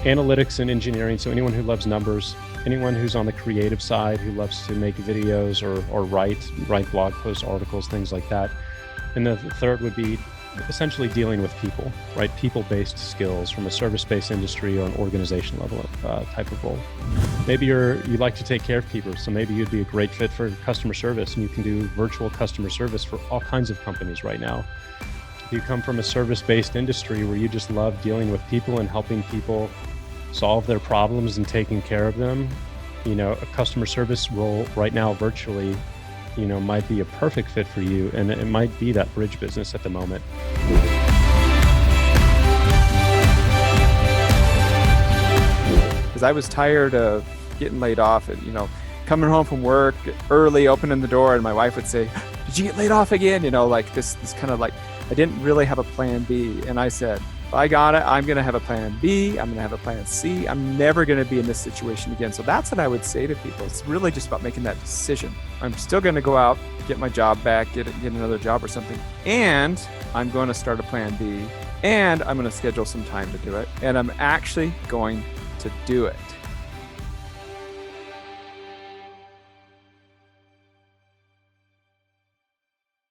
Analytics and engineering, so anyone who loves numbers, anyone who's on the creative side, who loves to make videos or write blog posts, articles, things like that. And the third would be essentially dealing with people, right? People-based skills from a service-based industry or an organization level type of role. Maybe you like to take care of people, so maybe you'd be a great fit for customer service, and you can do virtual customer service for all kinds of companies right now. If you come from a service-based industry where you just love dealing with people and helping people solve their problems and taking care of them, a customer service role right now virtually, might be a perfect fit for you, and it might be that bridge business at the moment. Because I was tired of getting laid off and, coming home from work early, opening the door, and my wife would say, "Did you get laid off again?" Like this kind of like, I didn't really have a plan B. And I said, I got it. I'm going to have a plan B. I'm going to have a plan C. I'm never going to be in this situation again. So that's what I would say to people. It's really just about making that decision. I'm still going to go out, get my job back, get another job or something. And I'm going to start a plan B. And I'm going to schedule some time to do it. And I'm actually going to do it.